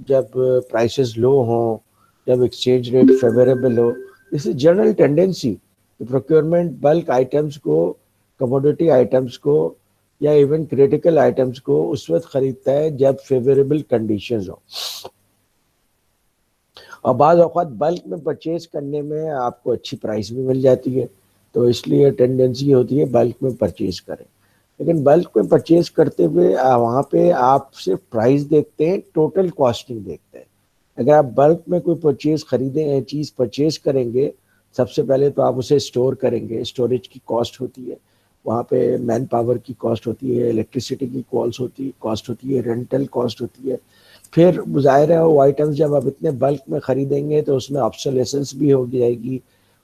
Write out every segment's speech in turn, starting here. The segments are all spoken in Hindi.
जब प्राइसेस लो हों, जब एक्सचेंज रेट फेवरेबल हो, this is general tendency. Procurement bulk items को, कमोडिटी आइटम्स को या इवन क्रिटिकल आइटम्स को उस वक्त खरीदता है जब फेवरेबल कंडीशंस हो। और बाद औक़ात बल्क में परचेज करने में आपको अच्छी प्राइस भी मिल जाती है, तो इसलिए टेंडेंसी होती है बल्क में परचेज करें। लेकिन बल्क में परचेज करते हुए वहाँ पे आप सिर्फ प्राइस देखते हैं, टोटल कॉस्टिंग देखते हैं। अगर आप बल्क में कोई परचेज खरीदें, चीज़ परचेज करेंगे, सबसे पहले तो आप उसे स्टोर करेंगे, स्टोरेज की कॉस्ट होती है, वहाँ पे मैन पावर की कॉस्ट होती है, इलेक्ट्रिसिटी की कॉस्ट होती है, रेंटल कॉस्ट होती है। फिर ज़ाहिर है वो आइटम्स जब आप इतने बल्क में खरीदेंगे तो उसमें ऑब्सोलेसेंस भी हो जाएगी,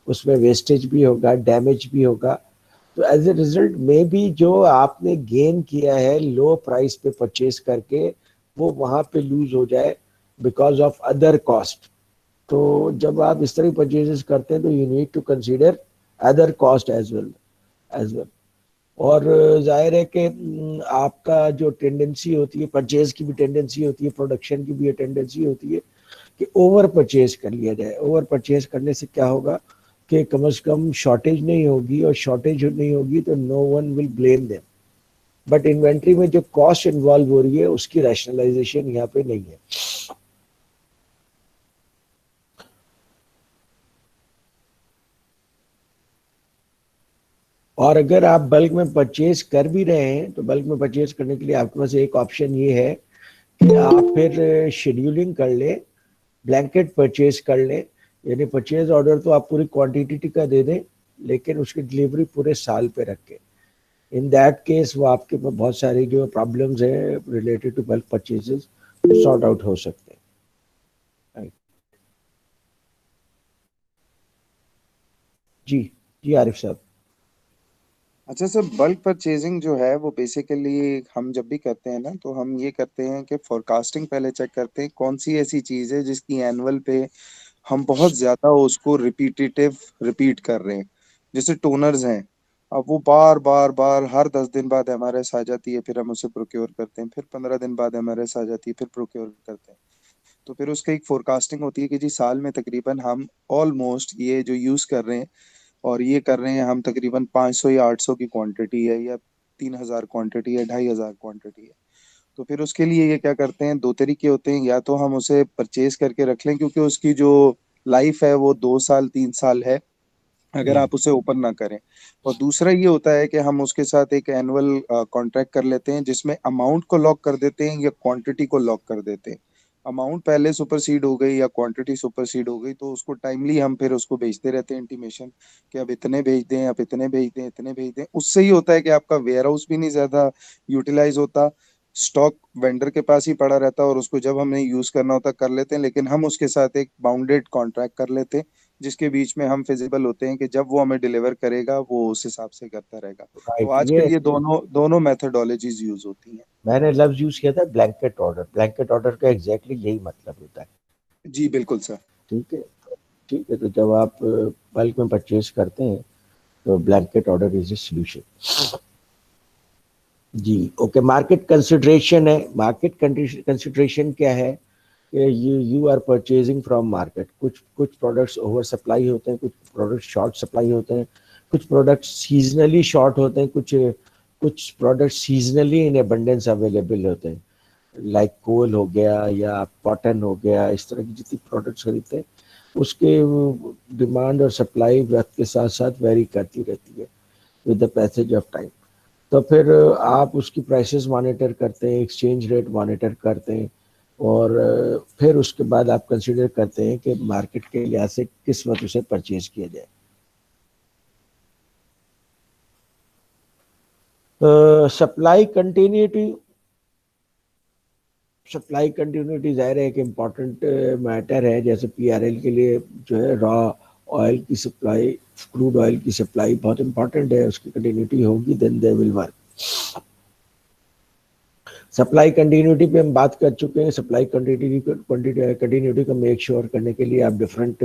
उसमें वेस्टेज भी होगा, डैमेज भी होगा। तो एज ए रिजल्ट में भी जो आपने गेन किया है लो प्राइस पे परचेज करके, वो वहाँ पे लूज हो जाए बिकॉज ऑफ अदर कॉस्ट। तो जब आप इस तरह परचेजेस करते हैं तो you need to consider other cost as well. और जाहिर है कि आपका जो टेंडेंसी होती है, परचेज की भी टेंडेंसी होती है, प्रोडक्शन की भी टेंडेंसी होती है कि ओवर परचेज कर लिया जाए। ओवर परचेज करने से क्या होगा कि कम से कम शॉर्टेज नहीं होगी, और शॉर्टेज नहीं होगी तो no one will blame them. But inventory में जो कॉस्ट इन्वॉल्व हो रही है उसकी रैशनलाइजेशन यहाँ पे नहीं है। और अगर आप बल्क में परचेज कर भी रहे हैं तो बल्क में परचेज करने के लिए आपके पास एक ऑप्शन ये है कि आप फिर शेड्यूलिंग कर लें, ब्लैंकेट परचेज कर लें। यानी परचेज ऑर्डर तो आप पूरी क्वांटिटी का दे दें, लेकिन उसकी डिलीवरी पूरे साल पे रखें। इन दैट केस वो आपके बहुत सारी जो प्रॉब्लम्स है related to bulk purchases sort out हो सकते हैं। जी जी आरिफ साहब। अच्छा सर, बल्क परचेजिंग जो है वो बेसिकली हम जब भी करते हैं ना, तो हम ये करते हैं कि फोरकास्टिंग पहले चेक करते हैं कौन सी ऐसी चीज़ है जिसकी एनुअल पे हम बहुत ज्यादा उसको रिपीट कर रहे हैं। जैसे टोनर्स हैं, अब वो बार बार बार हर 10 दिन बाद एमआरएस आ जाती है, फिर हम उसे प्रोक्योर करते हैं, फिर 15 दिन बाद एमआरएस आ जाती है, फिर प्रोक्योर करते हैं। तो फिर उसका एक फोरकास्टिंग होती है कि जी साल में तकरीबन हम ऑलमोस्ट ये जो यूज कर रहे हैं, और ये कर रहे हैं हम तकरीबन 500 या 800 की क्वांटिटी है, या 3000 क्वांटिटी है, 2500 क्वांटिटी है। तो फिर उसके लिए ये क्या करते हैं, दो तरीके होते हैं। या तो हम उसे परचेज करके रख लें क्योंकि उसकी जो लाइफ है वो 2 साल 3 साल है, अगर आप उसे ओपन ना करें। और दूसरा ये होता है कि हम उसके साथ एक एनुअल कॉन्ट्रैक्ट कर लेते हैं जिसमें अमाउंट को लॉक कर देते हैं या क्वांटिटी को लॉक कर देते हैं। अमाउंट पहले सुपरसीड हो गई या क्वांटिटी सुपरसीड हो गई तो उसको टाइमली हम फिर उसको भेजते रहते हैं इंटीमेशन कि अब इतने भेज दें, अब इतने भेज दें, इतने भेज दें। उससे ही होता है कि आपका वेयर हाउस भी नहीं ज्यादा यूटिलाइज होता, स्टॉक वेंडर के पास ही पड़ा रहता, और उसको जब हमें यूज करना होता कर लेते हैं। लेकिन हम उसके साथ एक बाउंडेड कॉन्ट्रैक्ट कर लेते हैं जिसके बीच में हम फिजिबल होते हैं कि जब वो हमें डिलीवर करेगा वो उस हिसाब से करता रहेगा। तो राइट, ये आजकल ये एक्चुअली दोनों दोनों मेथोडोलॉजीज यूज होती हैं। मैंने लफ्ज यूज किया था ब्लैंकेट ऑर्डर। ब्लैंकेट ऑर्डर का एग्जैक्टली यही मतलब होता है। जी बिल्कुल सर। ठीक है, ठीक है। तो जब आप बल्क में परचेज करते हैं तो blanket order is a solution. जी ओके। मार्केट कंसिडरेशन है। मार्केट कंसिडरेशन क्या है कि you are purchasing from market. कुछ कुछ प्रोडक्ट्स ओवर सप्लाई होते हैं, कुछ प्रोडक्ट्स शॉर्ट सप्लाई होते हैं, कुछ प्रोडक्ट्स सीजनली शॉर्ट होते हैं, कुछ कुछ प्रोडक्ट्स सीजनली इन एबंडेंस अवेलेबल होते हैं, लाइक कोल हो गया या कॉटन हो गया। इस तरह की जितनी प्रोडक्ट्स खरीदते हैं उसके डिमांड और सप्लाई वक्त के साथ साथ वेरी करती रहती है with the passage of time. तो फिर आप उसकी प्राइसेस मॉनिटर करते हैं, एक्सचेंज रेट मॉनिटर करते हैं, और फिर उसके बाद आप कंसिडर करते हैं कि मार्केट के लिहाज से किस वक्त उसे परचेज किया जाए। Supply continuity. सप्लाई कंटिन्यूटी ज़ाहिर है एक इम्पॉर्टेंट मैटर है। जैसे पीआरएल के लिए जो है रॉ ऑयल की सप्लाई, क्रूड ऑयल की सप्लाई बहुत इंपॉर्टेंट है, उसकी कंटिन्यूटी होगी then they will work. Supply continuity पे हम बात कर चुके हैं। सप्लाई कंटिन्यूटी को मेक श्योर करने के लिए आप डिफरेंट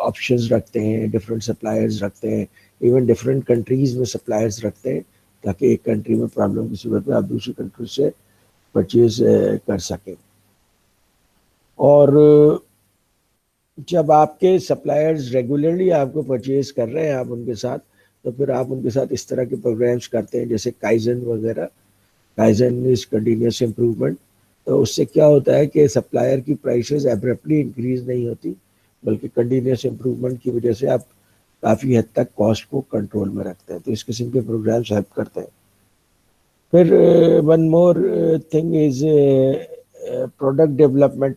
ऑप्शंस रखते हैं, डिफरेंट सप्लायर्स रखते हैं, इवन डिफरेंट कंट्रीज में सप्लायर्स रखते हैं, ताकि एक कंट्री में प्रॉब्लम की सूरत में आप दूसरी कंट्री से परचेज कर सकें। और जब आपके सप्लायर्स रेगुलरली आपको परचेज कर रहे हैं आप उनके साथ, तो फिर आप उनके साथ इस तरह के प्रोग्राम्स करते हैं जैसे काइजन वगैरह। Kaizen is continuous improvement. तो उससे क्या होता है कि सप्लायर की प्राइसेस एब्रप्टली इंक्रीज नहीं होती, बल्कि कंटिन्यूस इम्प्रूवमेंट की वजह से आप काफ़ी हद तक कॉस्ट को कंट्रोल में रखते हैं। तो इस किस्म के प्रोग्राम्स हेल्प करते हैं। फिर one more thing is product development.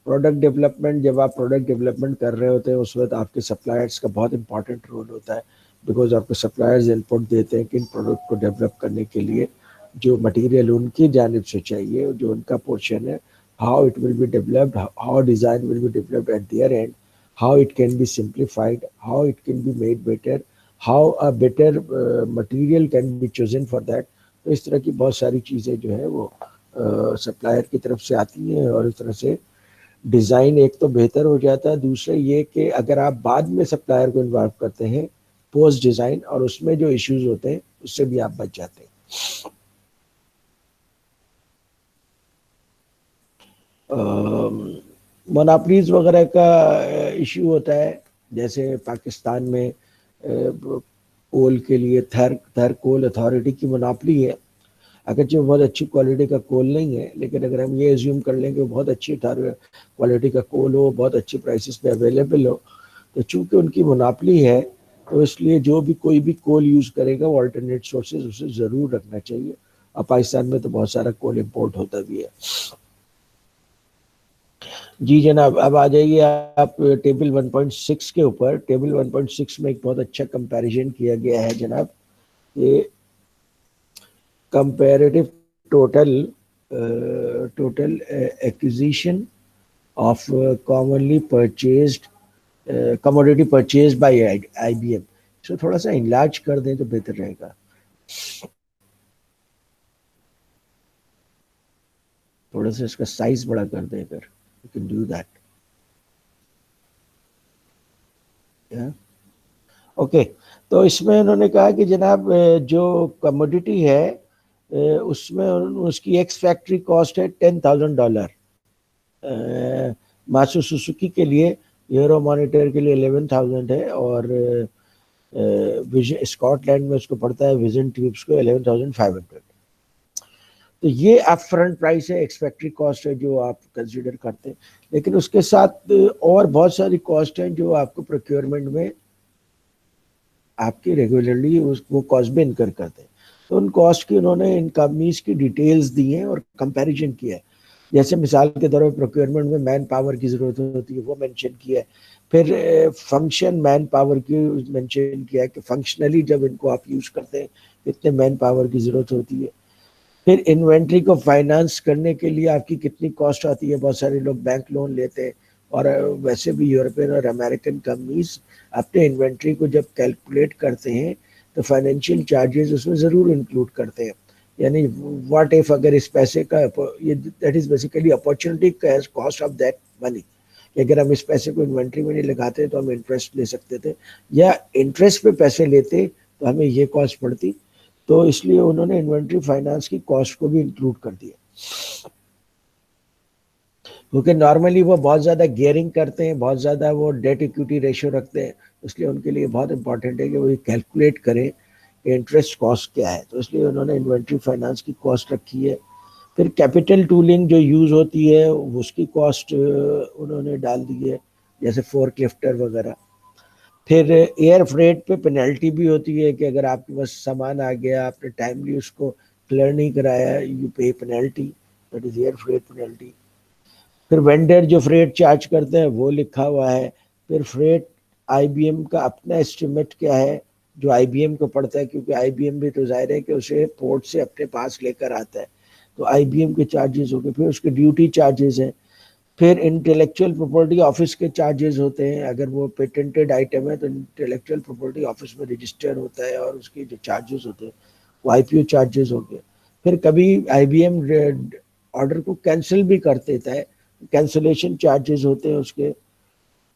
Product development, जब आप प्रोडक्ट डेवलपमेंट कर रहे होते हैं उस वक्त आपके सप्लायर्स का बहुत इंपॉर्टेंट रोल होता है, बिकॉज आपके सप्लायर्स इनपुट देते हैं कि इन प्रोडक्ट को डेवलप करने के लिए जो मटेरियल उनकी जानिब से चाहिए, जो उनका पोर्शन है, how it will be developed, how design will be developed eight there and, how it can be simplified, how it can be made better, how a better material can be chosen for that। तो इस तरह की बहुत सारी चीज़ें जो है वो सप्लायर की तरफ से आती हैं, और इस तरह से डिज़ाइन एक तो बेहतर हो जाता है, दूसरा ये कि अगर आप बाद में सप्लायर को इन्वॉल्व करते हैं पोस्ट डिज़ाइन, और उसमें जो इश्यूज होते हैं उससे भी आप बच जाते हैं। मोनापलीज वगैरह का इशू होता है, जैसे पाकिस्तान में कोल के लिए थर कोल अथॉरिटी की मोनापली है। अगरचे वो बहुत अच्छी क्वालिटी का कोल नहीं है, लेकिन अगर हम ये एज्यूम कर लें कि वो बहुत अच्छी क्वालिटी का कोल हो, बहुत अच्छी प्राइसेस पे अवेलेबल हो, तो चूंकि उनकी मोनापली है तो इसलिए जो भी कोई भी कोल यूज़ करेगा वो अल्टरनेट सोर्सेज उसे ज़रूर रखना चाहिए। और पाकिस्तान में तो बहुत सारा कोल इम्पोर्ट होता भी है। जी जनाब, अब आ जाइए आप टेबल 1.6 के ऊपर। टेबल 1.6 में एक बहुत अच्छा कंपैरिजन किया गया है जनाब। ये comparative total total acquisition of commonly purchased commodity purchase by IBM. इसको थोड़ा सा इनलार्ज कर दें तो बेहतर रहेगा। थोड़ा सा इसका साइज बड़ा कर दें अगर you can do that. Okay, तो इसमें उन्होंने कहा कि जनाब जो कमोडिटी है उसमें उसकी एक्स फैक्ट्री कॉस्ट है $10,000। मासु सुजुकी के लिए, यूरो मॉनिटर के लिए 11,000 है, और स्कॉटलैंड में उसको पड़ता है विजन ट्यूब्स को 11,500। तो ये अप फ्रंट प्राइस है, एक्स फैक्ट्री कॉस्ट है जो आप कंसिडर करते हैं। लेकिन उसके साथ और बहुत सारी कॉस्ट हैं जो आपको प्रोक्योरमेंट में आपकी रेगुलरली वो कॉस्ट भी इनकर करते हैं। तो उन कॉस्ट की उन्होंने इन कंपनीज की डिटेल्स दी हैं और कंपैरिजन किया है। जैसे मिसाल के तौर पर प्रोक्योरमेंट में मैन पावर की ज़रूरत होती है, वो मेंशन किया है। फिर फंक्शन मैन पावर की मेंशन किया है कि फंक्शनली जब इनको आप यूज़ करते हैं कितने मैन पावर की ज़रूरत होती है। फिर इन्वेंट्री को फाइनेंस करने के लिए आपकी कितनी कॉस्ट आती है। बहुत सारे लोग बैंक लोन लेते हैं, और वैसे भी यूरोपियन और अमेरिकन कंपनीज अपने इन्वेंट्री को जब कैलकुलेट करते हैं तो फाइनेंशियल चार्जेस उसमें ज़रूर इंक्लूड करते हैं। यानी व्हाट इफ अगर इस पैसे का ये that is basically opportunity cost of that money, कि अगर हम इस पैसे को इन्वेंट्री में नहीं लगाते तो हम इंटरेस्ट ले सकते थे, या इंटरेस्ट पे पैसे लेते तो हमें ये कॉस्ट पड़ती। तो इसलिए उन्होंने इन्वेंट्री फाइनेंस की कॉस्ट को भी इंक्लूड कर दिया, क्योंकि नॉर्मली वो बहुत ज़्यादा गियरिंग करते हैं, बहुत ज़्यादा वो डेट इक्विटी रेशियो रखते हैं। इसलिए उनके लिए बहुत इंपॉर्टेंट है कि वो कैलकुलेट करें कि इंटरेस्ट कॉस्ट क्या है। तो इसलिए उन्होंने इन्वेंट्री फाइनेंस की कॉस्ट रखी है। फिर कैपिटल टूलिंग जो यूज़ होती है उसकी कॉस्ट उन्होंने डाल दी है, जैसे फोर्क लिफ्टर वगैरह। फिर एयर फ्रेट पे पेनल्टी भी होती है कि अगर आपके पास सामान आ गया, आपने टाइमली उसको क्लियर नहीं कराया, यू पे penalty, that is air freight penalty. फिर वेंडर जो फ्रेट चार्ज करते हैं वो लिखा हुआ है। फिर फ्रेट आईबीएम का अपना एस्टिमेट क्या है जो आईबीएम को पड़ता है, क्योंकि आईबीएम भी तो जाहिर है कि उसे पोर्ट से अपने पास लेकर आता है, तो आईबीएम के चार्जेस हो गए। फिर उसके ड्यूटी चार्जेस हैं। फिर इंटेलेक्चुअल प्रॉपर्टी ऑफिस के चार्जेस होते हैं, अगर वो पेटेंटेड आइटम है तो इंटेलेक्चुअल प्रॉपर्टी ऑफिस में रजिस्टर होता है और उसके जो चार्जेस होते हैं वो आईपीओ चार्जेस हो गए। फिर कभी आईबीएम ऑर्डर को कैंसिल भी कर देता है, कैंसिलेशन चार्जेस होते हैं उसके।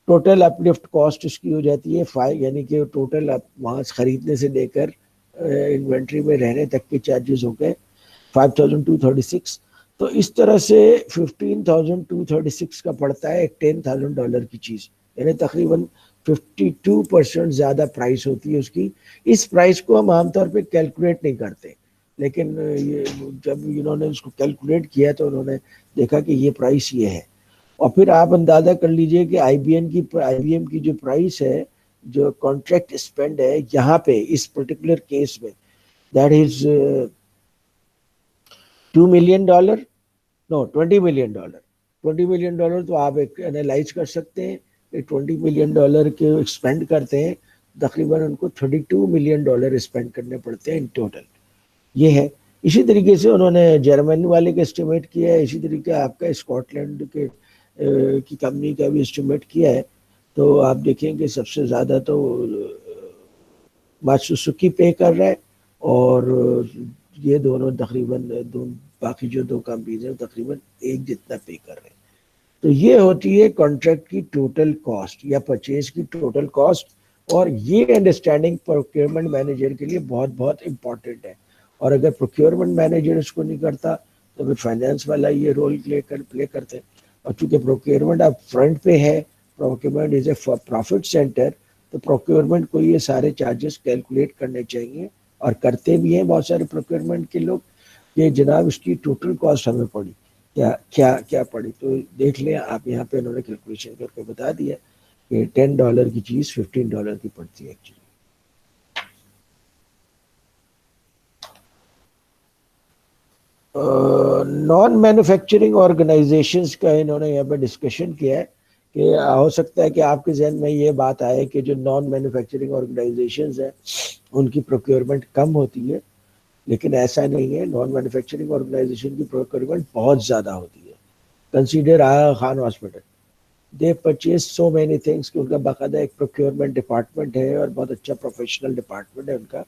टोटल अपलिफ्ट कॉस्ट उसकी हो जाती है 5, यानी कि टोटल वहाँ खरीदने से लेकर इन्वेंट्री में रहने तक के चार्जेस हो गए 5,236। तो इस तरह से 15,236 का पड़ता है एक $10,000 की चीज, यानी तकरीबन 52% ज्यादा प्राइस होती है उसकी। इस प्राइस को हम आमतौर पे कैलकुलेट नहीं करते, लेकिन ये जब इन्होंने उसको कैलकुलेट किया तो उन्होंने देखा कि ये प्राइस ये है। और फिर आप अंदाजा कर लीजिए कि आईबीएम की जो प्राइस है, जो कॉन्ट्रैक्ट स्पेंड है यहाँ पे इस पर्टिकुलर केस में, that is $2 million, no $20 million। $20 million तो आप एक एनालाइज कर सकते हैं कि $20 million के स्पेंड करते हैं, तकरीबन उनको $32 million स्पेंड करने पड़ते हैं इन टोटल। ये है। इसी तरीके से उन्होंने जर्मनी वाले का एस्टिमेट किया है, इसी तरीके आपका स्कॉटलैंड के की कंपनी का भी एस्टिमेट किया है। तो आप देखेंगे सबसे ज़्यादा तो मात्सुजुकी पे कर रहा है, और ये दोनों तकरीबन बाकी जो दो कंपनीज हैं तकरीबन एक जितना पे कर रहे हैं। तो ये होती है कॉन्ट्रैक्ट की टोटल कॉस्ट या परचेज की टोटल कॉस्ट, और ये अंडरस्टैंडिंग प्रोक्योरमेंट मैनेजर के लिए बहुत बहुत इंपॉर्टेंट है। और अगर प्रोक्योरमेंट मैनेजर इसको नहीं करता तो फिर फाइनेंस वाला ये रोल प्ले करते हैं। और चूंकि प्रोक्योरमेंट अब फ्रंट पे है, procurement is a profit centre, तो प्रोक्योरमेंट को ये सारे चार्जेस कैलकुलेट करने चाहिए, और करते भी हैं बहुत सारे प्रोक्योरमेंट के लोग। ये जनाब इसकी टोटल कॉस्ट हमें पड़ी क्या क्या क्या पड़ी, तो देख लें आप, यहाँ पे उन्होंने कैलकुलेशन करके बता दिया कि $10 की चीज $15 की पड़ती है एक्चुअली। नॉन मैन्युफैक्चरिंग ऑर्गेनाइजेशंस का इन्होंने यहाँ पे डिस्कशन किया है कि हो सकता है कि आपके जहन में ये बात आए कि जो नॉन मैन्युफैक्चरिंग ऑर्गेनाइजेशंस हैं उनकी प्रोक्योरमेंट कम होती है, लेकिन ऐसा नहीं है। नॉन मैन्युफैक्चरिंग ऑर्गेनाइजेशन की प्रोक्योरमेंट बहुत ज़्यादा होती है। Consider Aga Khan hospital, they purchase so many things कि उनका बाकायदा एक प्रोक्योरमेंट डिपार्टमेंट है, और बहुत अच्छा प्रोफेशनल डिपार्टमेंट है उनका,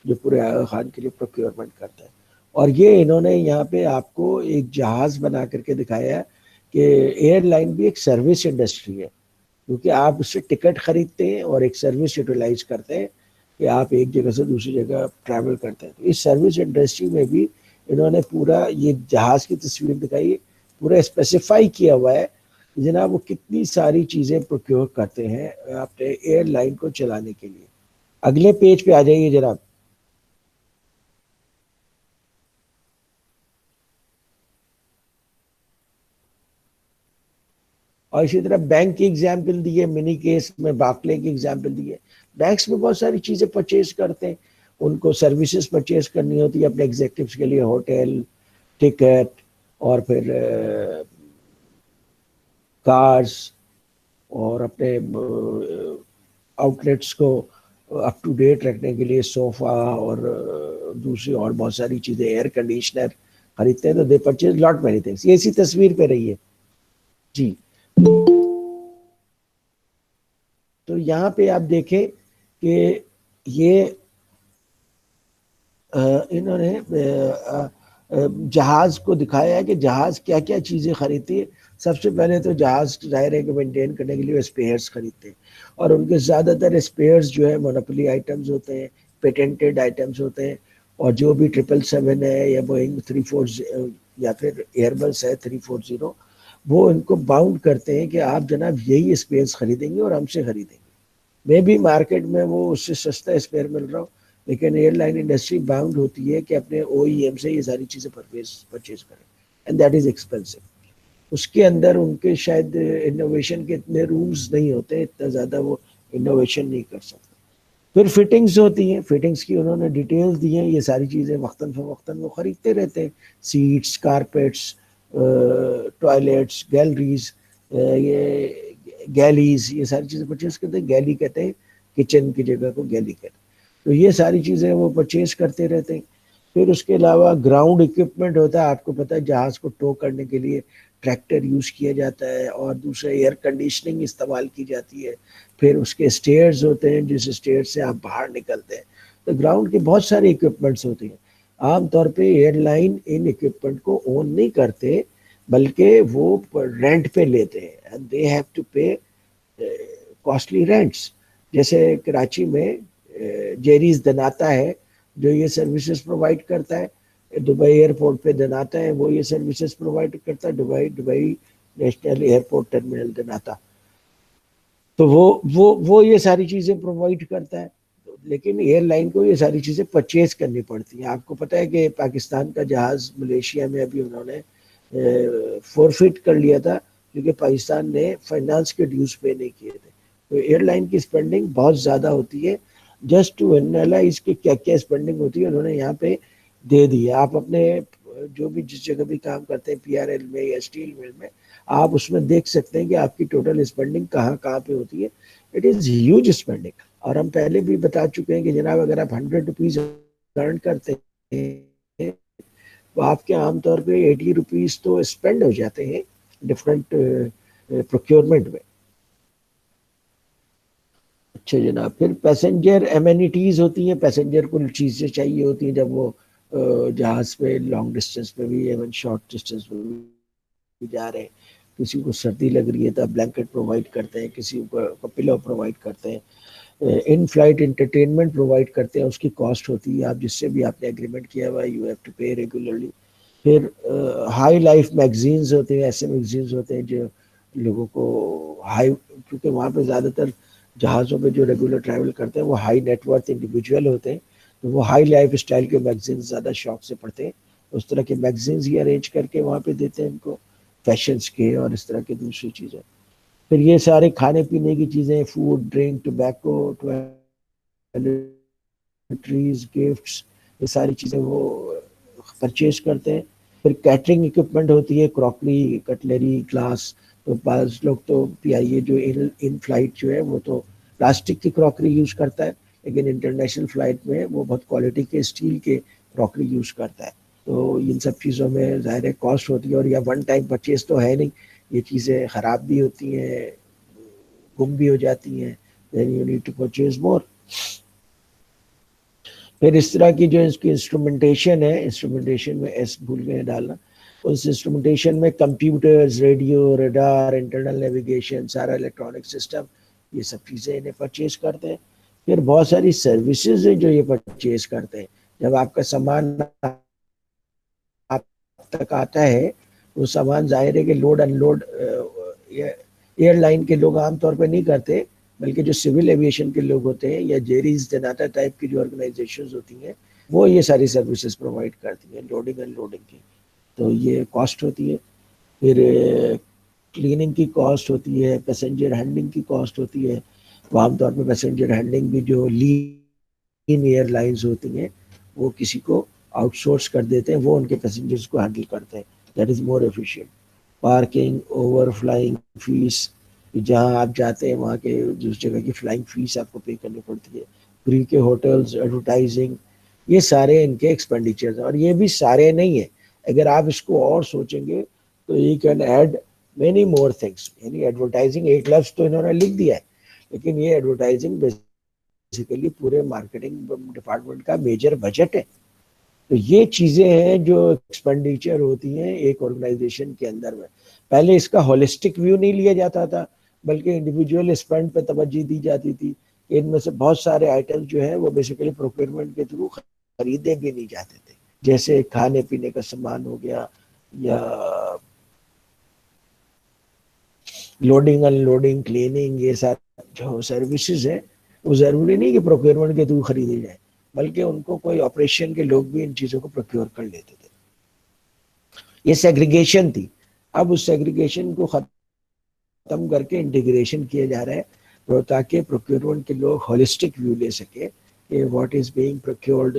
जो पूरे आगा खान के लिए प्रोक्योरमेंट करता है। और ये इन्होंने यहाँ पे आपको एक जहाज बना करके दिखाया है कि एयरलाइन भी एक सर्विस इंडस्ट्री है, क्योंकि आप उससे टिकट खरीदते हैं और एक सर्विस यूटिलाइज करते हैं कि आप एक जगह से दूसरी जगह ट्रैवल करते हैं। तो इस सर्विस इंडस्ट्री में भी इन्होंने पूरा ये जहाज की तस्वीर दिखाई है, पूरा स्पेसिफाई किया हुआ है कि जनाब वो कितनी सारी चीज़ें प्रोक्योर करते हैं अपने एयरलाइन को चलाने के लिए। अगले पेज पे आ जाइए जनाब। और इसी तरह बैंक की एग्जाम्पल दी है, मिनी केस में बाकले की एग्जाम्पल दी है। बैंक्स में बहुत सारी चीज़ें परचेज करते हैं, उनको सर्विसेज परचेज करनी होती है अपने एग्जेक्टिव्स के लिए, होटल, टिकट, और फिर कार्स, और अपने आउटलेट्स को अप टू डेट रखने के लिए सोफ़ा, और दूसरी और बहुत सारी चीज़ें, एयर कंडीशनर खरीदते हैं। तो दे परचेज लॉट मैनी थिंग्स। ये इसी तस्वीर पे रही है जी। तो यहाँ पे आप देखें कि ये इन्होंने जहाज को दिखाया है कि जहाज क्या क्या चीज़ें खरीदती है। सबसे पहले तो जहाज जाहिर है कि मेंटेन करने के लिए स्पेयर्स खरीदते हैं, और उनके ज़्यादातर स्पेयर्स जो है मोनोपोली आइटम्स होते हैं, पेटेंटेड आइटम्स होते हैं। और जो भी 777 है या बोइंग 34 या फिर एयरबस है 340, वो इनको बाउंड करते हैं कि आप जनाब यही स्पेयर्स खरीदेंगे और हमसे खरीदेंगे। मे भी मार्केट में वो उससे सस्ता स्पेयर मिल रहा हो, लेकिन एयरलाइन इंडस्ट्री बाउंड होती है कि अपने ओईएम से ये सारी चीज़ें परचेज करें, एंड दैट इज़ एक्सपेंसिव। उसके अंदर उनके शायद इनोवेशन के इतने रूम्स नहीं होते, इतना ज़्यादा वो इनोवेशन नहीं कर सकते। फिर फिटिंग्स होती हैं, फिटिंग्स की उन्होंने डिटेल्स दी हैं। ये सारी चीज़ें वक्तन फ़वक्तन वो ख़रीदते रहते हैं, सीट्स, कारपेट्स, टॉयलेट्स, गैलरीज, ये गैलीज, ये सारी चीज़ें परचेज करते हैं। गैली कहते हैं किचन की जगह को, गैली कहते हैं। तो ये सारी चीज़ें वो परचेज करते रहते हैं। फिर उसके अलावा ग्राउंड इक्विपमेंट होता है, आपको पता है जहाज़ को टो करने के लिए ट्रैक्टर यूज़ किया जाता है, और दूसरा एयर कंडीशनिंग इस्तेमाल की जाती है। फिर उसके स्टेयर्स होते हैं, जिस स्टेयर से आप बाहर निकलते हैं। तो ग्राउंड के बहुत सारे इक्विपमेंट्स होते हैं। आमतौर पे एयरलाइन इन इक्विपमेंट को ओन नहीं करते, बल्कि वो रेंट पे लेते हैं, एंड दे हैव टू पे कॉस्टली रेंट्स। जैसे कराची में जेरीज दनाता है जो ये सर्विसेज प्रोवाइड करता है, दुबई एयरपोर्ट पे देनाता है, वो ये सर्विसेज प्रोवाइड करता है, Dubai Dubai national airport terminal देनाता। तो वो ये सारी चीजें प्रोवाइड करता है। लेकिन एयरलाइन को ये सारी चीजें परचेज करनी पड़ती हैं। आपको पता है कि पाकिस्तान का जहाज मलेशिया में अभी उन्होंने फोरफिट कर लिया था, क्योंकि पाकिस्तान ने फाइनेंस के ड्यूज पे नहीं किए थे। तो एयरलाइन की स्पेंडिंग बहुत ज्यादा होती है। जस्ट टू एनालाइज की क्या क्या स्पेंडिंग होती है उन्होंने यहाँ पे दे दी है। आप अपने जो भी जिस जगह भी काम करते हैं, पीआरएल में या स्टील मिल में, आप उसमें देख सकते हैं कि आपकी टोटल स्पेंडिंग कहाँ कहाँ पे होती है। It is huge spending. और हम पहले भी बता चुके हैं कि जनाब अगर आप 100 रुपीज अर्न करते हैं तो आपके आमतौर पे 80 रुपीज तो स्पेंड हो जाते हैं डिफरेंट प्रोक्योरमेंट में। अच्छा जनाब, फिर पैसेंजर एमेनिटीज होती हैं, पैसेंजर को चीज़ें चाहिए होती हैं जब वो जहाज पे लॉन्ग डिस्टेंस पे भी, एवं शॉर्ट डिस्टेंस पे भी जा रहे हैं। किसी को सर्दी लग रही है तो आप ब्लैंकेट प्रोवाइड करते हैं, किसी को पिलो प्रोवाइड करते हैं, इन फ्लाइट इंटरटेनमेंट प्रोवाइड करते हैं, उसकी कॉस्ट होती है, आप जिससे भी आपने एग्रीमेंट किया हुआ है, यू हैव टू पे रेगुलरली। फिर हाई लाइफ मैगजीन्स होते हैं, ऐसे मैगजीन्स होते हैं जो लोगों को हाई, क्योंकि वहाँ पे ज़्यादातर जहाज़ों पे जो रेगुलर ट्रैवल करते हैं वो हाई नेटवर्थ इंडिविजुअल होते हैं, तो वो हाई लाइफ स्टाइल के मैगजीन्स ज़्यादा शौक से पढ़ते हैं। उस तरह के मैगजीन्स ही अरेंज करके वहाँ पे देते हैं उनको, फैशंस के और इस तरह की दूसरी चीज़ें। फिर ये सारे खाने पीने की चीज़ें, food drink tobacco trees gifts, ये सारी चीज़ें वो परचेज करते हैं। फिर कैटरिंग इक्विपमेंट होती है, क्रॉकरी कटलरी ग्लास। तो पास लोग तो पीआईए जो इन फ्लाइट जो है वो तो प्लास्टिक की क्रॉकरी यूज करता है, लेकिन इंटरनेशनल फ्लाइट में वो बहुत क्वालिटी के स्टील के क्रॉकरी यूज करता है। तो इन सब चीज़ों में ज़ाहिर है कॉस्ट होती है, और या वन टाइम परचेज तो है नहीं, ये चीज़ें ख़राब भी होती हैं, गुम भी हो जाती हैं, then you need to purchase more. फिर इस तरह की जो इसकी इंस्ट्रूमेंटेशन है, इंस्ट्रूमेंटेशन में एस भूल गए डालना, उस इंस्ट्रूमेंटेशन में computers, radio, radar, internal navigation, सारा इलेक्ट्रॉनिक सिस्टम, ये सब चीज़ें इन्हें परचेज करते हैं। फिर बहुत सारी सर्विसेज हैं जो ये परचेज करते हैं। जब आपका सामान आप तक आता है, वो सामान जाहिर है कि लोड अनलोड एयरलाइन के लोग आमतौर पर नहीं करते, बल्कि जो सिविल एविएशन के लोग होते हैं या जेरीज जनाता टाइप की जो ऑर्गेनाइजेशन होती हैं, वो ये सारी सर्विसेज प्रोवाइड करती हैं, लोडिंग अनलोडिंग की। तो ये कॉस्ट होती है। फिर क्लीनिंग की कॉस्ट होती है, पैसेंजर हैंडलिंग की कॉस्ट होती है। तो आमतौर पर पैसेंजर हैंडलिंग भी जो लीन एयरलाइंस होती हैं वो किसी को आउटसोर्स कर देते हैं, वो उनके पैसेंजर्स को हैंडल करते हैं। That is more efficient. Parking, over flying fees, जहाँ आप जाते हैं वहाँ के जिस जगह की फ्लाइंग फीस आपको पे करनी पड़ती है। फ्री के होटल्स, एडवर्टाइजिंग, ये सारे इनके एक्सपेंडिचर्स हैं। और ये भी सारे नहीं है, अगर आप इसको और सोचेंगे तो you can add many more things. यानी एडवर्टाइजिंग एक लफ्ज तो इन्होंने लिख दिया है, लेकिन ये एडवर्टाइजिंग बेसिकली पूरे मार्केटिंग डिपार्टमेंट का मेजर बजट है। तो ये चीजें हैं जो एक्सपेंडिचर होती हैं एक ऑर्गेनाइजेशन के अंदर में। पहले इसका होलिस्टिक व्यू नहीं लिया जाता था, बल्कि इंडिविजुअल स्पेंड पे तवज्जो दी जाती थी। इनमें से बहुत सारे आइटम्स जो है वो बेसिकली प्रोक्योरमेंट के थ्रू खरीदे भी नहीं जाते थे, जैसे खाने पीने का सामान हो गया, या लोडिंग अनलोडिंग क्लीनिंग, ये सारे जो सर्विसेज है वो जरूरी नहीं कि प्रोक्योरमेंट के थ्रू खरीदे जाए, बल्कि उनको कोई ऑपरेशन के लोग भी इन चीजों को प्रोक्योर कर लेते थे। ये सेग्रीगेशन थी। अब उस सेग्रीगेशन को खत्म करके इंटीग्रेशन किया जा रहा है, तो ताकि प्रोक्योरमेंट के लोग होलिस्टिक व्यू ले सके कि what is being procured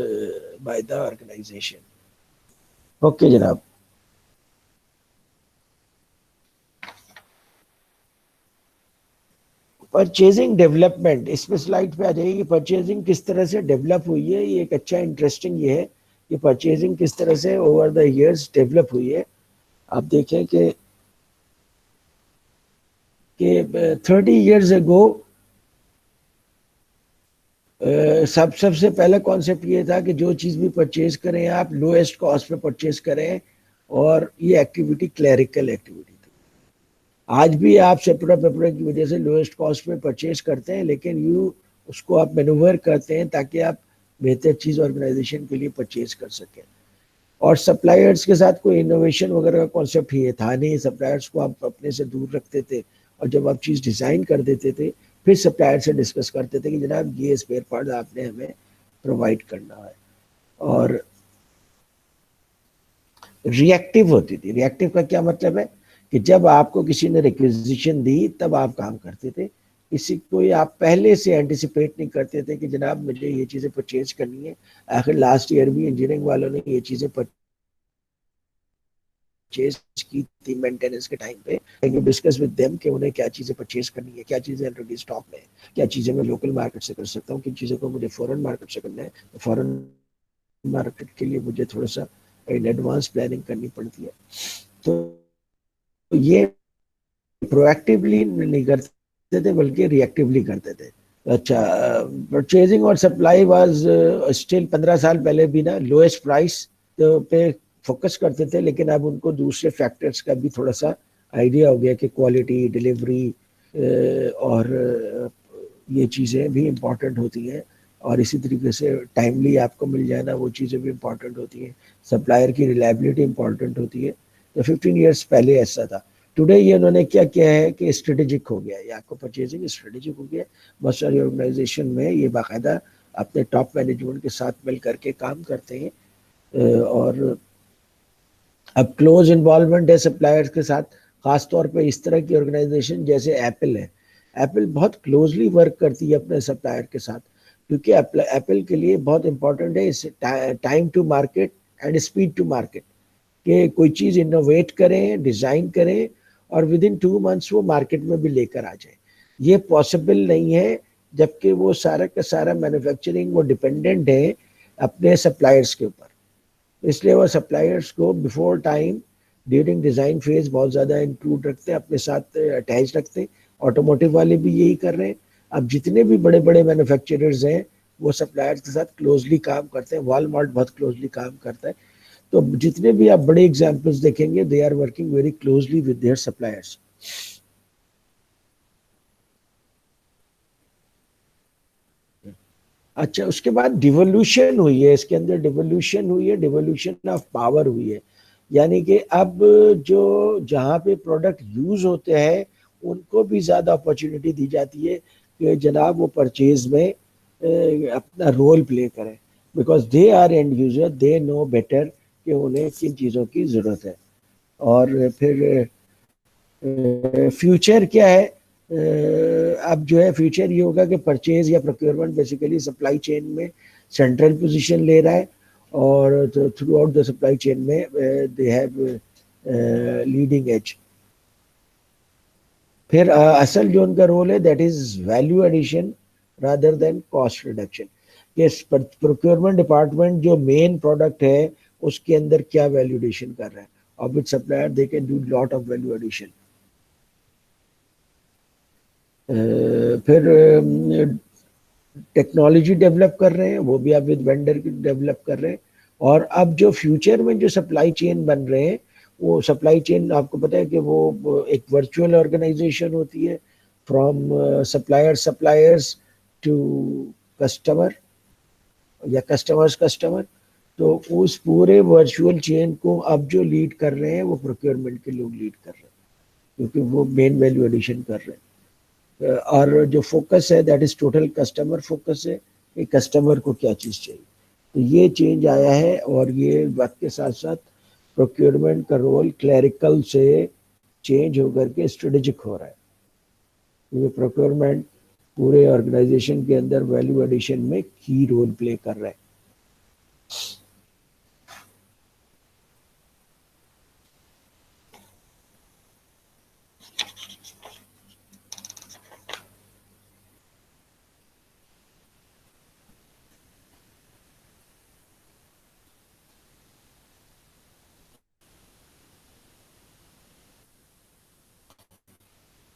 by the organisation. Okay जनाब। परचेजिंग डेवलपमेंट, इसमें स्लाइड पे आ जाएगी। परचेजिंग किस तरह से डेवलप हुई है, ये एक अच्छा इंटरेस्टिंग ये है कि परचेजिंग किस तरह से ओवर द इयर्स डेवलप हुई है। आप देखें कि 30 years ago सबसे पहला कॉन्सेप्ट ये था कि जो चीज़ भी परचेज करें आप लोएस्ट कॉस्ट पे परचेज करें, और ये एक्टिविटी क्लरिकल एक्टिविटी थी। आज भी आप सेपरा पेपरा की वजह से लोएस्ट कॉस्ट पे परचेज करते हैं, लेकिन यू उसको आप मैनूवर करते हैं ताकि आप बेहतर चीज़ ऑर्गेनाइजेशन के लिए परचेज कर सकें। और सप्लायर्स के साथ कोई इनोवेशन वगैरह का कॉन्सेप्ट ये था नहीं, सप्लायर्स को आप अपने से दूर रखते थे, और जब आप चीज़ डिज़ाइन कर देते थे फिर सप्लायर से डिस्कस करते थे कि जनाब ये स्पेयर पार्ट आपने हमें प्रोवाइड करना है। और रिएक्टिव होती थी। रिएक्टिव का क्या मतलब है कि जब आपको किसी ने रिक्वेजिशन दी तब आप काम करते थे, किसी को आप पहले से एंटिसिपेट नहीं करते थे कि जनाब मुझे ये चीज़ें परचेज करनी है। आखिर लास्ट ईयर भी इंजीनियरिंग वालों ने ये चीज़ें परचेज की थी मेंटेनेंस के टाइम पे। यू डिस्कस विद देम कि उन्हें क्या चीज़ें परचेज करनी है, क्या चीज़ें ऑलरेडी स्टॉक में है, क्या चीज़ें मैं लोकल मार्केट से कर सकता हूँ, किन चीज़ों को मुझे फॉरेन मार्केट से करना है। तो फॉरेन मार्केट के लिए मुझे थोड़ा सा इन एडवांस प्लानिंग करनी पड़ती है। तो ये प्रोएक्टिवली नहीं करते थे बल्कि रिएक्टिवली करते थे। अच्छा, परचेजिंग और सप्लाई वाज स्टिल 15 साल पहले भी ना लोएस्ट प्राइस तो पे फोकस करते थे, लेकिन अब उनको दूसरे फैक्टर्स का भी थोड़ा सा आइडिया हो गया कि क्वालिटी, डिलीवरी और ये चीज़ें भी इम्पॉर्टेंट होती हैं, और इसी तरीके से टाइमली आपको मिल जाए ना वो चीज़ें भी इम्पॉर्टेंट होती हैं। सप्लायर की रिलायबिलिटी इम्पॉर्टेंट होती है। तो 15 ईयर्स पहले ऐसा था। टुडे ये उन्होंने क्या किया है कि स्ट्रेटेजिक हो गया है, या आपको परचेजिंग स्ट्रेटेजिक हो गया है। बहुत सारी ऑर्गेनाइजेशन में ये बाकायदा अपने टॉप मैनेजमेंट के साथ मिल करके काम करते हैं, और अब क्लोज इन्वॉल्वमेंट है सप्लायर्स के साथ, खास तौर पे इस तरह की ऑर्गेनाइजेशन जैसे एप्पल है। एप्पल बहुत क्लोजली वर्क करती है अपने सप्लायर के साथ, क्योंकि एप्पल के लिए बहुत इंपॉर्टेंट है इस time to market and speed to market, कि कोई चीज़ इनोवेट करें, डिज़ाइन करें और विद इन 2 मंथ्स वो मार्केट में भी लेकर आ जाए। ये पॉसिबल नहीं है, जबकि वो सारा का सारा मैन्युफैक्चरिंग वो डिपेंडेंट है अपने सप्लायर्स के ऊपर। इसलिए वो सप्लायर्स को before time during design phase बहुत ज़्यादा इंक्लूड रखते हैं, अपने साथ अटैच रखते हैं। ऑटोमोटिव वाले भी यही कर रहे हैं। अब जितने भी बड़े बड़े मैन्युफैक्चरर्स हैं वो सप्लायर्स के साथ क्लोजली काम करते हैं। वॉलमार्ट बहुत क्लोजली काम करता है। तो जितने भी आप बड़े एग्जाम्पल्स देखेंगे they are working very closely with their suppliers. अच्छा, उसके बाद डिवोल्यूशन हुई है, इसके अंदर डिवोल्यूशन हुई है, डिवोल्यूशन ऑफ पावर हुई है। यानी कि अब जो जहाँ पे प्रोडक्ट यूज होते हैं उनको भी ज़्यादा अपॉर्चुनिटी दी जाती है कि जनाब वो परचेज में अपना रोल प्ले करें, because they are end user, they know better कि उन्हें किन चीज़ों की ज़रूरत है। और फिर फ्यूचर क्या है, अब जो है फ्यूचर ये होगा कि परचेज या प्रोक्योरमेंट बेसिकली सप्लाई चेन में सेंट्रल पोजीशन ले रहा है, और through out the supply chain में दे हैव लीडिंग एज। फिर असल जो उनका रोल है that is value addition rather than cost reduction. ये प्रोक्योरमेंट डिपार्टमेंट जो मेन प्रोडक्ट है उसके अंदर क्या वैल्यू एडिशन कर रहा है, और with supplier they can do lot of value addition. फिर टेक्नोलॉजी डेवलप कर रहे हैं, वो भी आप विद वेंडर डेवलप कर रहे हैं। और अब जो फ्यूचर में जो सप्लाई चेन बन रहे हैं, वो सप्लाई चेन आपको पता है कि वो एक वर्चुअल ऑर्गेनाइजेशन होती है, फ्रॉम सप्लायर्स टू कस्टमर या कस्टमर्स कस्टमर। तो उस पूरे वर्चुअल चेन को अब जो लीड कर रहे हैं वो प्रोक्योरमेंट के लोग लीड कर रहे हैं, क्योंकि वो मेन वैल्यू एडिशन कर रहे हैं। और जो फोकस है that is total customer focus है कि कस्टमर को क्या चीज़ चाहिए। तो ये चेंज आया है, और ये वक्त के साथ साथ प्रोक्योरमेंट का रोल क्लरिकल से चेंज होकर के स्ट्रेटेजिक हो रहा है। ये प्रोक्योरमेंट पूरे ऑर्गेनाइजेशन के अंदर वैल्यू एडिशन में की रोल प्ले कर रहा है।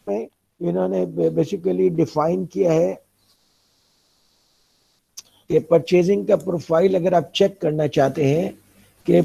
में इन्होंने बेसिकली डिफाइन किया है कि परचेजिंग का प्रोफाइल अगर आप चेक करना चाहते हैं कि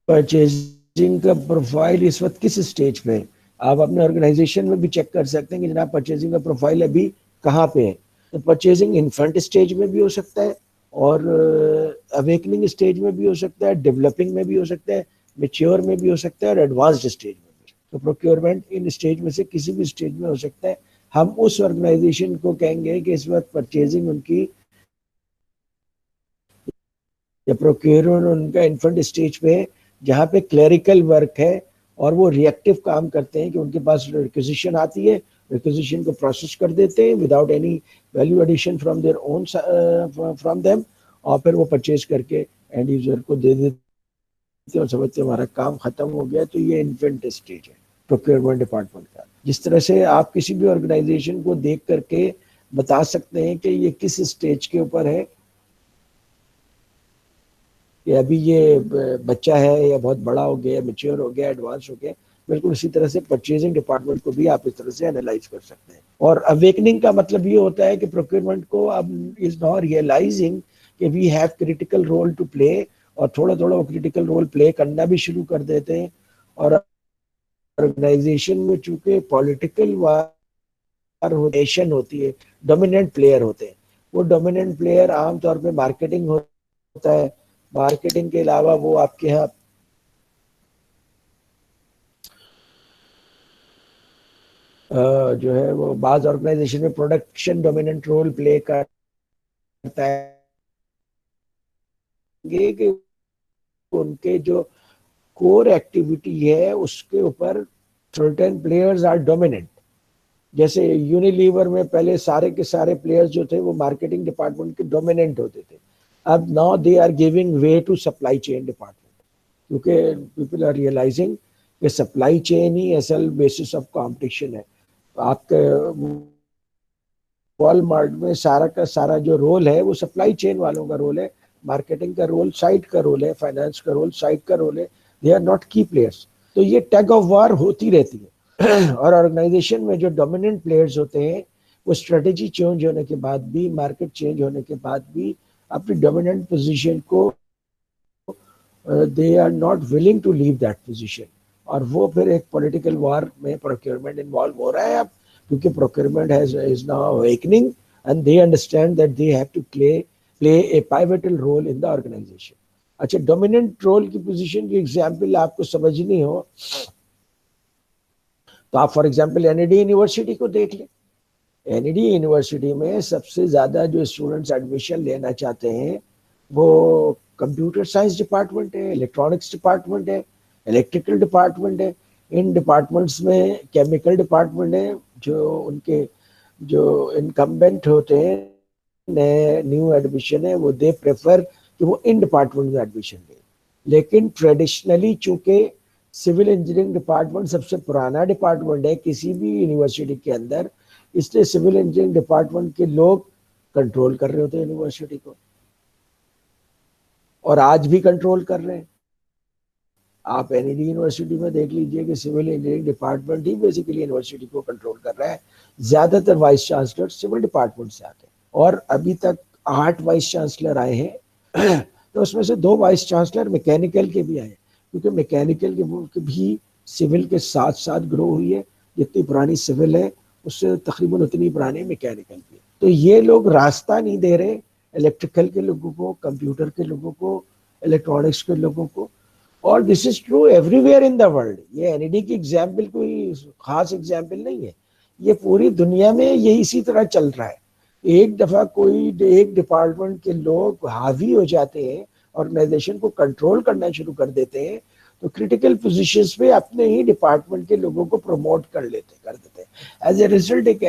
परचेजिंग का प्रोफाइल इस वक्त किस स्टेज पे है, आप अपने ऑर्गेनाइजेशन में भी चेक कर सकते हैं कि जनाब परचेजिंग का प्रोफाइल अभी कहाँ पे है। तो परचेजिंग इन्फेंट स्टेज में भी हो सकता है और अवेकनिंग स्टेज में भी हो सकता है, डेवलपिंग में भी हो सकता है, मेच्योर में भी हो सकता है और एडवांस्ड स्टेज में भी। तो प्रोक्योरमेंट इन स्टेज में से किसी भी स्टेज में हो सकता है। हम उस ऑर्गेनाइजेशन को कहेंगे कि इस वक्त परचेजिंग उनकी या प्रोक्योरमेंट उनका इन्फेंट स्टेज पे है, जहाँ पे क्लरिकल वर्क है और वो रिएक्टिव काम करते हैं कि उनके पास रिक्विजिशन आती है, रिक्विजिशन को प्रोसेस कर देते हैं without any value addition from their own from them, और फिर वो परचेज करके एंड यूजर को दे देते हैं और समझते हैं हमारा काम खत्म हो गया। तो ये इन्फेंट स्टेज है प्रोक्योरमेंट डिपार्टमेंट का। जिस तरह से आप किसी भी ऑर्गेनाइजेशन को देख करके बता सकते हैं कि ये किस स्टेज के ऊपर है, कि अभी ये बच्चा है या बहुत बड़ा हो गया, मेच्योर हो गया, एडवांस हो गया, बिल्कुल इसी तरह से परचेजिंग डिपार्टमेंट को भी आप इस तरह से एनालाइज कर सकते हैं। और अवेकनिंग का मतलब ये होता है कि प्रोक्योरमेंट को अब इज नाउ रियलाइजिंग कि we have critical role to play, और थोड़ा थोड़ा वो क्रिटिकल रोल प्ले करना भी शुरू कर देते हैं। और ऑर्गेनाइजेशन में चूंकि पॉलिटिकल वार होती है, डोमिनेंट प्लेयर होते हैं, वो डोमिनेंट प्लेयर आमतौर पे मार्केटिंग होता है। मार्केटिंग के अलावा वो आपके यहाँ जो है वो बाज ऑर्गेनाइजेशन में प्रोडक्शन डोमिनेंट रोल प्ले करता है, कि उनके जो कोर एक्टिविटी है उसके ऊपर सर्टेन प्लेयर्स आर डोमिनेंट। जैसे यूनिलीवर में पहले सारे के सारे प्लेयर्स जो थे वो मार्केटिंग डिपार्टमेंट के डोमिनेंट होते थे। अब now they are giving way to supply chain department, क्योंकि पीपल आर रियलाइजिंग कि सप्लाई चेन ही असल बेसिस ऑफ कंपटीशन है। आपके वॉलमार्ट में सारा का सारा जो रोल है वो सप्लाई चेन वालों का रोल है, मार्केटिंग का रोल साइट का रोल है, फाइनेंस का रोल साइट का रोल है। दे आर नॉट की प्लेयर्स। तो ये टग ऑफ वार होती रहती है। और ऑर्गेनाइजेशन में जो डोमिनेंट प्लेयर्स होते हैं वो स्ट्रेटेजी चेंज होने के बाद भी, मार्केट चेंज होने के बाद भी अपनी डोमिनेंट पोजीशन को they are not willing to leave that position. और वो फिर एक पॉलिटिकल वॉर में प्रोक्योरमेंट इन्वॉल्व हो रहा है अब, क्योंकि procurement is now awakening and they understand that they have to play a pivotal role in the organization. अच्छा, डोमिनेंट रोल की पोजीशन की एग्जांपल आपको समझनी हो तो आप फॉर एग्जांपल एनईडी यूनिवर्सिटी को देख लें। एनईडी यूनिवर्सिटी में सबसे ज्यादा जो स्टूडेंट्स एडमिशन लेना चाहते हैं वो कंप्यूटर साइंस डिपार्टमेंट है, इलेक्ट्रॉनिक्स डिपार्टमेंट है, इलेक्ट्रिकल डिपार्टमेंट है। इन डिपार्टमेंट्स में केमिकल डिपार्टमेंट है, जो उनके जो इनकम्बेंट होते हैं, नए न्यू एडमिशन है, वो दे प्रेफर कि वो इन डिपार्टमेंट में एडमिशन लें। लेकिन ट्रेडिशनली चूंकि सिविल इंजीनियरिंग डिपार्टमेंट सबसे पुराना डिपार्टमेंट है किसी भी यूनिवर्सिटी के अंदर, इसलिए सिविल इंजीनियरिंग डिपार्टमेंट के लोग कंट्रोल कर रहे होते हैं यूनिवर्सिटी को, और आज भी कंट्रोल कर रहे हैं। आप एनईडी यूनिवर्सिटी में देख लीजिए कि सिविल इंजीनियरिंग डिपार्टमेंट ही बेसिकली यूनिवर्सिटी को कंट्रोल कर रहा है। ज्यादातर वाइस चांसलर सिविल डिपार्टमेंट से आते हैं, और अभी तक 8 वाइस चांसलर आए हैं। तो उसमें से 2 वाइस चांसलर मैकेनिकल के भी आए, क्योंकि मैकेनिकल के भी सिविल के साथ साथ ग्रो हुई है। जितनी पुरानी सिविल है उससे तकरीबन उतनी पुरानी मैकेनिकल भी। तो ये लोग रास्ता नहीं दे रहे इलेक्ट्रिकल के लोगों को, कंप्यूटर के लोगों को, इलेक्ट्रॉनिक्स के लोगों को। और this is true everywhere in the world. ये एनईडी की एग्जाम्पल कोई खास एग्जाम्पल नहीं है, ये पूरी दुनिया में यही इसी तरह चल रहा है। एक दफा कोई एक डिपार्टमेंट के लोग हावी हो जाते हैं, ऑर्गेनाइजेशन को कंट्रोल करना शुरू कर देते हैं, तो क्रिटिकल पोजीशंस पे अपने ही डिपार्टमेंट के लोगों को प्रमोट कर देते हैं। एज ए रिजल्ट एक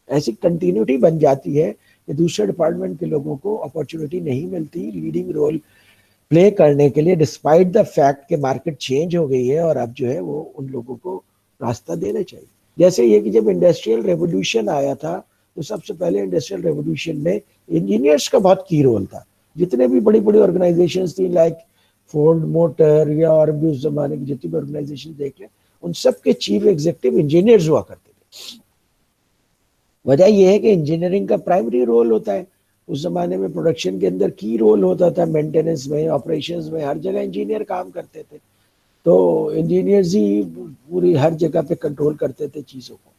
ऐसी कंटिन्यूटी बन जाती है कि दूसरे डिपार्टमेंट के लोगों को अपॉर्चुनिटी नहीं मिलती लीडिंग रोल प्ले करने के लिए, डिस्पाइट द फैक्ट कि मार्केट चेंज हो गई है और अब जो है वो उन लोगों को रास्ता देना चाहिए। जैसे ये कि जब इंडस्ट्रियल रेवोल्यूशन आया था तो सबसे पहले इंडस्ट्रियल रेवोल्यूशन में इंजीनियर्स का बहुत की रोल था। जितने भी बड़ी बड़ी ऑर्गेनाइजेशन थी लाइक फोर्ड मोटर या और भी उस जमाने की जितनी भी ऑर्गेनाइजेशन देख लें, उन सब के चीफ एग्जीक्यूटिव इंजीनियर्स हुआ करते थे। वजह यह है कि इंजीनियरिंग का प्राइमरी रोल होता है। उस जमाने में प्रोडक्शन के अंदर की रोल होता था, मेंटेनेंस में, ऑपरेशंस में, हर जगह इंजीनियर काम करते थे। तो इंजीनियर्स ही पूरी हर जगह पे कंट्रोल करते थे चीज़ों को।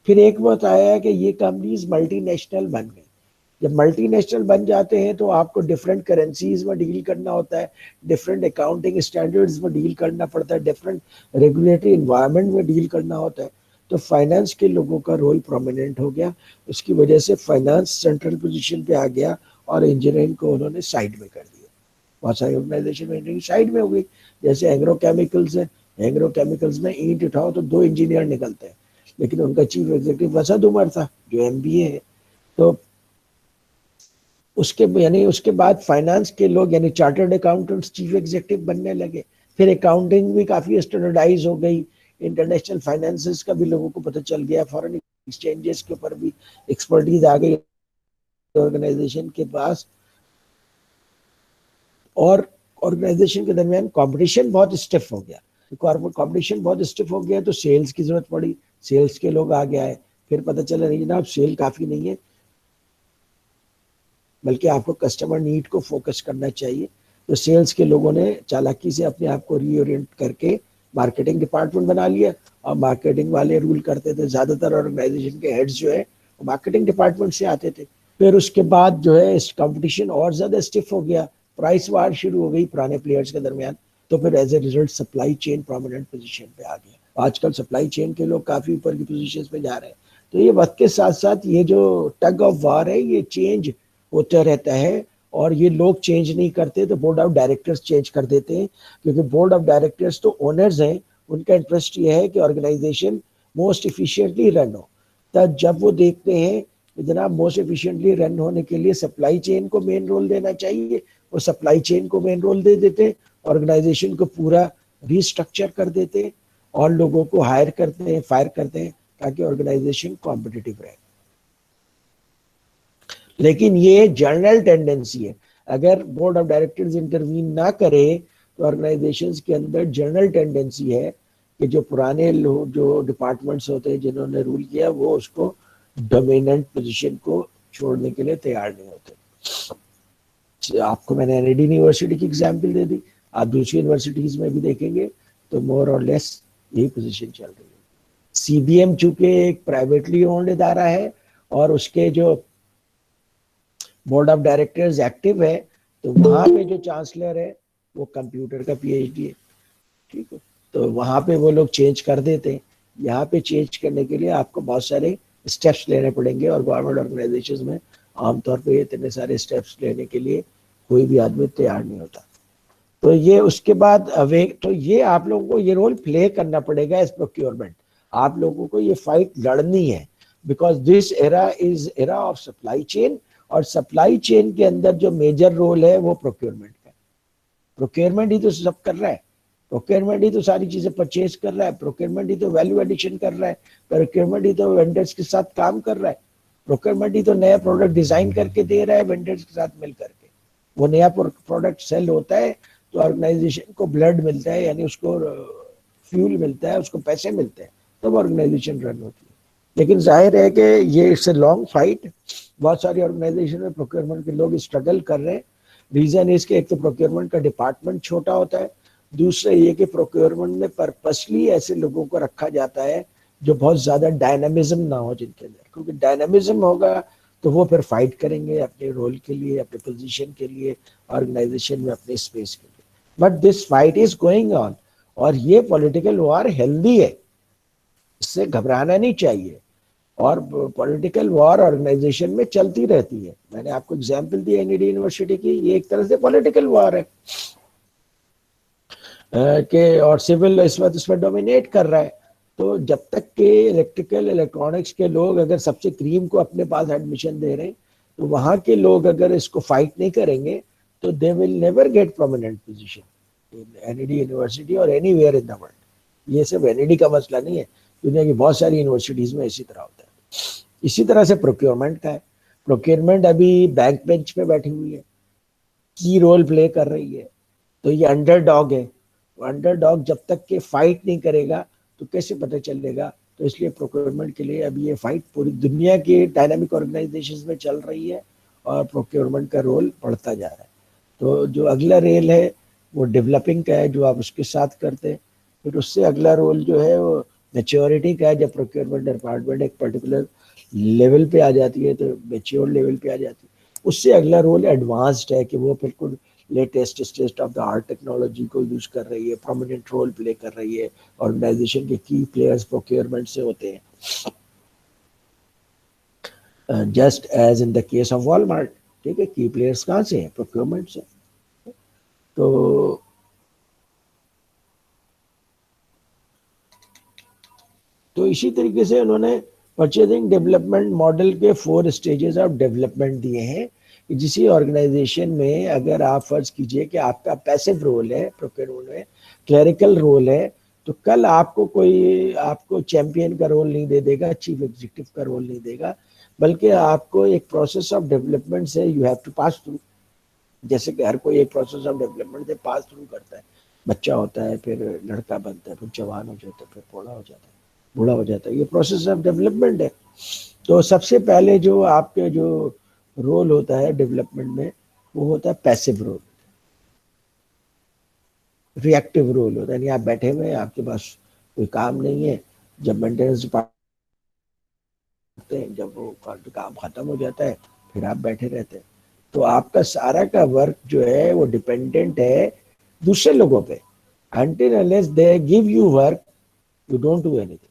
फिर एक वक्त आया है कि ये कंपनीज मल्टीनेशनल बन गई। जब मल्टीनेशनल बन जाते हैं तो आपको डिफरेंट करेंसीज में डील करना होता है, डिफरेंट अकाउंटिंग स्टैंडर्ड्स में डील करना पड़ता है, डिफरेंट रेगुलेटरी इन्वायरमेंट में डील करना होता है। तो फाइनेंस के लोगों का रोल प्रोमिनेंट हो गया, उसकी वजह से फाइनेंस सेंट्रल पोजीशन पे आ गया और इंजीनियरिंग को उन्होंने साइड में कर दिया। बहुत सारी ऑर्गेनाइजेशन में इंजीनियरिंग साइड में हो गई। जैसे एग्रो केमिकल्स है, एग्रो केमिकल्स में ईंट उठाओ तो 2 इंजीनियर निकलते हैं, लेकिन उनका चीफ एग्जीक्यूटिव वसद उमर था जो एमबीए है। तो उसके यानी उसके बाद फाइनेंस के लोग यानी चार्टर्ड अकाउंटेंट्स चीफ एग्जीक्यूटिव बनने लगे। फिर अकाउंटिंग भी काफी स्टैंडर्डाइज हो गई, इंटरनेशनल फाइनेंसेस का भी लोगों को पता चल गया, फॉरेन एक्सचेंजेस के ऊपर भी एक्सपर्टीज आ गई ऑर्गेनाइजेशन के पास। और ऑर्गेनाइजेशन के दरमियान कंपटीशन बहुत स्टिफ हो गया। कंपटीशन बहुत स्टिफ हो गया तो सेल्स की जरूरत पड़ी, सेल्स के लोग आ गए। फिर पता चला नहीं जनाब सेल काफी नहीं है, बल्कि आपको कस्टमर नीड को फोकस करना चाहिए। तो सेल्स के लोगों ने चालाकी से अपने आप को रीओरिएंट करके मार्केटिंग डिपार्टमेंट बना लिया, और मार्केटिंग वाले रूल करते थे। ज्यादातर ऑर्गेनाइजेशन के हेड्स जो है वो मार्केटिंग डिपार्टमेंट से आते थे। फिर उसके बाद जो है कंपटीशन और ज्यादा स्टिफ हो गया, प्राइस वार शुरू हो गई पुराने प्लेयर्स के दरमियान। तो फिर as a result supply chain prominent position पे आ गया। आजकल सप्लाई चेन के लोग काफी ऊपर की पोजीशन पे जा रहे हैं। तो ये वक्त के साथ साथ ये जो टग ऑफ वार है ये चेंज होता रहता है, और ये लोग चेंज नहीं करते तो बोर्ड ऑफ डायरेक्टर्स चेंज कर देते हैं, क्योंकि बोर्ड ऑफ डायरेक्टर्स तो ओनर्स हैं, उनका इंटरेस्ट ये है कि ऑर्गेनाइजेशन मोस्ट इफिशिएंटली रन हो। तब जब वो देखते हैं कि जनाब मोस्ट इफिशिएंटली रन होने के लिए सप्लाई चेन को मेन रोल देना चाहिए, वो सप्लाई चेन को मेन रोल दे देते हैं, ऑर्गेनाइजेशन को पूरा रिस्ट्रक्चर कर देते हैं और लोगों को हायर करते हैं, फायर करते हैं, ताकि ऑर्गेनाइजेशन कॉम्पिटिटिव रहे। लेकिन ये जनरल टेंडेंसी है। अगर बोर्ड ऑफ डायरेक्टर्स इंटरवीन ना करे तो ऑर्गेनाइजेशंस के अंदर जनरल टेंडेंसी है कि जो पुराने लोग जो डिपार्टमेंट्स होते हैं जिन्होंने रूल किया वो उसको डोमिनेंट पोजीशन को छोड़ने के लिए तैयार नहीं होते। आपको मैंने एनआईडी यूनिवर्सिटी की एग्जाम्पल दे दी, आप दूसरी यूनिवर्सिटीज में भी देखेंगे तो मोर और लेस यही पोजीशन चल रही है। सीबीएम चूंकि एक प्राइवेटली ओन्ड इदारा है और उसके जो बोर्ड ऑफ डायरेक्टर्स एक्टिव है, तो वहां पे जो चांसलर है वो कंप्यूटर का पीएचडी है, ठीक है। तो वहां पे वो लोग चेंज कर देते हैं। यहाँ पे चेंज करने के लिए आपको बहुत सारे स्टेप्स लेने पड़ेंगे, और गवर्नमेंट ऑर्गेनाइजेशन में आमतौर पे इतने सारे स्टेप्स लेने के लिए कोई भी आदमी तैयार नहीं होता। तो ये उसके बाद अवेक, तो ये आप लोगों को ये रोल प्ले करना पड़ेगा एज प्रोक्योरमेंट। आप लोगों को ये फाइट लड़नी है, because this era is era of supply chain, और सप्लाई चेन के अंदर जो मेजर रोल है वो प्रोक्योरमेंट का। प्रोक्योरमेंट ही तो सब कर रहा है, प्रोक्योरमेंट ही तो सारी चीजें परचेज कर रहा है, प्रोक्योरमेंट ही तो वैल्यू एडिशन कर रहा है, प्रोक्योरमेंट ही तो वेंडर्स के साथ काम कर रहा है, प्रोक्योरमेंट ही तो नया प्रोडक्ट डिजाइन करके दे रहा है वेंडर्स के साथ मिल करके। वो नया प्रोडक्ट सेल होता है तो ऑर्गेनाइजेशन को ब्लड मिलता है, यानी उसको फ्यूल मिलता है, उसको पैसे मिलते हैं, तब ऑर्गेनाइजेशन रन होती है। लेकिन जाहिर है कि ये इट्स ए लॉन्ग फाइट। बहुत सारी ऑर्गेनाइजेशन में प्रोक्योरमेंट के लोग स्ट्रगल कर रहे हैं। रीजन इसके एक तो प्रोक्योरमेंट का डिपार्टमेंट छोटा होता है, दूसरा ये कि प्रोक्योरमेंट में पर्पसली ऐसे लोगों को रखा जाता है जो बहुत ज्यादा डायनामिज्म ना हो जिनके अंदर, क्योंकि डायनामिज्म होगा तो वो फिर फाइट करेंगे अपने रोल के लिए, अपने पोजीशन के लिए, ऑर्गेनाइजेशन में अपने स्पेस के लिए। But this fight is going on, और ये पॉलिटिकल वॉर हेल्दी है, इससे घबराना नहीं चाहिए। और पॉलिटिकल वॉर ऑर्गेनाइजेशन में चलती रहती है। मैंने आपको एग्जांपल दी एनईडी यूनिवर्सिटी की, ये एक तरह से पॉलिटिकल वॉर है कि और सिविल इस वक्त इसमें डोमिनेट कर रहा है। तो जब तक के इलेक्ट्रिकल इलेक्ट्रॉनिक्स के लोग अगर सबसे क्रीम को अपने पास एडमिशन दे रहे हैं, तो वहां के लोग अगर इसको फाइट नहीं करेंगे तो they will never get prominent position in NED university और एनीवेयर इन द वर्ल्ड। ये सिर्फ एनईडी का मसला नहीं है, दुनिया की बहुत सारी यूनिवर्सिटीज में इसी तरह होता है। इसी तरह से प्रोक्योरमेंट का है। प्रोक्योरमेंट अभी बैंक बेंच पे बैठी हुई है, की रोल प्ले कर रही है। तो ये अंडरडॉग है, अंडरडॉग जब तक के फाइट नहीं करेगा तो कैसे पता चलेगा। तो इसलिए प्रोक्योरमेंट के लिए अभी ये फाइट पूरी दुनिया के डायनामिक ऑर्गेनाइजेशंस में चल रही है, और प्रोक्योरमेंट का रोल बढ़ता जा रहा है। तो जो अगला रेल है वो डेवलपिंग का है, जो आप उसके साथ करते हैं। फिर उससे अगला रोल जो है वो मैच्योरिटी क्या है, जब प्रोक्योरमेंट डिपार्टमेंट एक पर्टिकुलर लेवल पे आ जाती है, तो मैच्योर लेवल पे आ जाती है, उससे अगला रोल एडवांस्ड है कि वो बिल्कुल latest state of the art technology को यूज कर रही है, प्रोमिनेंट रोल प्ले कर रही है। ऑर्गेनाइजेशन के की प्लेयर्स प्रोक्योरमेंट से होते हैं, just as in the case of Walmart. ठीक है, की प्लेयर्स कहाँ से हैं? प्रोक्योरमेंट से। तो इसी तरीके से उन्होंने परचेजिंग डेवलपमेंट मॉडल के 4 स्टेजेस ऑफ डेवलपमेंट दिए हैं कि जिसी ऑर्गेनाइजेशन में अगर आप फर्ज कीजिए कि आपका पैसिव रोल है प्रोक्योरमेंट में, क्लरिकल रोल है, तो कल आपको कोई आपको चैंपियन का रोल नहीं दे देगा, चीफ एग्जीक्यूटिव का रोल नहीं देगा, बल्कि आपको एक प्रोसेस ऑफ डेवलपमेंट से you have to pass through. जैसे कि हर कोई एक प्रोसेस ऑफ डेवलपमेंट से पास थ्रू करता है, बच्चा होता है, फिर लड़का बनता है, फिर जवान हो जाता है, फिर बूढ़ा हो जाता है, बूढ़ा हो जाता है, ये प्रोसेस ऑफ डेवलपमेंट है। तो सबसे पहले जो आपके जो रोल होता है डेवलपमेंट में, वो होता है पैसिव रोल, रिएक्टिव रोल होता है, यानी आप बैठे हुए हैं, आपके पास कोई काम नहीं है, जब मेंटेनेंस डिपार्टमेंट हैं, जब वो काम खत्म हो जाता है, फिर आप बैठे रहते हैं। तो आपका सारा का वर्क जो है वो डिपेंडेंट है दूसरे लोगों पे। until unless they give you work, you don't do anything।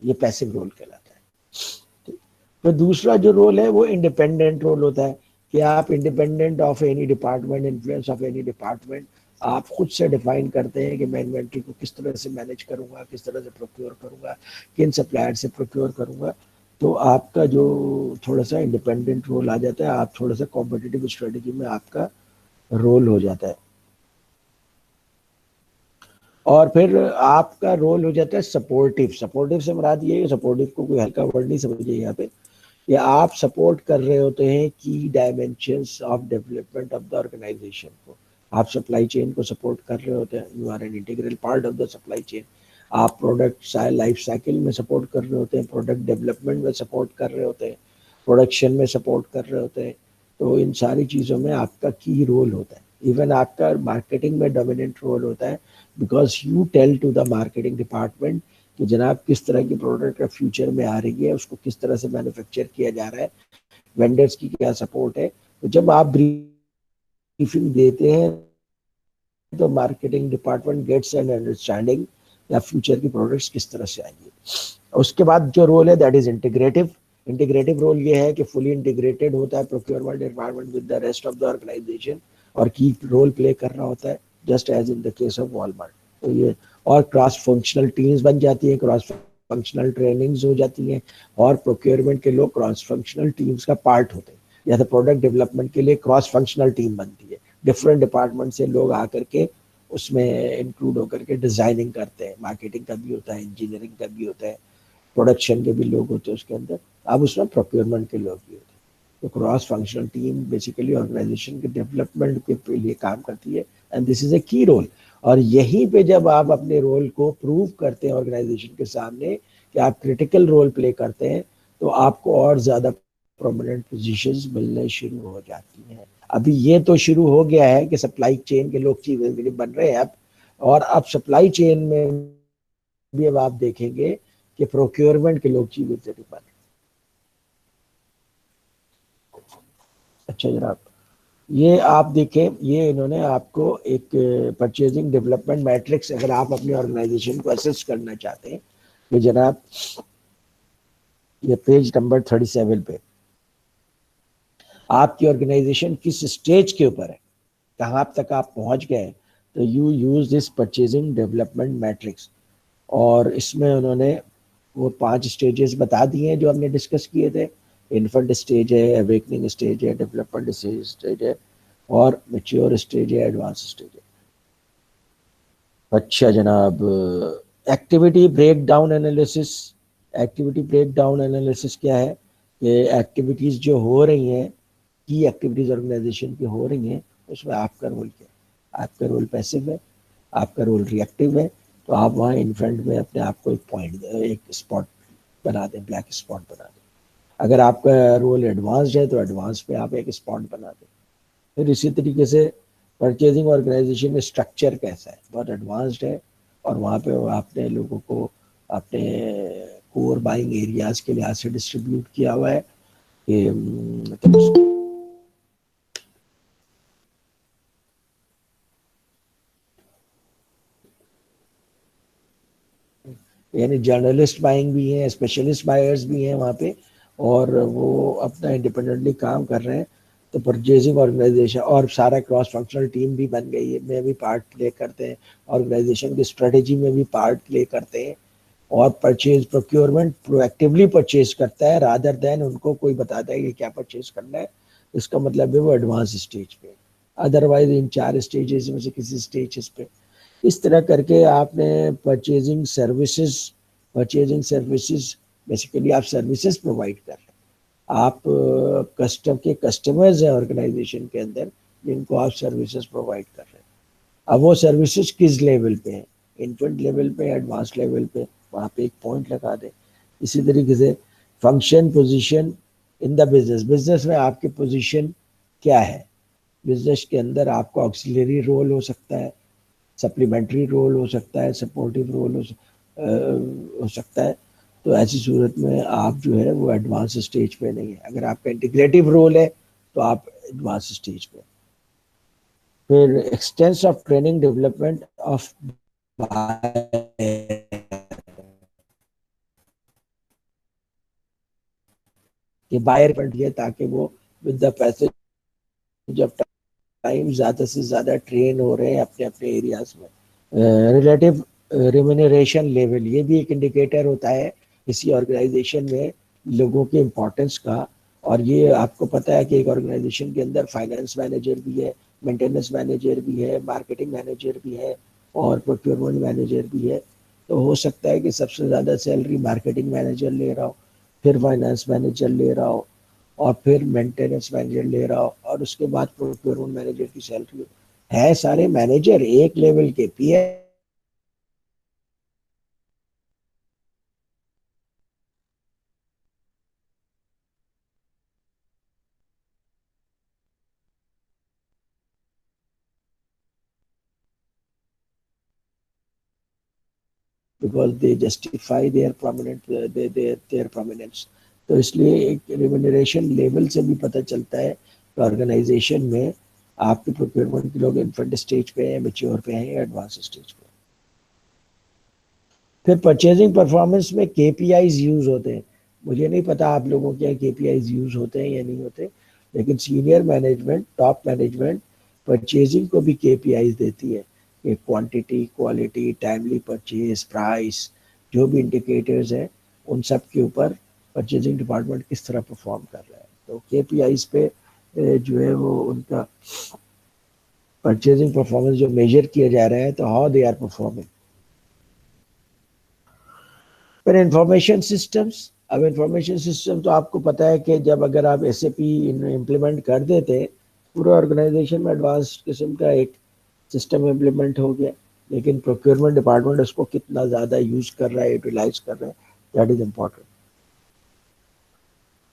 ये पैसिव रोल कहलाता है। तो दूसरा जो रोल है वो इंडिपेंडेंट रोल होता है कि आप independent of any department, influence of any department, आप खुद से डिफाइन करते हैं कि मैं इन्वेंट्री को किस तरह से मैनेज करूंगा, किस तरह से प्रोक्योर करूंगा, किन सप्लायर से प्रोक्योर करूंगा। तो आपका जो थोड़ा सा इंडिपेंडेंट रोल आ जाता है, आप थोड़ा सा कॉम्पिटिटिव स्ट्रेटेजी में आपका रोल हो जाता है। और फिर आपका रोल हो जाता है सपोर्टिव। सपोर्टिव से मुराद ये है, सपोर्टिव को कोई हल्का वर्ड नहीं समझिए यहाँ पे, कि आप सपोर्ट कर रहे होते हैं की dimensions of development of the organisation को। आप सप्लाई चेन को सपोर्ट कर रहे होते हैं, you are an integral part of the supply chain. आप प्रोडक्ट लाइफ साइकिल में सपोर्ट कर रहे होते हैं, प्रोडक्ट डेवलपमेंट में सपोर्ट कर रहे होते हैं, प्रोडक्शन में सपोर्ट कर रहे होते हैं। तो इन सारी चीज़ों में आपका की रोल होता है। इवन आपका मार्केटिंग में डोमिनेंट रोल होता है, because you tell to the marketing department कि जनाब किस तरह की प्रोडक्ट फ्यूचर में आ रही है, उसको किस तरह से मैन्युफैक्चर किया जा रहा है, वेंडर्स की क्या सपोर्ट है। तो जब आप ब्रीफिंग देते हैं तो marketing department gets an understanding या फ्यूचर की प्रोडक्ट्स किस तरह से आएंगी। उसके बाद जो रोल है that is integrative. Integrative role ये है कि फुली इंटीग्रेटेड होता है procurement department with the rest of the organisation, और की रोल प्ले कर रहा होता है, just as in the case of Walmart. तो ये और क्रॉस फंक्शनल टीम्स बन जाती हैं, क्रॉस फंक्शनल ट्रेनिंग्स हो जाती हैं, और प्रोक्योरमेंट के लोग क्रॉस फंक्शनल टीम्स का पार्ट होते हैं। जैसे प्रोडक्ट डेवलपमेंट के लिए क्रॉस फंक्शनल टीम बनती है, डिफरेंट डिपार्टमेंट से लोग आकर के उसमें इंक्लूड होकर के डिजाइनिंग करते हैं। मार्केटिंग का भी होता है, इंजीनियरिंग का भी होता है, प्रोडक्शन के भी लोग होते हैं उसके अंदर, अब उसमें प्रोक्योरमेंट के लोग भी होते हैं। तो cross functional team basically organisation के डेवलपमेंट के लिए काम करती है, एंड दिस इज ए की रोल। और यहीं पे जब आप अपने रोल को प्रूव करते हैं ऑर्गेनाइजेशन के सामने कि आप क्रिटिकल रोल प्ले करते हैं, तो आपको और ज्यादा प्रोमिनेंट पोजीशंस मिलने शुरू हो जाती हैं। अभी ये तो शुरू हो गया है कि सप्लाई चेन के लोग चीफ एग्जीक्यूटिव बन रहे हैं अब, और अब सप्लाई चेन में भी अब आप देखेंगे कि प्रोक्योरमेंट के लोग चीफ एग्जीक्यूटिव बन रहे हैं। अच्छा जनाब, ये आप देखें, ये इन्होंने आपको एक परचेजिंग डेवलपमेंट मैट्रिक्स, अगर आप अपनी ऑर्गेनाइजेशन को असेस करना चाहते हैं, तो जनाब ये पेज नंबर 37 पे आपकी ऑर्गेनाइजेशन किस स्टेज के ऊपर है, कहाँ तक आप पहुंच गए हैं, तो you use this purchasing development matrix. और इसमें उन्होंने वो 5 स्टेजेस बता दिए हैं जो हमने डिस्कस किए थे। इन्फेंट स्टेज है, अवेकनिंग स्टेज है, डेवलपमेंट स्टेज है, और मेच्योर स्टेज है, एडवांस स्टेज है। अच्छा जनाब, activity break down analysis. Activity break down analysis क्या है कि एक्टिविटीज जो हो रही हैं, की एक्टिविटीज ऑर्गेनाइजेशन की हो रही हैं, उसमें आपका रोल क्या है। आपका रोल पैसिव है, आपका रोल रिएक्टिव है, तो आप वहाँ इन्फ्रंट में अपने आप को एक पॉइंट, एक स्पॉट बना दें, ब्लैक स्पॉट बना दें। अगर आपका रोल एडवांस्ड है तो एडवांस पे आप एक स्पॉट बना दें। फिर इसी तरीके से परचेजिंग ऑर्गेनाइजेशन में स्ट्रक्चर कैसा है, बहुत एडवांस्ड है, और वहाँ पे आपने लोगों को अपने कोर बाइंग एरियाज के लिहाज से डिस्ट्रीब्यूट किया हुआ है कि यानी जर्नलिस्ट बाइंग भी हैं, स्पेशलिस्ट बायर्स भी हैं वहाँ पे, और वो अपना इंडिपेंडेंटली काम कर रहे हैं। तो परचेजिंग ऑर्गेनाइजेशन और सारा क्रॉस फंक्शनल टीम भी बन गई है, में भी पार्ट प्ले करते हैं, ऑर्गेनाइजेशन की स्ट्रेटेजी में भी पार्ट प्ले करते हैं। और परचेज प्रोक्योरमेंट प्रोएक्टिवली परचेज करता है रादर देन उनको कोई बताता है कि क्या परचेज करना है। इसका मतलब है वो एडवांस स्टेज पे, अदरवाइज इन 4 स्टेजेस में से किसी स्टेजेस पे। इस तरह करके आपने परचेजिंग सर्विसेज बेसिकली आप सर्विसेज प्रोवाइड कर रहे हैं। आप कस्टमर्स हैं ऑर्गेनाइजेशन के अंदर जिनको आप सर्विसेज प्रोवाइड कर रहे हैं। अब वो सर्विसेज किस लेवल पे है, इन्फेंट लेवल पे, एडवांस लेवल पे, वहाँ पे एक पॉइंट लगा दें। इसी तरीके से function position in the business, business में आपकी पोजीशन क्या है, बिजनेस के अंदर आपका ऑक्सिलरी रोल हो सकता है, सप्लीमेंट्री रोल हो सकता है, सपोर्टिव रोल हो सकता है। तो ऐसी सूरत में आप जो है वो एडवांस स्टेज पे नहीं है। अगर आपका इंटीग्रेटिव रोल है तो आप एडवांस स्टेज पे। फिर expanse of training development of कि बायर बन है ताकि वो विद द पैसेज जब टाइम ज़्यादा से ज़्यादा ट्रेन हो रहे हैं अपने अपने एरियाज में। रिलेटिव रिम्यूनरेशन लेवल, ये भी एक इंडिकेटर होता है किसी ऑर्गेनाइजेशन में लोगों के इम्पोर्टेंस का। और ये आपको पता है कि एक ऑर्गेनाइजेशन के अंदर फाइनेंस मैनेजर भी है, मेंटेनेंस मैनेजर भी है, मार्केटिंग मैनेजर भी है, और प्रोक्योरमेंट मैनेजर भी है। तो हो सकता है कि सबसे ज़्यादा सैलरी मार्केटिंग मैनेजर ले रहा हो, फिर फाइनेंस मैनेजर ले रहा हो, और फिर मेंटेनेंस मैनेजर ले रहा हो, और उसके बाद प्रोक्योरमेंट मैनेजर की सैलरी है। सारे मैनेजर एक लेवल के PA because they justify their prominent their prominence. तो इसलिए एक रिम्यूनरेशन लेवल से भी पता चलता है कि ऑर्गेनाइजेशन में आपके प्रोक्योरमेंट के लोग इन्फेंट स्टेज पे हैं, मेच्योर पे हैं, एडवांस स्टेज पे। फिर परचेजिंग परफॉर्मेंस में केपीआईज यूज होते हैं। मुझे नहीं पता आप लोगों के यहाँ केपीआईज यूज होते हैं या नहीं होते, लेकिन senior management, top management purchasing को भी केपीआईज देती है कि quantity, quality, timely purchase, price, जो भी इंडिकेटर्स हैं उन सब के ऊपर परचेजिंग डिपार्टमेंट किस तरह परफॉर्म कर रहा है। तो केपीआईज पे जो है वो उनका परचेजिंग परफॉर्मेंस जो मेजर किया जा रहा है, तो हाउ दे आर परफॉर्मिंग। फिर इंफॉर्मेशन सिस्टम्स। अब इंफॉर्मेशन सिस्टम तो आपको पता है कि जब अगर आप एसएपी इम्प्लीमेंट कर देते हैं, पूरे ऑर्गेनाइजेशन में एडवांस किस्म का एक सिस्टम इम्प्लीमेंट हो गया। लेकिन प्रोक्योरमेंट डिपार्टमेंट उसको कितना ज़्यादा यूज कर रहा है, यूटिलाइज कर रहा है, that is important.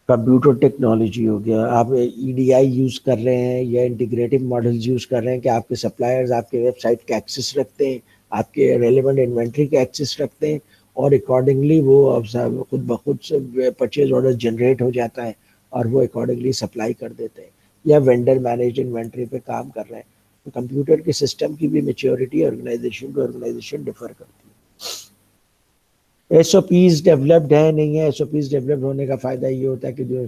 Computer technology हो गया, आप ईडीआई यूज कर रहे हैं या इंटीग्रेटिव मॉडल्स यूज कर रहे हैं कि आपके सप्लायर्स आपके वेबसाइट का एक्सेस रखते हैं, आपके रेलेवेंट इन्वेंट्री का एक्सेस रखते हैं, और अकॉर्डिंगली वो खुद ब खुद से परचेज ऑर्डर जनरेट हो जाता है और वो अकॉर्डिंगली सप्लाई कर देते हैं, या वेंडर मैनेज इन्वेंट्री पे काम कर रहे हैं। तो कंप्यूटर के सिस्टम की भी maturity organisation to organisation differ करती है। एसओपीज डेवलप्ड है नहीं है, एसओपीज डेवलप्ड होने का फायदा ये होता है कि जो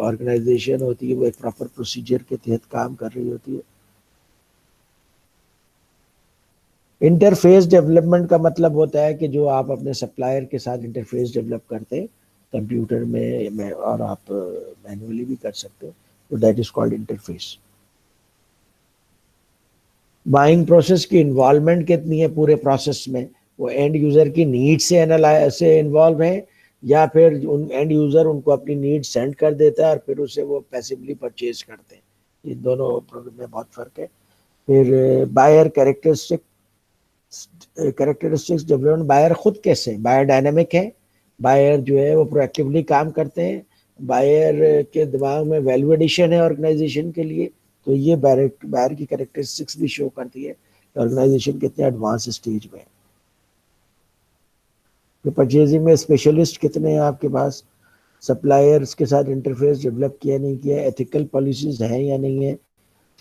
ऑर्गेनाइजेशन होती है वो एक प्रॉपर प्रोसीजर के तहत काम कर रही होती है। इंटरफेस डेवलपमेंट का मतलब होता है कि जो आप अपने सप्लायर के साथ इंटरफेस डेवलप करते हैं कंप्यूटर में और आप मैन्युअली भी कर सकते हो, तो that is called interface. Buying process की इन्वॉल्वमेंट कितनी है पूरे प्रोसेस में, वो एंड यूजर की नीड से एनालाइज से इन्वॉल्व है, या फिर उन एंड यूजर उनको अपनी नीड सेंड कर देता है और फिर उसे वो पैसिवली परचेज करते हैं। ये दोनों प्रोडक्ट में बहुत फर्क है। फिर बायर कैरेक्टरिस्टिक्स डेवलपमेंट, बायर खुद कैसे, बायर डायनेमिक है, बायर जो है वो प्रोएक्टिवली काम करते हैं, बायर के दिमाग में वैल्यू एडिशन है ऑर्गेनाइजेशन के लिए। तो ये बायर बायर की कैरेक्टरिस्टिक्स भी शो करती है कि ऑर्गेनाइजेशन कितने एडवांस स्टेज में है। तो परचेजिंग में स्पेशलिस्ट कितने हैं आपके पास, सप्लायर्स के साथ इंटरफेस डेवलप किया नहीं किया, एथिकल पॉलिसीज हैं या नहीं है,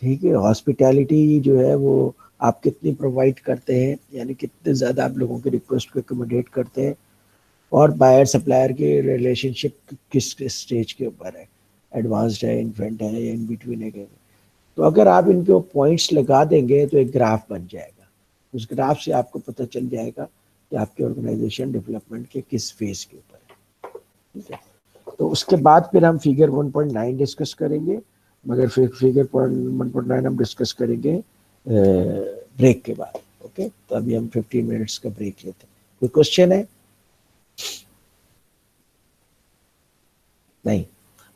ठीक है, हॉस्पिटैलिटी जो है वो आप कितनी प्रोवाइड करते हैं, यानी कितने ज़्यादा आप लोगों के रिक्वेस्ट को अकोमोडेट करते हैं, और बायर सप्लायर की रिलेशनशिप किस स्टेज के ऊपर है, एडवांस्ड है, इन्फेंट है, या इन बिटवीन है। तो अगर आप इनको पॉइंट्स लगा देंगे तो एक ग्राफ बन जाएगा, उस ग्राफ से आपको पता चल जाएगा कि आपकी ऑर्गेनाइजेशन डेवलपमेंट के किस फेज के ऊपर है, ठीक है। तो उसके बाद फिर हम फिगर 1.9 डिस्कस करेंगे, मगर फिर फिगर 1.9 हम डिस्कस करेंगे ब्रेक के बाद। ओके, तो अभी हम 15 मिनट्स का ब्रेक लेते हैं। कोई क्वेश्चन है? नहीं।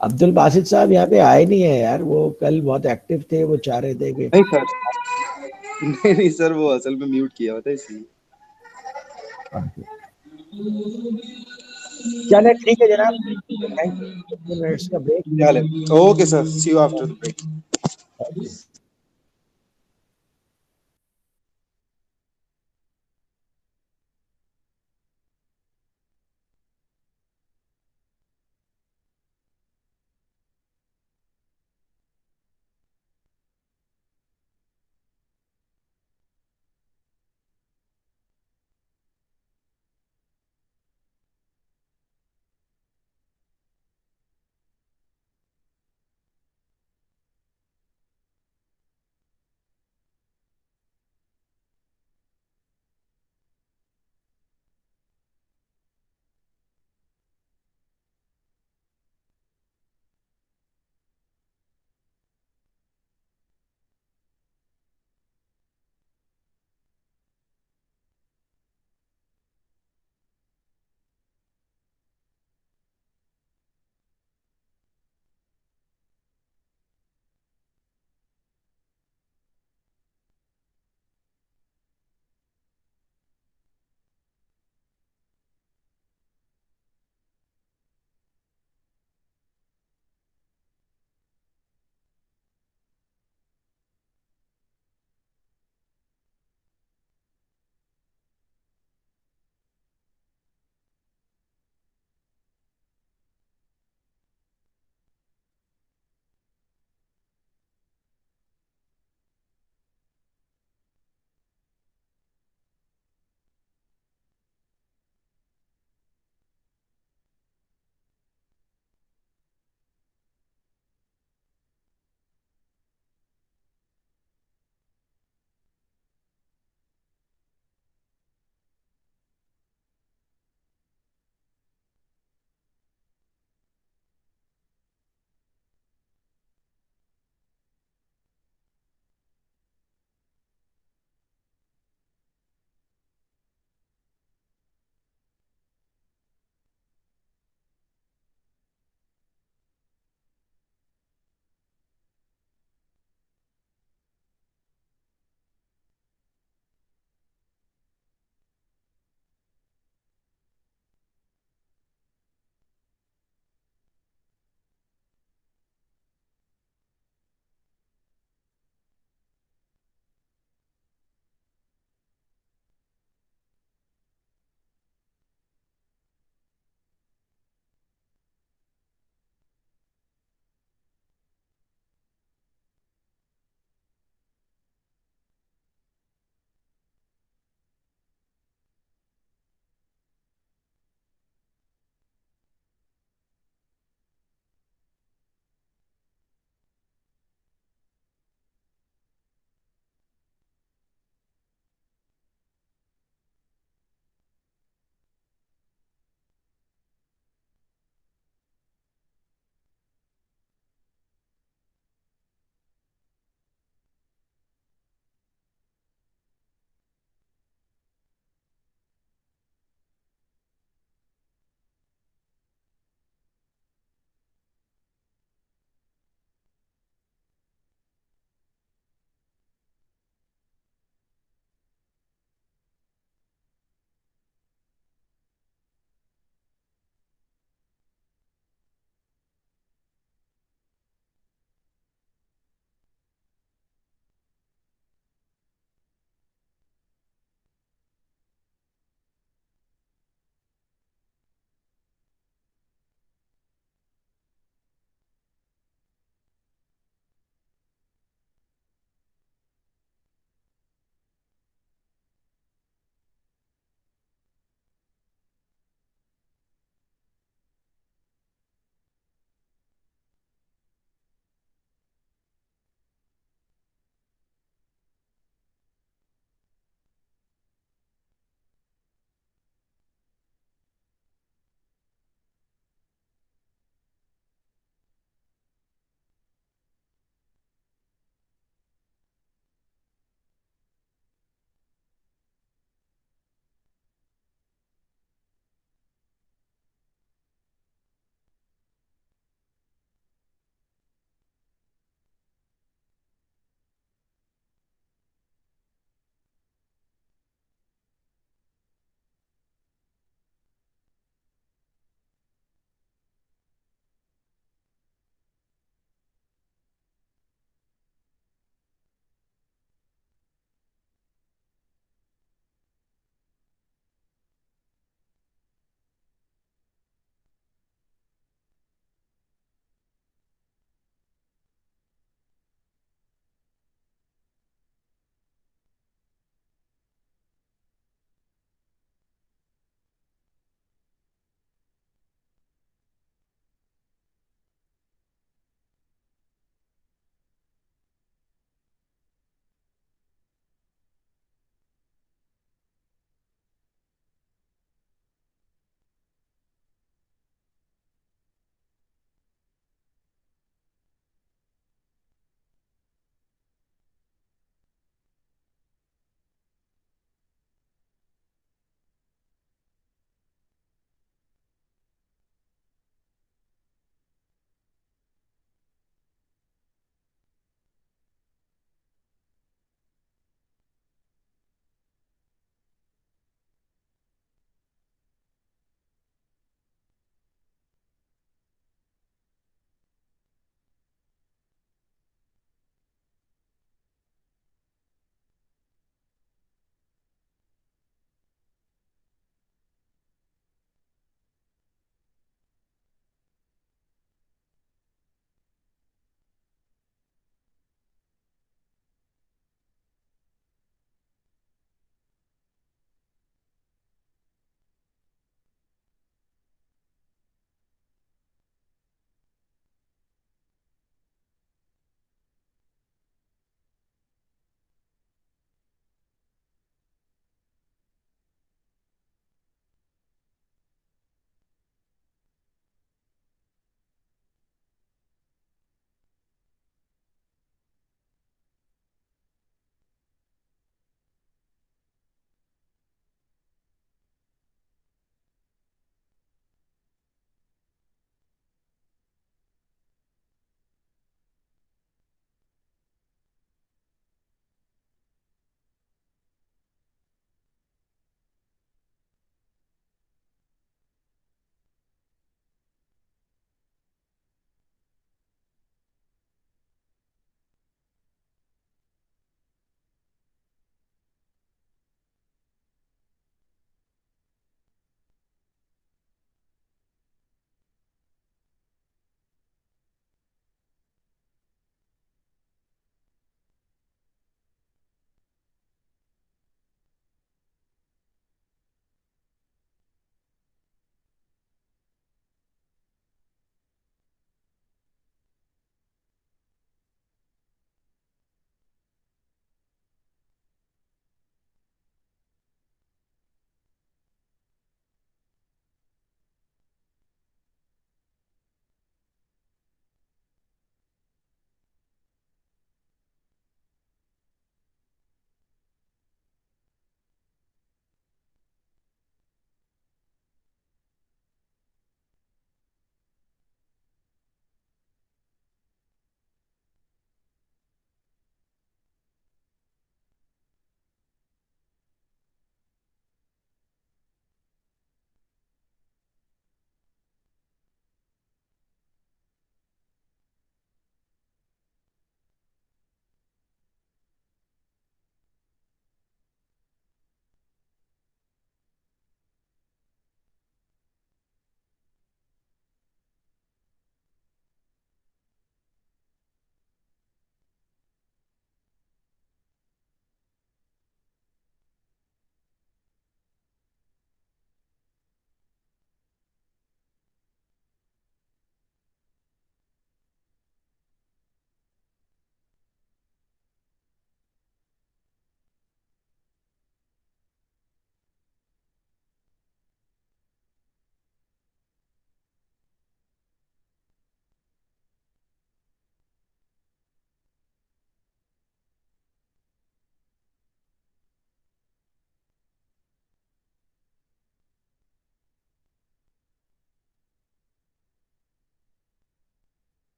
अब्दुल बासित साहब यहाँ पे आए नहीं है यार, वो कल बहुत एक्टिव थे, वो चाह रहे थे कि नहीं सर, नहीं नहीं सर, वो असल में म्यूट किया हुआ था इसलिए। चले ठीक है जनाब, थैंक यू, 15 मिनट्स का ब्रेक। चले, okay sir, see you after the break. Okay.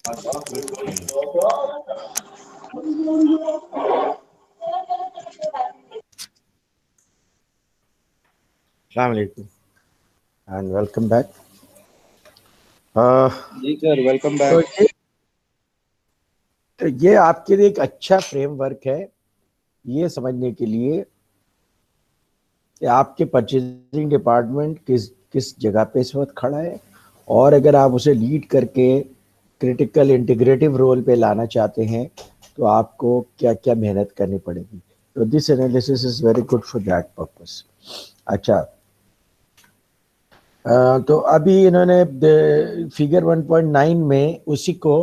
अस्सलाम वालेकुम एंड वेलकम बैक। जी सर, वेलकम तो बैक। ये आपके लिए एक अच्छा फ्रेमवर्क है ये समझने के लिए कि आपके परचेजिंग डिपार्टमेंट किस किस जगह पे इस वक्त खड़ा है, और अगर आप उसे लीड करके क्रिटिकल इंटीग्रेटिव रोल पे लाना चाहते हैं तो आपको क्या क्या मेहनत करनी पड़ेगी। तो this analysis is very good for that purpose. अच्छा, तो अभी इन्होंने फिगर 1.9 में उसी को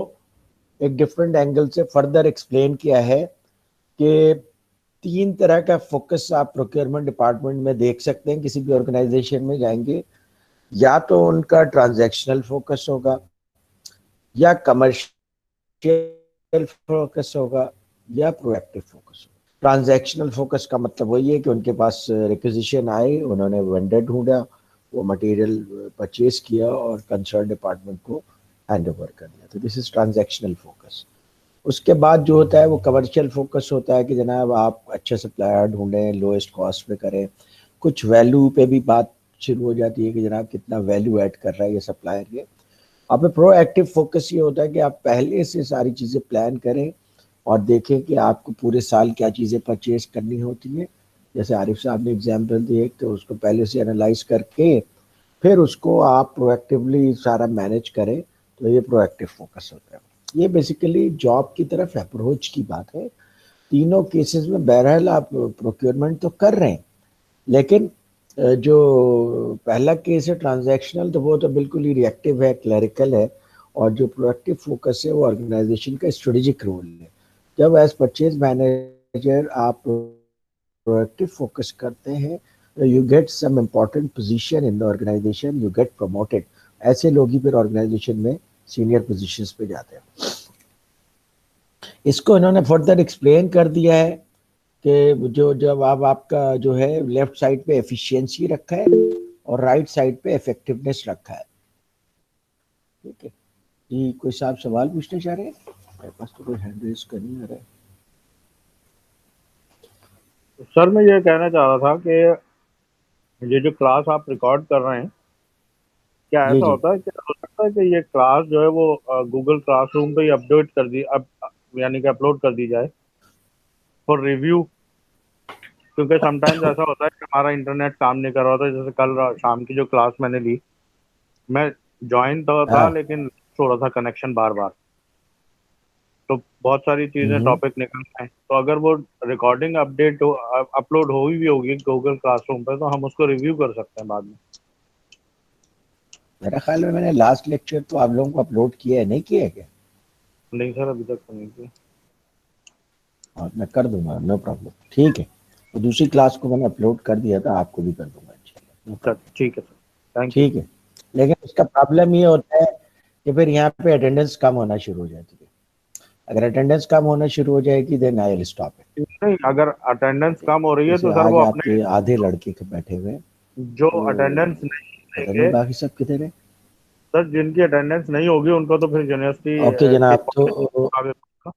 एक डिफरेंट एंगल से फर्दर एक्सप्लेन किया है कि 3 तरह का फोकस आप प्रोक्योरमेंट डिपार्टमेंट में देख सकते हैं। किसी भी ऑर्गेनाइजेशन में जाएंगे, या तो उनका ट्रांजैक्शनल फोकस होगा, या कमर्शियल फोकस होगा, या प्रोएक्टिव फोकस होगा। ट्रांजैक्शनल फोकस का मतलब वही है कि उनके पास रिक्विजिशन आए, उन्होंने वेंडर ढूंढा, वो मटेरियल परचेज किया और कंसर्न डिपार्टमेंट को हैंड ओवर कर दिया। तो दिस इज ट्रांजैक्शनल फोकस। उसके बाद जो होता है वो कमर्शियल फोकस होता है कि जनाब आप अच्छे सप्लायर ढूंढें, लोएस्ट कॉस्ट पे करें। कुछ वैल्यू पे भी बात शुरू हो जाती है कि जनाब कितना वैल्यू ऐड कर रहा है ये सप्लायर ये। आप पे प्रोएक्टिव फोकस ये होता है कि आप पहले से सारी चीज़ें प्लान करें और देखें कि आपको पूरे साल क्या चीज़ें परचेज करनी होती हैं। जैसे आरिफ साहब ने एग्जाम्पल दिए, तो उसको पहले से एनालाइज करके फिर उसको आप प्रोएक्टिवली सारा मैनेज करें, तो ये प्रोएक्टिव फोकस होता है। ये बेसिकली जॉब की तरफ अप्रोच की बात है। तीनों केसेस में बहरहाल आप प्रोक्योरमेंट तो कर रहे हैं, लेकिन जो पहला केस है ट्रांजैक्शनल, तो वो तो बिल्कुल ही रिएक्टिव है, क्लरिकल है। और जो प्रोएक्टिव फोकस है वो ऑर्गेनाइजेशन का स्ट्रेटेजिक रोल है। जब एज परचेज मैनेजर आप प्रोएक्टिव फोकस करते हैं, you get some important position in the organisation, you get promoted. ऐसे लोग ही फिर ऑर्गेनाइजेशन में सीनियर पोजीशंस पे जाते हैं। इसको इन्होंने फर्दर एक्सप्लेन कर दिया है कि जो जब अब आपका जो है लेफ्ट साइड पे एफिशिएंसी रखा है और राइट साइड पे इफेक्टिवनेस रखा है। ठीक है जी, कोई साहब सवाल पूछना चाह रहे हैं? मेरे पास तो कोई हैंड रेज कर नहीं आ रहा है। सर मैं ये कहना चाह रहा था कि ये जो क्लास आप रिकॉर्ड कर रहे हैं, क्या जी ऐसा जी। होता है, क्या हो सकता है कि ये क्लास जो है वो गूगल क्लासरूम पे ही अपडेट कर दी अब यानी कि अपलोड कर दी जाए फॉर रिव्यू? क्योंकि समटाइम्स ऐसा होता है कि हमारा इंटरनेट काम नहीं कर रहा था। जैसे कल शाम की जो क्लास मैंने ली, मैं ज्वाइन तो था हाँ। लेकिन हो रहा था कनेक्शन बार बार। तो बहुत सारी चीजें टॉपिक निकल गए। तो अगर वो रिकॉर्डिंग अपडेट अपलोड हो भी होगी गूगल क्लासरूम पे, तो हम उसको रिव्यू कर सकते हैं बाद में। मेरा ख्याल में मैंने लास्ट लेक्चर तो आप लोगों को अपलोड किया है, नहीं किया है क्या? नहीं सर, अभी तक तो नहीं किया। और मैं कर दूंगा, नो प्रॉब्लम। ठीक है, तो दूसरी क्लास को मैंने अपलोड कर दिया था, आपको भी कर दूंगा इंशाल्लाह, नो सर प्रॉब्लम। ठीक है सर, थैंक यू। ठीक है, लेकिन उसका प्रॉब्लम ये होता है कि फिर यहाँ पे अटेंडेंस कम होना शुरू हो जाती है। अगर अटेंडेंस कम होना शुरू हो जाएगी then I will stop it. नहीं, अगर अटेंडेंस कम हो रही है जैसे तो सर आज वो अपने आपके आधे लड़के के बैठे हुए हैं, जो तो अटेंडेंस नहीं पता नहीं देंगे, बाकी सब किधर है। सर जिनकी अटेंडेंस नहीं होगी उनको तो फिर यूनिवर्सिटी ओके की जनाब, पॉलिसी के तो मुताबिक होगा।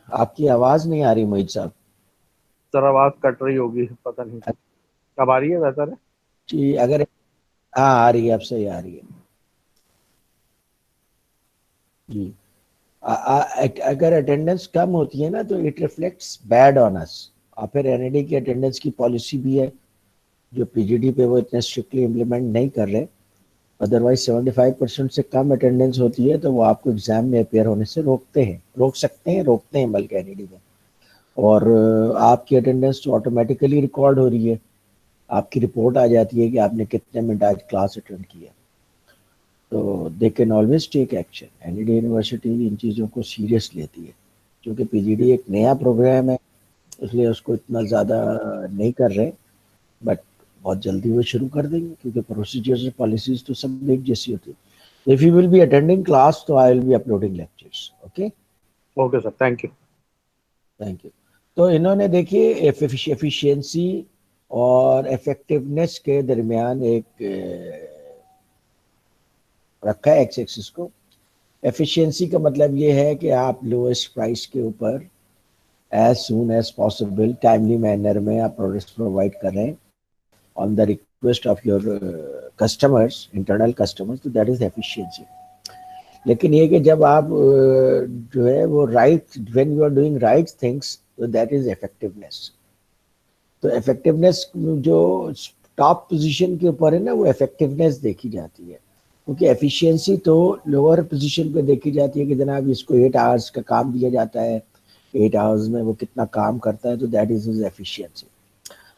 आपकी आवाज नहीं आ रही मोहित साहब। सर आवाज कट रही होगी, पता नहीं सर। अब आ रही है बेहतर है? जी, अगर हाँ आ रही है, अब सही आ रही है जी। अगर अटेंडेंस कम होती है ना तो it reflects bad on us. और फिर एनईडी की अटेंडेंस की पॉलिसी भी है जो पीजीडी पे वो इतने स्ट्रिक्टली इम्प्लीमेंट नहीं कर रहे। अदरवाइज 75% से कम अटेंडेंस होती है तो वो आपको एग्जाम में अपेयर होने से रोकते हैं, रोक सकते हैं, रोकते हैं बल्कि एनईडी में। और आपकी अटेंडेंस तो ऑटोमेटिकली रिकॉर्ड हो रही है, आपकी रिपोर्ट आ जाती है कि आपने कितने मिनट आज क्लास अटेंड किया। तो they can always take action. NED university इन चीज़ों को सीरियस लेती है, क्योंकि पीजीडी एक नया प्रोग्राम है, इसलिए उसको इतना ज़्यादा नहीं कर रहे। बट बहुत जल्दी वो शुरू कर देंगे, क्योंकि प्रोसीजर्स और पॉलिसीज तो सब एक जैसी होती है। If you will be attending class तो I will be uploading lectures. Okay, okay sir, thank you. Thank you. तो इन्होंने देखिए एफिशिएंसी और इफेक्टिवनेस के दरमियान एक रखा है एक्स एक्सिस को। एफिशिएंसी का मतलब ये है कि आप लोएस्ट प्राइस के ऊपर as soon as possible timely manner में आप प्रोडक्ट्स प्रोवाइड कर रहे हैं on the request of your customers, internal customers, तो दैट इज एफिशिएंसी। लेकिन ये कि जब आप जो है वो right, when you are doing right things, तो दैट इज इफेक्टिवनेस। तो इफेक्टिवनेस जो टॉप पोजीशन के ऊपर है ना, वो इफेक्टिवनेस देखी जाती है, क्योंकि एफिशिएंसी तो लोअर पोजीशन पे देखी जाती है कि जनाब इसको 8 आवर्स का काम दिया जाता है, 8 आवर्स में वो कितना काम करता है, तो that is his efficiency.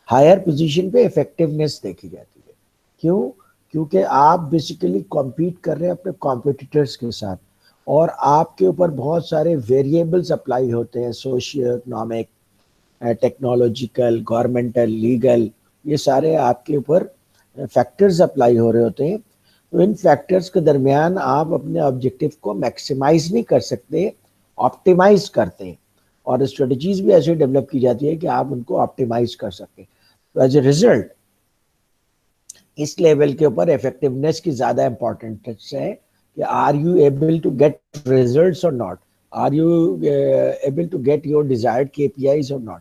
Higher position पे इफेक्टिवनेस देखी जाती है। क्यों? क्योंकि आप बेसिकली कॉम्पीट कर रहे हैं अपने कॉम्पिटिटर्स के साथ, और आपके ऊपर बहुत सारे वेरिएबल्स अप्लाई होते हैं, socio economic, technological, governmental, legal, ये सारे आपके ऊपर फैक्टर्स अप्लाई हो रहे होते हैं। तो इन फैक्टर्स के दरमियान आप अपने ऑब्जेक्टिव को मैक्सिमाइज नहीं कर सकते, ऑप्टिमाइज करते हैं, और स्ट्रेटजीज भी ऐसे डेवलप की जाती है कि आप उनको ऑप्टिमाइज कर सकें। तो एज ए रिजल्ट इस लेवल के ऊपर इफेक्टिवनेस की ज्यादा इंपॉर्टेंस है कि are you able to get results और not, are you able to get your desired KPIs और नॉट।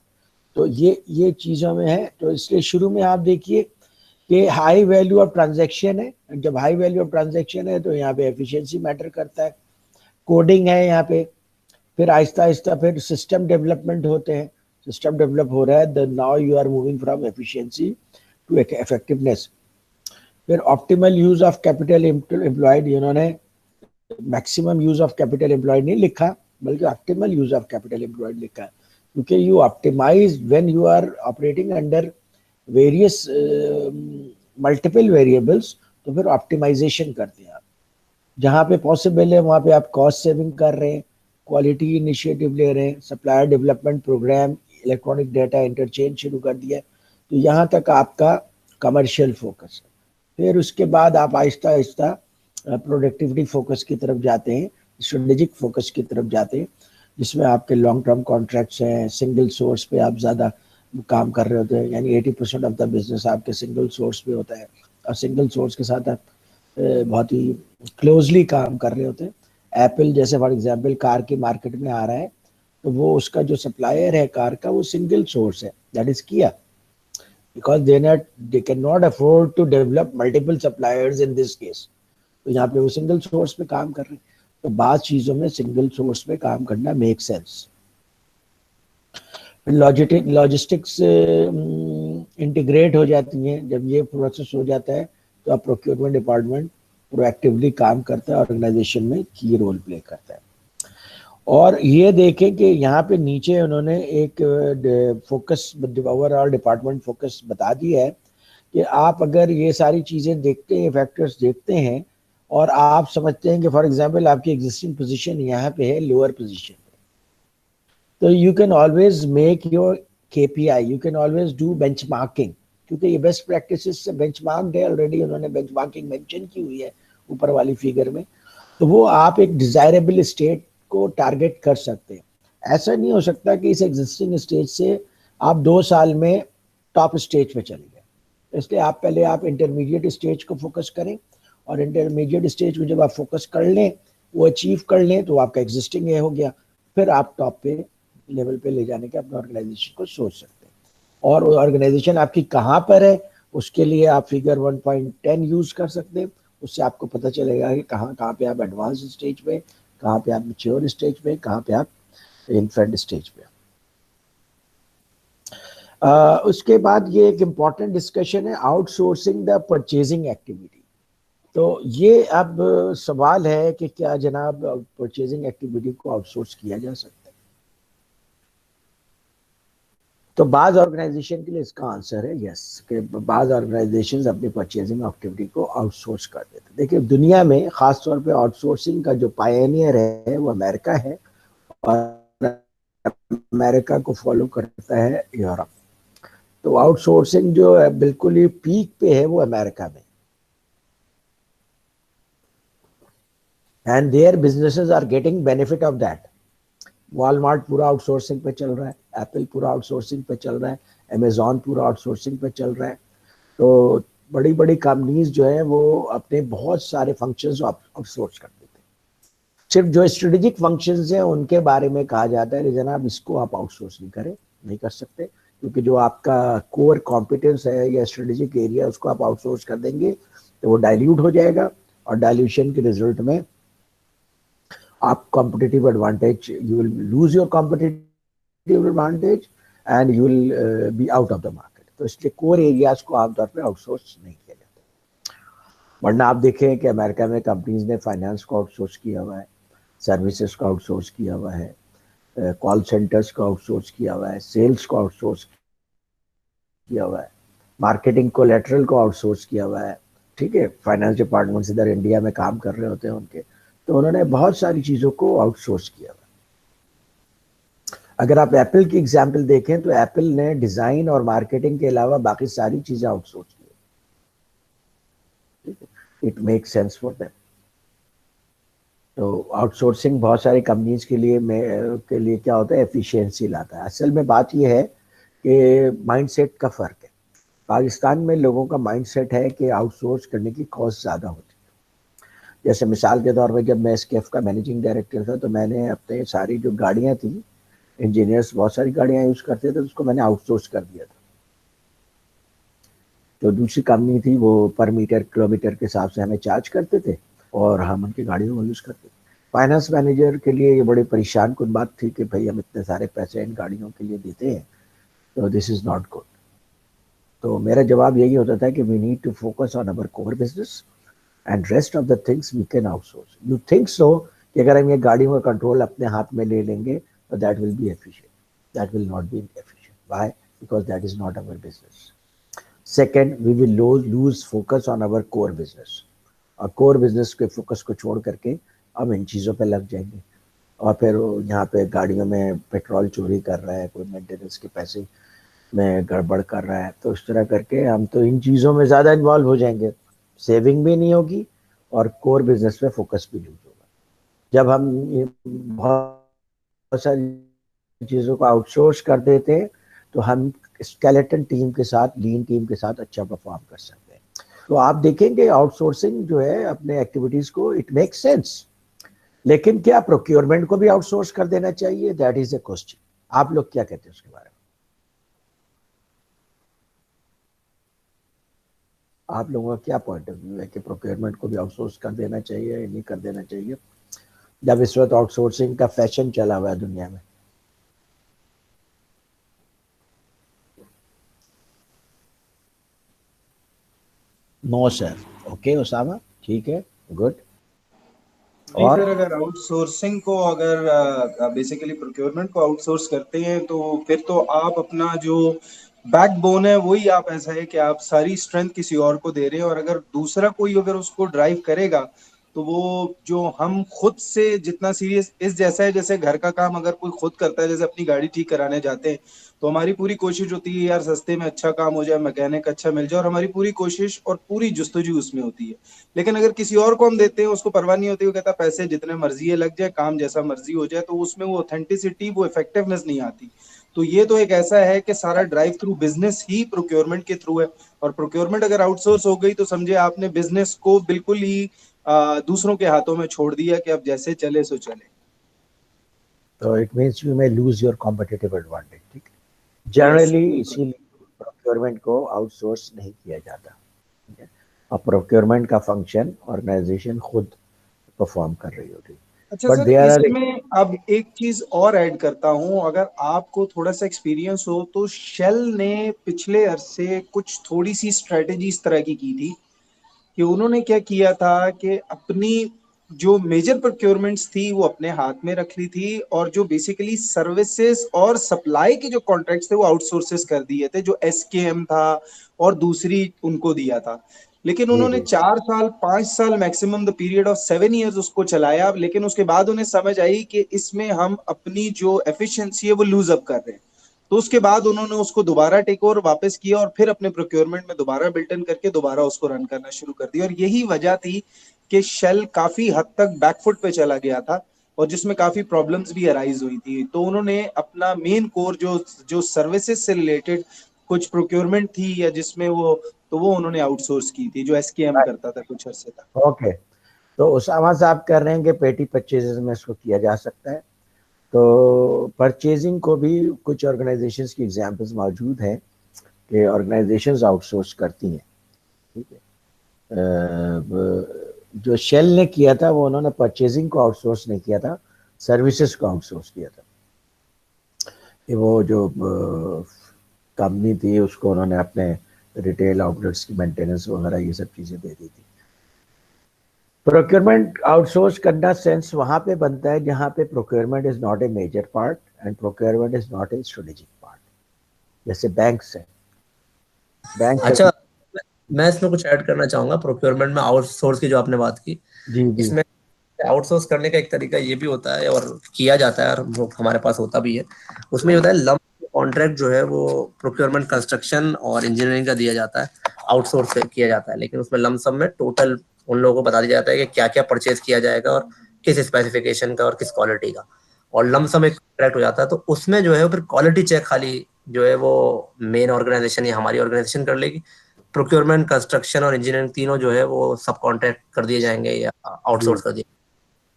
तो ये चीजों में है। तो इसलिए शुरू में आप देखिए कि हाई वैल्यू ऑफ ट्रांजैक्शन है। जब हाई वैल्यू ऑफ ट्रांजैक्शन है तो यहाँ पे एफिशिएंसी मैटर करता है, कोडिंग है यहाँ पे, फिर आहिस्ता आहिस्ता फिर सिस्टम डेवलपमेंट होते हैं, सिस्टम डेवलप हो रहा है, the now you are moving from efficiency to effectiveness. फिर optimal use of capital employed, इन्होंने maximum use of capital employed नहीं लिखा, बल्कि optimal use of capital employed लिखा है, क्योंकि you optimize when you are operating under various multiple variables, तो फिर ऑप्टिमाइजेशन करते हैं आप। जहाँ पे पॉसिबल है वहाँ पे आप कॉस्ट सेविंग कर रहे हैं, क्वालिटी इनिशिएटिव ले रहे हैं, supplier development programme, electronic data interchange शुरू कर दिया। तो यहाँ तक आपका कमर्शियल फोकस है। फिर उसके बाद आप आहिस्ता आहिस्ता प्रोडक्टिविटी फोकस की तरफ जाते हैं, स्ट्रेटेजिक फोकस की तरफ जाते हैं, जिसमें आपके लॉन्ग टर्म कॉन्ट्रैक्ट्स हैं, सिंगल सोर्स पे आप ज़्यादा काम कर रहे होते हैं, यानी 80% ऑफ द बिजनेस आपके सिंगल सोर्स पे होता है, और सिंगल सोर्स के साथ आप बहुत ही क्लोजली काम कर रहे होते हैं। एप्पल जैसे फॉर एग्जांपल कार की मार्केट में आ रहा है, तो वो उसका जो सप्लायर है कार का, वो सिंगल सोर्स है, दैट इज किया, because they cannot afford to develop multiple suppliers in this case। तो यहाँ पे वो सिंगल सोर्स पे काम कर रहे हैं। तो बाद चीजों में सिंगल सोर्स पे काम करना मेक सेंस। लॉजिस्टिक्स इंटीग्रेट हो जाती हैं। जब ये प्रोसेस हो जाता है तो अब प्रोक्योरमेंट डिपार्टमेंट प्रोएक्टिवली काम करता है, ऑर्गेनाइजेशन में की रोल प्ले करता है। और ये देखें कि यहाँ पे नीचे उन्होंने एक फोकस, ओवरऑल डिपार्टमेंट फोकस बता दिया है कि आप अगर ये सारी चीज़ें देखते हैं, फैक्टर्स देखते हैं, और आप समझते हैं कि फॉर एग्जांपल आपकी एग्जिस्टिंग पोजीशन यहाँ पे है लोअर पोजीशन पे, तो you can always make your KPI, you can always do benchmarking, क्योंकि ये बेस्ट प्रैक्टिसेस से बेंचमार्क्ड है ऑलरेडी, उन्होंने बेंचमार्किंग मेंशन की हुई है ऊपर वाली फिगर में। तो वो आप एक डिजायरेबल स्टेट को टारगेट कर सकते हैं। ऐसा नहीं हो सकता कि इस एग्जिस्टिंग स्टेज से आप 2 साल में टॉप स्टेज पे चले गए। इसलिए आप पहले आप इंटरमीडिएट स्टेज को फोकस करें, और इंटरमीडिएट स्टेज को जब आप फोकस कर लें, वो अचीव कर लें, तो आपका एग्जिस्टिंग ये हो गया, फिर आप टॉप पे लेवल पे ले जाने के अपने ऑर्गेनाइजेशन को सोच सकते हैं। और ऑर्गेनाइजेशन आपकी कहाँ पर है, उसके लिए आप फिगर 1.10 यूज कर सकते हैं। उससे आपको पता चलेगा कि कहाँ पे आप एडवांस स्टेज पे, कहाँ पे आप मैच्योर स्टेज पे, कहाँ पे आप इन्फेंट स्टेज पे। उसके बाद ये एक इम्पॉर्टेंट डिस्कशन है, आउटसोर्सिंग द परचेजिंग एक्टिविटी। तो ये अब सवाल है कि क्या जनाब परचेजिंग एक्टिविटी को आउटसोर्स किया जा सकता है? तो बाज ऑर्गेनाइजेशन के लिए इसका आंसर है यस, कि बाज ऑर्गेनाइजेशन अपनी परचेजिंग एक्टिविटी को आउटसोर्स कर देते हैं। देखिए दुनिया में खासतौर पे आउटसोर्सिंग का जो पायनियर है वो अमेरिका है, और अमेरिका को फॉलो करता है यूरोप। तो आउटसोर्सिंग जो है बिल्कुल ही पीक पे है वो अमेरिका में, and their businesses are getting benefit of that. Walmart पूरा आउटसोर्सिंग पे चल रहा है, एप्पल पूरा आउटसोर्सिंग पे चल रहा है, अमेजॉन पूरा आउटसोर्सिंग पे चल रहा है। तो बड़ी बड़ी कंपनीज जो है वो अपने बहुत सारे फंक्शंस आउटसोर्स कर देते हैं। सिर्फ जो स्ट्रेटेजिक फंक्शंस हैं उनके बारे में कहा जाता है जनाब इसको आप आउटसोर्स नहीं करें, नहीं कर सकते, क्योंकि जो आपका कोर कॉम्पिटेंस है या स्ट्रेटेजिक एरिया उसको आप आउटसोर्स कर देंगे तो वो डाइल्यूट हो जाएगा, और डाइल्यूशन के रिजल्ट में आप competitive advantage, you will lose your competitive advantage and you will be out of the market. तो इसलिए कोर एरियाज को आमतौर पर आउटसोर्स नहीं किया जाता। वरना आप देखें कि अमेरिका में कंपनीज ने फाइनेंस को आउटसोर्स किया हुआ है, सर्विसेज को आउटसोर्स किया हुआ है, कॉल सेंटर्स को आउटसोर्स किया हुआ है, सेल्स को आउटसोर्स किया हुआ है, मार्केटिंग कोलैटरल को आउटसोर्स किया हुआ है। ठीक है, फाइनेंस डिपार्टमेंट्स इधर इंडिया में काम कर रहे होते हैं उनके, तो उन्होंने बहुत सारी चीज़ों को आउटसोर्स किया हुआ है। अगर आप एप्पल की एग्जाम्पल देखें तो एप्पल ने डिज़ाइन और मार्केटिंग के अलावा बाकी सारी चीज़ें आउटसोर्स की। It make sense for them. तो आउटसोर्सिंग बहुत सारी कंपनीज के लिए क्या होता है, एफिशिएंसी लाता है। असल में बात यह है कि माइंडसेट का फ़र्क है। पाकिस्तान में लोगों का माइंडसेट है कि आउटसोर्स करने की कॉस्ट ज़्यादा होती है। जैसे मिसाल के तौर पर जब मैं एसकेएफ का मैनेजिंग डायरेक्टर था तो मैंने अपने सारी जो गाड़ियाँ थी, इंजीनियर्स बहुत सारी गाड़ियाँ यूज़ करते थे, तो उसको मैंने आउटसोर्स कर दिया था। जो दूसरी कंपनी थी वो पर मीटर किलोमीटर के हिसाब से हमें चार्ज करते थे और हम उनकी गाड़ियों को यूज़ करते थे। फाइनेंस मैनेजर के लिए ये बड़ी परेशान कुन बात थी कि भाई हम इतने सारे पैसे इन गाड़ियों के लिए देते हैं, तो दिस इज़ नॉट गुड। तो मेरा जवाब यही होता था कि we need to focus on our core business and rest of the things we can outsource. You think so कि अगर हम ये गाड़ियों का कंट्रोल अपने हाथ में ले लेंगे तो that will be efficient, that will not be efficient. Why? Because that is not our business. Second, we will lose focus on our core business, और कोर बिजनेस के फोकस को छोड़ करके हम इन चीज़ों पे लग जाएंगे, और फिर यहाँ पे गाड़ियों में पेट्रोल चोरी कर रहा है, कोई मेंटेनेंस के पैसे में गड़बड़ कर रहा है, तो इस तरह करके हम तो इन चीज़ों में ज़्यादा इन्वॉल्व हो जाएंगे, सेविंग भी नहीं होगी और कोर बिजनेस में फोकस भी लूज होगा। जब हम ये बहुत सारी चीज़ों को आउटसोर्स कर देते हैं तो हम स्केलेटन टीम के साथ, लीन टीम के साथ अच्छा परफॉर्म कर सकते हैं। तो आप देखेंगे आउटसोर्सिंग जो है अपने एक्टिविटीज़ को, इट मेक्स सेंस। लेकिन क्या प्रोक्योरमेंट को भी आउटसोर्स कर देना चाहिए? That is A question. आप लोग क्या कहते हैं उसके बारे में? आप लोगों का क्या पॉइंट ऑफ व्यू है कि प्रोक्योरमेंट को भी आउटसोर्स कर देना चाहिए या नहीं कर देना चाहिए, जब इस वक्त आउटसोर्सिंग का फैशन चला हुआ है दुनिया में? No sir. ओके उसामा, ठीक है, गुड। नहीं और सर, अगर आउटसोर्सिंग को, अगर बेसिकली प्रोक्योरमेंट को आउटसोर्स करते हैं तो फिर तो आप अपना जो बैकबोन है वही आप, ऐसा है कि आप सारी स्ट्रेंथ किसी और को दे रहे हैं, और अगर दूसरा कोई अगर उसको ड्राइव करेगा तो वो जो हम खुद से जितना सीरियस, इस जैसा है जैसे घर का काम अगर कोई खुद करता है, जैसे अपनी गाड़ी ठीक कराने जाते हैं तो हमारी पूरी कोशिश होती है यार सस्ते में अच्छा काम हो जाए, मैकेनिक अच्छा मिल जाए, और हमारी पूरी कोशिश और पूरी जुस्तजू उसमें होती है। लेकिन अगर किसी और को हम देते हैं, उसको परवाह नहीं होती, वो कहता पैसे जितने मर्जी है लग जाए, काम जैसा मर्जी हो जाए, तो उसमें वो ऑथेंटिसिटी, वो इफेक्टिवनेस नहीं आती। तो ये तो एक ऐसा है कि सारा ड्राइव थ्रू बिजनेस ही प्रोक्योरमेंट के थ्रू है, और प्रोक्योरमेंट अगर आउटसोर्स हो गई तो समझे आपने बिजनेस को बिल्कुल ही दूसरों के हाथों में छोड़ दिया कि अब जैसे चले सो चले। तो it means you may lose your competitive advantage. ठीक है, यस जनरली बिल्कुल। इसीलिए प्रोक्योरमेंट को आउटसोर्स नहीं किया जाता। ठीक है, और प्रोक्योरमेंट का फंक्शन ऑर्गेनाइजेशन खुद परफॉर्म कर रही होती है। अच्छा बट सर, देयर आर, इसमें अब एक चीज और ऐड करता हूं, अगर आपको थोड़ा सा एक्सपीरियंस हो तो शेल ने पिछले अरसे कुछ थोड़ी सी स्ट्रेटेजी इस तरह की थी कि उन्होंने क्या किया था कि अपनी जो मेजर प्रोक्योरमेंट्स थी वो अपने हाथ में रख ली थी, और जो बेसिकली सर्विसेज और सप्लाई के जो कॉन्ट्रैक्ट्स थे वो आउटसोर्सेस कर दिए थे, जो एसकेएम था और दूसरी उनको दिया था। लेकिन जी उन्होंने जी, 4 साल 5 साल maximum the period of 7 years उसको चलाया, लेकिन उसके बाद उन्हें समझ आई कि इसमें हम अपनी जो एफिशिएंसी है वो लूज अप कर रहे हैं। तो उसके बाद उन्होंने उसको दोबारा टेक ओवर वापस किया और फिर अपने प्रोक्योरमेंट में दोबारा बिल्टन करके दोबारा उसको रन करना शुरू कर दिया, और यही वजह थी कि शेल काफी हद तक बैकफुट पे चला गया था। और जिसमें काफी प्रॉब्लम्स भी अराइज हुई थी। तो उन्होंने अपना मेन कोर जो जो सर्विसेज से रिलेटेड कुछ प्रोक्योरमेंट थी या जिसमें वो उन्होंने आउटसोर्स की थी, जो एसकेएम करता था कुछ अर्से तक। ओके, तो उसामा साहब कह रहे हैं कि पेटी परचेजेस में इसको किया जा सकता है। तो परचेजिंग को भी कुछ ऑर्गेनाइजेशंस की एग्जांपल्स मौजूद हैं कि ऑर्गेनाइजेशंस आउटसोर्स करती हैं, ठीक है। जो शेल ने किया था वो उन्होंने परचेजिंग को आउटसोर्स नहीं किया था, सर्विसेज को आउटसोर्स किया था। कि वो जो कंपनी थी उसको उन्होंने अपने रिटेल आउटलेट्स की मेंटेनेंस वगैरह ये सब चीज़ें दे दी थी। प्रोक्योरमेंट आउटसोर्स करना सेंस वहां पे बनता है जहां पे procurement is not a major part and procurement is not a strategic part. जैसे बैंक्स है, बैंक अच्छा, मैं इसमें कुछ ऐड करना चाहूंगा। प्रोक्योरमेंट में आउटसोर्स की जो आपने बात की, जी जी इसमें आउटसोर्स करने का एक तरीका ये भी होता है और किया जाता है, और वो हमारे पास होता भी है। उसमें ये होता है लंप कॉन्ट्रैक्ट जो है वो प्रोक्योरमेंट कंस्ट्रक्शन और इंजीनियरिंग का दिया जाता है, आउटसोर्स किया जाता है। लेकिन उसमें लंप सम में टोटल उन लोगों को बता दिया जाता है कि क्या क्या परचेज किया जाएगा और किस स्पेसिफिकेशन का और किस क्वालिटी का, और लंप सम एक कॉन्ट्रैक्ट हो जाता है। तो उसमें जो है वो फिर क्वालिटी चेक खाली जो है वो मेन ऑर्गेनाइजेशन या हमारी ऑर्गेनाइजेशन कर लेगी। प्रोक्योरमेंट, कंस्ट्रक्शन और इंजीनियरिंग तीनों जो है वो सब कॉन्ट्रैक्ट कर दिए जाएंगे या आउटसोर्स कर दिए।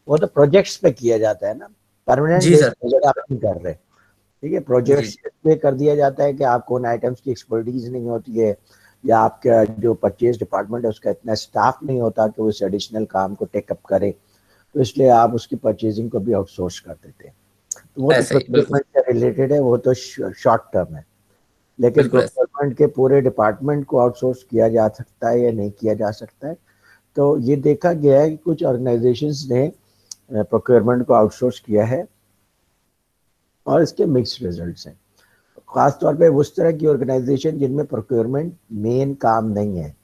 वो तो प्रोजेक्ट्स पे किया जाता है ना, परमानेंट जी बेस सर, पे आप नहीं कर रहे, ठीक है। प्रोजेक्ट्स पे कर दिया जाता है कि आपको उन आइटम्स की एक्सपर्टीज नहीं होती है, या आपका जो परचेज डिपार्टमेंट है उसका इतना स्टाफ नहीं होता कि वो इस एडिशनल काम को टेकअप करे, तो इसलिए आप उसकी परचेजिंग को भी आउटसोर्स कर देते हैं। तो वो तो ऐसे ही बिल्कुल प्रोक्योरमेंट से रिलेटेड है, वो तो शॉर्ट टर्म है। लेकिन बिल्कुल ऐसे। प्रोक्योरमेंट के पूरे डिपार्टमेंट को आउटसोर्स किया जा सकता है या नहीं किया जा सकता है, तो ये देखा गया है कि कुछ ऑर्गेनाइजेशंस ने प्रोक्योरमेंट को आउटसोर्स किया है और इसके मिक्स्ड रिजल्ट्स हैं। खासतौर पे उस तरह की ऑर्गेनाइजेशन जिनमें प्रोक्योरमेंट मेन काम नहीं है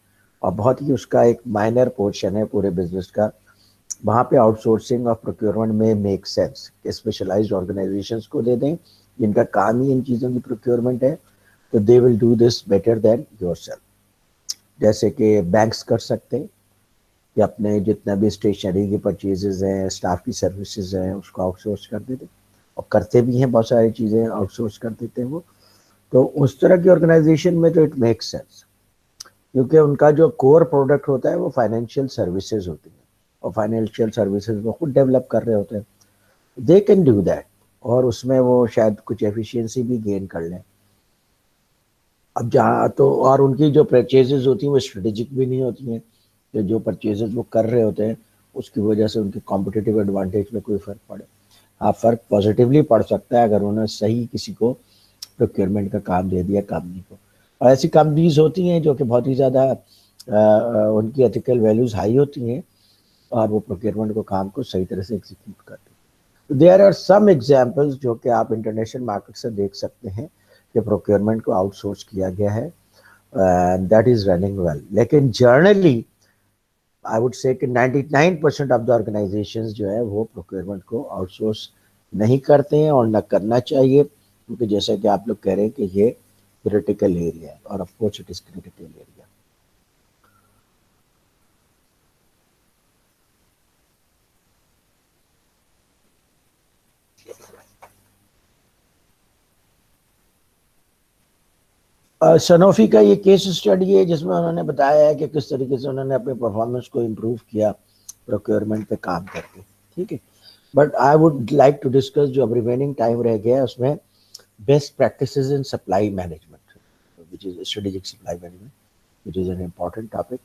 और बहुत ही उसका एक माइनर पोर्शन है पूरे बिजनेस का, वहाँ पे आउटसोर्सिंग ऑफ प्रोक्योरमेंट में मेक सेंस। स्पेशलाइज्ड ऑर्गेनाइजेशंस को दे दें जिनका काम ही इन चीज़ों की प्रोक्योरमेंट है, तो they will do this better than yourself. जैसे कि बैंक्स कर सकते हैं कि अपने जितना भी स्टेशनरी की परचेजेस हैं, स्टाफ की सर्विसेज हैं, उसको आउटसोर्स कर देते, और करते भी हैं, बहुत सारी चीज़ें आउटसोर्स कर देते हैं वो। तो उस तरह की ऑर्गेनाइजेशन में तो इट मेक्स सेंस, क्योंकि उनका जो कोर प्रोडक्ट होता है वो फाइनेंशियल सर्विसेज होती है, और फाइनेंशियल सर्विसेज वो खुद डेवलप कर रहे होते हैं, दे कैन डू दैट, और उसमें वो शायद कुछ एफिशिएंसी भी गेन कर लें। अब जहाँ तो और उनकी जो परचेजेज होती हैं वो स्ट्रेटेजिक भी नहीं होती हैं, कि जो परचेजेज वो कर रहे होते हैं उसकी वजह से उनके कॉम्पिटिटिव एडवांटेज में कोई फ़र्क पड़े। हाँ, फ़र्क पॉजिटिवली पड़ सकता है अगर उन्होंने सही किसी को प्रोक्योरमेंट का काम दे दिया कंपनी को। और ऐसी कंपनीज होती हैं जो कि बहुत ही ज़्यादा उनकी एथिकल वैल्यूज़ हाई होती हैं और वो प्रोक्योरमेंट को काम को सही तरह से एग्जीक्यूट करते हैं। देयर आर सम एग्जांपल्स जो कि आप इंटरनेशनल मार्केट से देख सकते हैं कि प्रोक्योरमेंट को आउटसोर्स किया गया है, दैट इज़ रनिंग वेल। लेकिन जर्नली आई वुड से कि 99% ऑफ द ऑर्गेनाइजेशंस जो है वो प्रोक्योरमेंट को आउटसोर्स नहीं करते हैं और न करना चाहिए, क्योंकि जैसा कि आप लोग कह रहे हैं कि ये क्रिटिकल एरिया है, और of course it is critical area. Sanofi का ये केस स्टडी है जिसमें उन्होंने बताया है कि किस तरीके से उन्होंने अपने परफॉर्मेंस को इम्प्रूव किया प्रोक्योरमेंट पे काम करके, ठीक है। But I would like to discuss, जो अब रिमेनिंग टाइम रह गया है उसमें, best practices in supply management, which is strategic supply management, which is an important topic.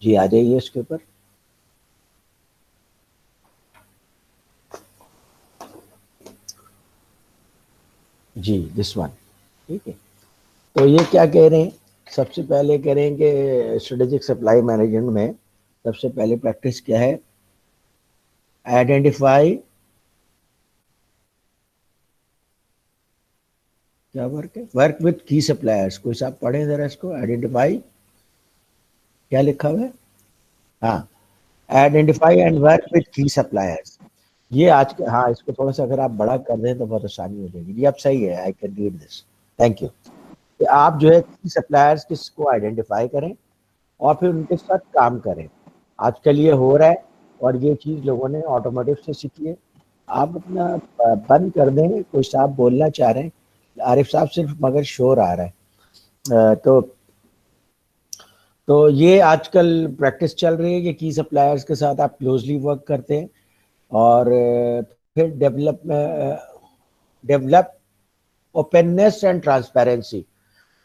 जी आ जाइए इसके ऊपर। जी दिस वन, ठीक है। तो ये क्या कह रहे हैं, सबसे पहले कह रहे हैं कि स्ट्रेटेजिक सप्लाई मैनेजमेंट में सबसे पहले प्रैक्टिस क्या है, आइडेंटिफाई, क्या वर्क है, वर्क विथ की सप्लायर्स। कोई साहब पढ़े जरा इसको, आइडेंटिफाई क्या लिखा हुआ है, हाँ, आइडेंटिफाई एंड वर्क विथ की सप्लायर्स। ये आज के, हाँ इसको थोड़ा सा अगर आप बड़ा कर दें तो बहुत आसानी हो जाएगी। ये अब सही है, I can read this, thank you. कि आप जो है की सप्लायर्स किसको आइडेंटिफाई करें और फिर उनके साथ काम करें। आजकल ये हो रहा है और ये चीज़ लोगों ने ऑटोमोटिव से सीखी है, आप अपना बंद कर दें, कोई साहब बोलना चाह रहे हैं, आरिफ साहब सिर्फ मगर शोर आ रहा है। तो ये आजकल प्रैक्टिस चल रही है कि की सप्लायर्स के साथ आप क्लोजली वर्क करते हैं और फिर डेवलप ओपननेस एंड ट्रांसपेरेंसी।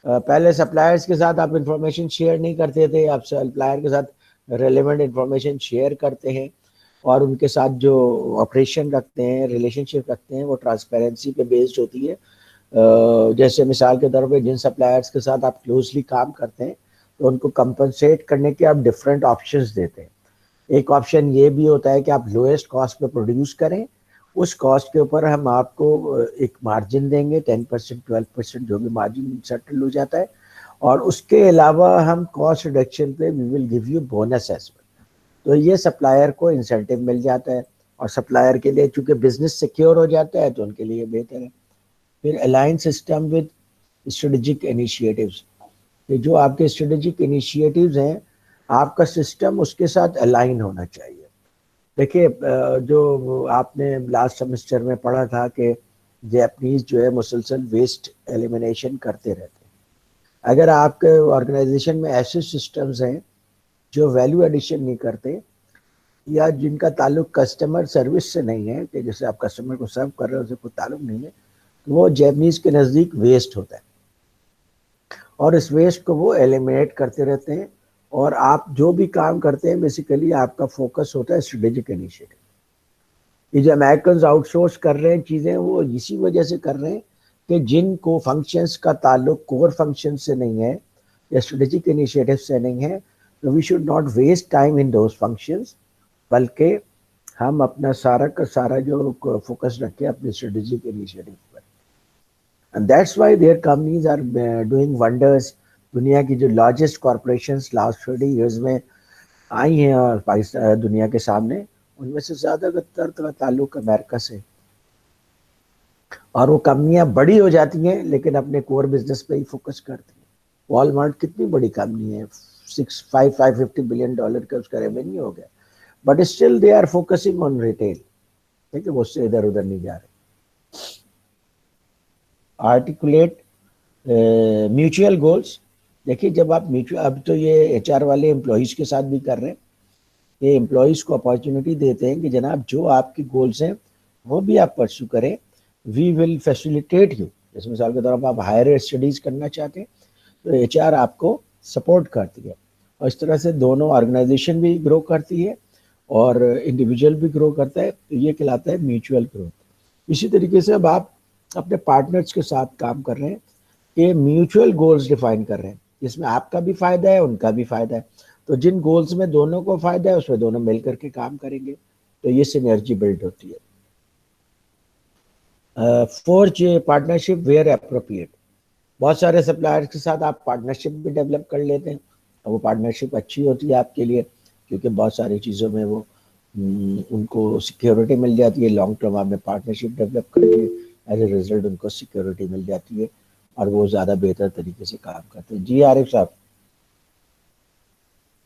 पहले सप्लायर्स के साथ आप इंफॉर्मेशन शेयर नहीं करते थे, आप सप्लायर के साथ रेलेवेंट इंफॉर्मेशन शेयर करते हैं और उनके साथ जो ऑपरेशन रखते हैं, रिलेशनशिप रखते हैं, वो ट्रांसपेरेंसी पे बेस्ड होती है। जैसे मिसाल के तौर पे जिन सप्लायर्स के साथ आप क्लोजली काम करते हैं तो उनको कंपनसेट करने के आप डिफरेंट ऑप्शंस देते हैं। एक ऑप्शन ये भी होता है कि आप लोएस्ट कॉस्ट पे प्रोड्यूस करें, उस कॉस्ट के ऊपर हम आपको एक मार्जिन देंगे, 10% 12% जो भी मार्जिन सेटल हो जाता है, और उसके अलावा हम कॉस्ट रिडक्शन पे we will give you bonus as well. तो ये सप्लायर को इंसेंटिव मिल जाता है और सप्लायर के लिए चूंकि बिजनेस सिक्योर हो जाता है तो उनके लिए बेहतर है। फिर align system with strategic initiatives, जो आपके स्ट्रेटेजिक इनिशिएटिव्स हैं, आपका सिस्टम उसके साथ अलाइन होना चाहिए। देखिए जो आपने लास्ट सेमेस्टर में पढ़ा था कि जैपनीज जो है मुसलसल वेस्ट एलिमिनेशन करते रहते हैं। अगर आपके ऑर्गेनाइजेशन में ऐसे सिस्टम्स हैं जो वैल्यू एडिशन नहीं करते या जिनका ताल्लुक कस्टमर सर्विस से नहीं है, कि जैसे आप कस्टमर को सर्व कर रहे हो, उससे कोई ताल्लुक नहीं है, तो वो जैपनीज के नज़दीक वेस्ट होता है और इस वेस्ट को वो एलिमिनेट करते रहते हैं। और आप जो भी काम करते हैं बेसिकली आपका फोकस होता है स्ट्रेटेजिक इनिशिएटिव। ये जो अमेरिकन आउटसोर्स कर रहे हैं चीज़ें, वो इसी वजह से कर रहे हैं कि जिनको फंक्शंस का ताल्लुक कोर फंक्शन से नहीं है या स्ट्रेटेजिक इनिशिएटिव से नहीं है, तो we should not waste time in those functions, बल्कि हम अपना सारा का सारा जो फोकस रखें अपने स्ट्रेटेजिक इनिशिएटिव पर। And that's why their companies are doing wonders. दुनिया की जो लार्जेस्ट कॉरपोरेशंस लास्ट 30 ईयर्स में आई हैं और पाकिस्तान दुनिया के सामने, उनमें से ज़्यादातर का ताल्लुक अमेरिका से, और वो कंपनियां बड़ी हो जाती हैं लेकिन अपने कोर बिजनेस पे ही फोकस करती हैं। वॉलमार्ट कितनी बड़ी कंपनी है, $550 बिलियन का उसका रेवेन्यू हो गया, but still they are focusing on retail. ठीक है, वो उससे इधर उधर नहीं जा रहे। Articulate mutual goals. देखिए जब आप म्यूचुअल, अब तो ये एचआर वाले एम्प्लॉयज़ के साथ भी कर रहे हैं, ये एम्प्लॉयज़ को अपॉर्चुनिटी देते हैं कि जनाब जो आपकी गोल्स हैं वो भी आप परस्यू करें, वी विल फैसिलिटेट यू। जैसे मिसाल के तौर पर आप हायर स्टडीज़ करना चाहते हैं तो एचआर आपको सपोर्ट करती है, और इस तरह से दोनों ऑर्गेनाइजेशन भी ग्रो करती है और इंडिविजुअल भी ग्रो करता है। तो ये कहलाता है म्यूचुअल ग्रोथ। इसी तरीके से अब आप अपने पार्टनर्स के साथ काम कर रहे हैं कि म्यूचुअल गोल्स डिफाइन कर रहे हैं जिसमें आपका भी फायदा है, उनका भी फायदा है। तो जिन गोल्स में दोनों को फायदा है उसमें दोनों मिल करके काम करेंगे, तो ये सिनर्जी बिल्ड होती है। Forge partnership where appropriate. बहुत सारे सप्लायर्स के साथ आप पार्टनरशिप भी डेवलप कर लेते हैं और वो पार्टनरशिप अच्छी होती है आपके लिए, क्योंकि बहुत सारी चीज़ों में वो उनको सिक्योरिटी मिल जाती है। लॉन्ग टर्म आपने पार्टनरशिप डेवलप करेंगे, एज ए रिजल्ट उनको सिक्योरिटी मिल जाती है और वो ज़्यादा बेहतर तरीके से काम करते हैं। जी आरिफ साहब,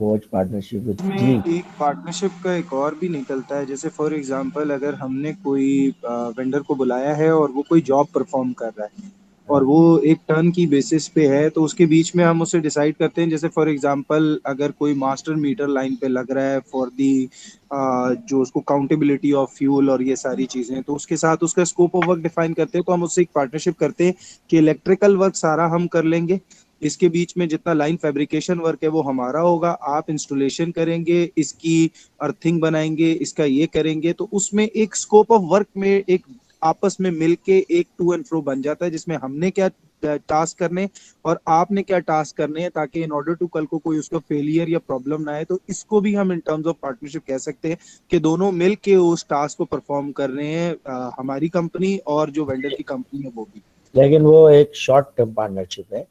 फोर्ज पार्टनरशिप विद जी। एक पार्टनरशिप का एक और भी निकलता है, जैसे फॉर एग्जांपल अगर हमने कोई वेंडर को बुलाया है और वो कोई जॉब परफॉर्म कर रहा है और वो एक टर्न की बेसिस पे है, तो उसके बीच में हम उसे डिसाइड करते हैं। जैसे फॉर एग्जांपल अगर कोई मास्टर मीटर लाइन पे लग रहा है फॉर दी जो उसको काउंटेबिलिटी ऑफ फ्यूल और ये सारी चीजें, तो उसके साथ उसका स्कोप ऑफ वर्क डिफाइन करते हैं। तो हम उससे एक पार्टनरशिप करते हैं कि इलेक्ट्रिकल वर्क सारा हम कर लेंगे, इसके बीच में जितना लाइन फैब्रिकेशन वर्क है वो हमारा होगा, आप इंस्टॉलेशन करेंगे, इसकी अर्थिंग बनाएंगे, इसका ये करेंगे। तो उसमें एक स्कोप ऑफ वर्क में एक आपस में मिलके एक टू एंड फ्रो बन जाता है, जिसमें हमने क्या टास्क करने और आपने क्या टास्क करने हैं, ताकि इन ऑर्डर टू कल को कोई उसका फेलियर या प्रॉब्लम ना आए। तो इसको भी हम इन टर्म्स ऑफ पार्टनरशिप कह सकते हैं कि दोनों मिल के उस टास्क को परफॉर्म कर रहे हैं, हमारी कंपनी और जो वेंडर की कंपनी है वो भी। लेकिन वो एक शॉर्ट टर्म पार्टनरशिप है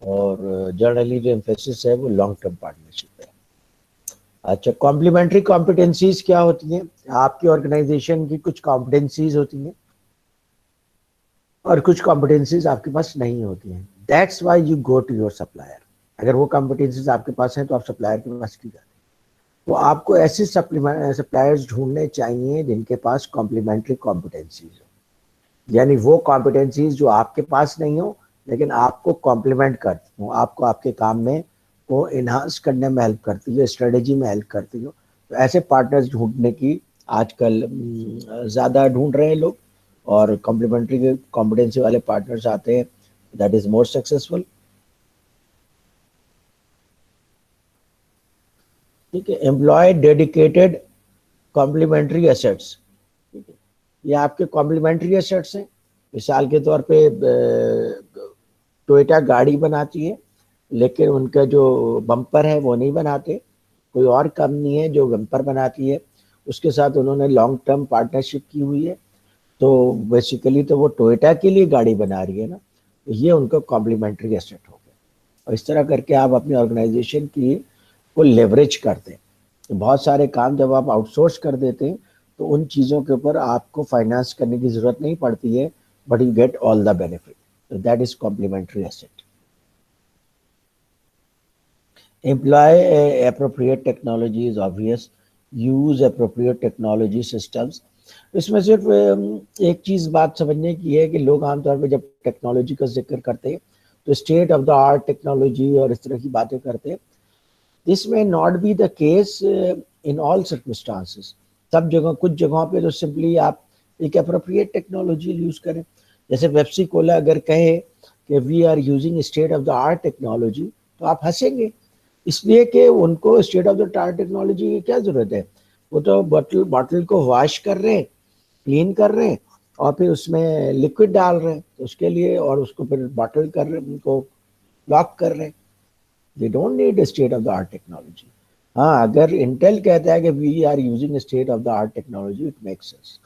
और जनरली जो एम्फेसिस है वो लॉन्ग टर्म पार्टनरशिप है। अच्छा, कॉम्प्लीमेंट्री कॉम्पिटेंसीज क्या होती हैं? आपकी ऑर्गेनाइजेशन की कुछ कॉम्पिटेंसीज होती हैं और कुछ कॉम्पिटेंसीज आपके पास नहीं होती हैं। That's why you go to your supplier. अगर वो कॉम्पिटेंसीज आपके पास हैं तो आप सप्लायर के पास क्यों जाते हैं? तो आपको ऐसे सप्लायर्स ढूंढने चाहिए जिनके पास कॉम्प्लीमेंट्री कॉम्पिटेंसीज हो, यानी वो कॉम्पिटेंसीज जो आपके पास नहीं हो लेकिन आपको कॉम्प्लीमेंट करती हो, आपको आपके काम में को इन्हांस करने में हेल्प करती है, स्ट्रेटेजी में हेल्प करती हो। तो ऐसे पार्टनर्स ढूंढने की आजकल ज़्यादा ढूंढ रहे हैं लोग, और कॉम्प्लीमेंट्री के कॉम्पिटेंसी वाले पार्टनर्स आते हैं, दैट इज मोर सक्सेसफुल। ठीक है, एम्प्लॉय डेडिकेटेड कॉम्प्लीमेंट्री एसेट्स। ठीक है, ये आपके कॉम्प्लीमेंट्री एसेट्स हैं। मिसाल के तौर पे टोयोटा गाड़ी बनाती है लेकिन उनका जो बम्पर है वो नहीं बनाते, कोई और कंपनी है जो बम्पर बनाती है, उसके साथ उन्होंने लॉन्ग टर्म पार्टनरशिप की हुई है, तो बेसिकली तो वो टोयोटा के लिए गाड़ी बना रही है ना, तो ये उनका कॉम्प्लीमेंट्री एसेट हो गया। और इस तरह करके आप अपनी ऑर्गेनाइजेशन की को लेवरेज करते हैं। तो बहुत सारे काम जब आप आउटसोर्स कर देते हैं तो उन चीज़ों के ऊपर आपको फाइनेंस करने की ज़रूरत नहीं पड़ती है, but you get all the benefit, so that is complementary asset. Employ appropriate technology is obvious. Use appropriate technology systems. इसमें सिर्फ एक चीज बात समझने की है कि लोग आमतौर पे जब टेक्नोलॉजी का जिक्र करते हैं तो state of the art technology और इस तरह की बातें करते हैं। दिस में not be the case in all circumstances. सब जगह, कुछ जगहों पे तो सिंपली आप एक अप्रोप्रिएट टेक्नोलॉजी यूज करें। जैसे पेप्सी कोला अगर कहे कि we are using state of the art technology, तो आप हंसेंगे, इसलिए कि उनको state of the art technology की क्या जरूरत है। वो तो बॉटल को वॉश कर रहे हैं, क्लीन कर रहे हैं और फिर उसमें लिक्विड डाल रहे हैं, तो उसके लिए, और उसको फिर बॉटल कर रहे हैं, उनको लॉक कर रहे हैं। They don't need state of the art technology. हाँ, अगर इंटेल कहता है कि we are using state of the art technology, it makes sense.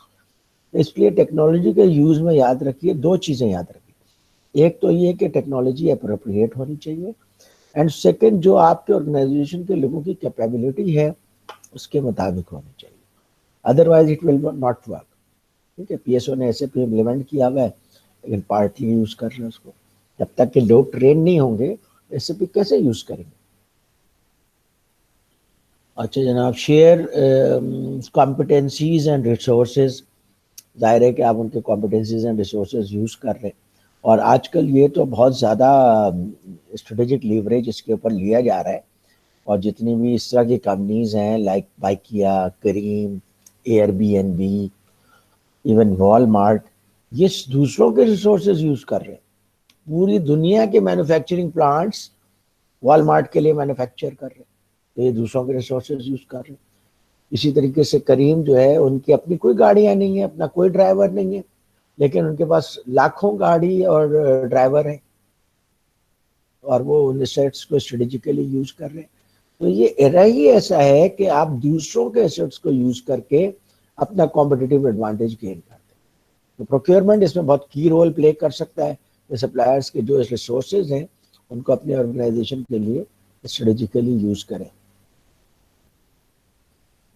इसलिए टेक्नोलॉजी के यूज में याद रखिए, दो चीजें याद रखिए। एक तो ये कि टेक्नोलॉजी अप्रोप्रिएट होनी चाहिए, एंड सेकंड जो आपके ऑर्गेनाइजेशन के लोगों की कैपेबिलिटी है उसके मुताबिक होनी चाहिए, otherwise it will not work. ठीक है, पीएसओ ने एसएपी इम्प्लीमेंट किया हुआ है लेकिन पार्टली यूज कर रहे हैं उसको। जब तक के लोग ट्रेन नहीं होंगे एसएपी कैसे यूज करेंगे। अच्छा जनाब, शेयर कॉम्पिटेंसीज एंड रिसोर्सेज। जाहिर है कि आप उनके कॉम्पिटेंसीज एंड रिसोर्सेज यूज कर रहे हैं, और आजकल ये तो बहुत ज़्यादा स्ट्रेटेजिक लीवरेज इसके ऊपर लिया जा रहा है। और जितनी भी इस तरह की कंपनीज हैं लाइक बाइकिया, करीम, एयरबीएनबी, इवन वॉलमार्ट, ये दूसरों के रिसोर्सेज यूज कर रहे हैं। पूरी दुनिया के मैन्युफैक्चरिंग प्लांट्स वॉलमार्ट के लिए मैन्युफैक्चर कर रहे हैं, तो ये दूसरों के रिसोर्सेज यूज कर रहे हैं। इसी तरीके से करीम जो है, उनकी अपनी कोई गाड़ियां नहीं है, अपना कोई ड्राइवर नहीं है, लेकिन उनके पास लाखों गाड़ी और ड्राइवर हैं, और वो उन एसेट्स को स्ट्रेटेजिकली यूज कर रहे हैं। तो ये एरा ही ऐसा है कि आप दूसरों के एसेट्स को यूज करके अपना कॉम्पिटिटिव एडवांटेज गेन करते हैं। तो प्रोक्योरमेंट इसमें बहुत की रोल प्ले कर सकता है। सप्लायर्स के जो रिसोर्सेज हैं उनको अपने ऑर्गेनाइजेशन के लिए स्ट्रेटेजिकली यूज करें।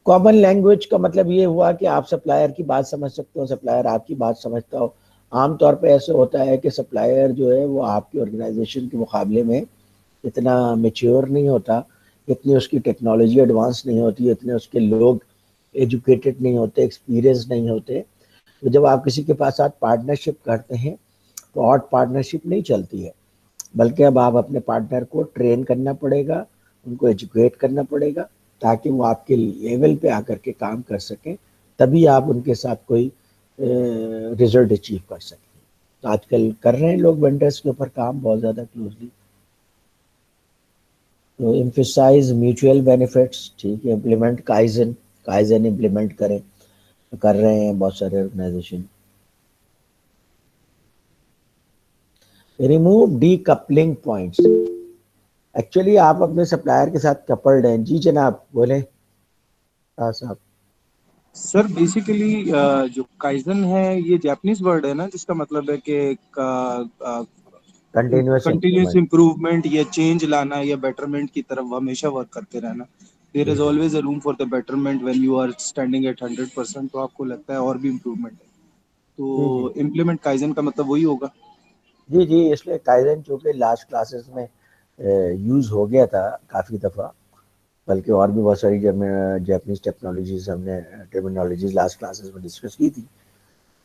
कॉमन लैंग्वेज का मतलब ये हुआ कि आप सप्लायर की बात समझ सकते हो, सप्लायर आपकी बात समझता हो। आमतौर पे ऐसे होता है कि सप्लायर जो है वो आपकी ऑर्गेनाइजेशन के मुकाबले में इतना मेच्योर नहीं होता, इतनी उसकी टेक्नोलॉजी एडवांस नहीं होती, इतने उसके लोग एजुकेटेड नहीं होते, एक्सपीरियंस नहीं होते। तो जब आप किसी के पास साथ पार्टनरशिप करते हैं तो हॉट पार्टनरशिप नहीं चलती है, बल्कि अब आप अपने पार्टनर को ट्रेन करना पड़ेगा, उनको एजुकेट करना पड़ेगा, ताकि वो आपके लेवल पे आकर के काम कर सकें, तभी आप उनके साथ कोई रिजल्ट अचीव कर सकें। तो आजकल कर रहे हैं लोग वेंडर्स के ऊपर काम बहुत ज़्यादा क्लोजली। तो एम्फसाइज म्यूचुअल बेनिफिट्स, ठीक है, इम्प्लीमेंट काइजन, काइजन इम्प्लीमेंट करें, तो कर रहे हैं बहुत सारे organisation. Remove decoupling points. Actually आप अपने सप्लायर के साथ कपल्ड हैं। जी जनाब, बोले साहब। सर बेसिकली जो काइजन है ये जापानीज वर्ड है ना, जिसका मतलब है कि कंटिन्यूअस कंटिन्यूस इम्प्रूवमेंट। इम्प्रूवमेंट या चेंज लाना या बेटरमेंट की तरफ हमेशा वर्क करते रहना। There is always a room for the betterment when you are standing at 100%, तो आपको लगता है और भी इम्प्रूवमेंट है, जी जी तो इम्प्लीमेंट काइजन का मतलब वही होगा। जी जी, इसलिए काइजन चूँकि लास्ट क्लासेस में यूज़ हो गया था काफ़ी दफ़ा, बल्कि और भी बहुत सारी जापानीज टेक्नोलॉजीज हमने टर्मिनोलॉजीज लास्ट क्लासेस में डिस्कस की थी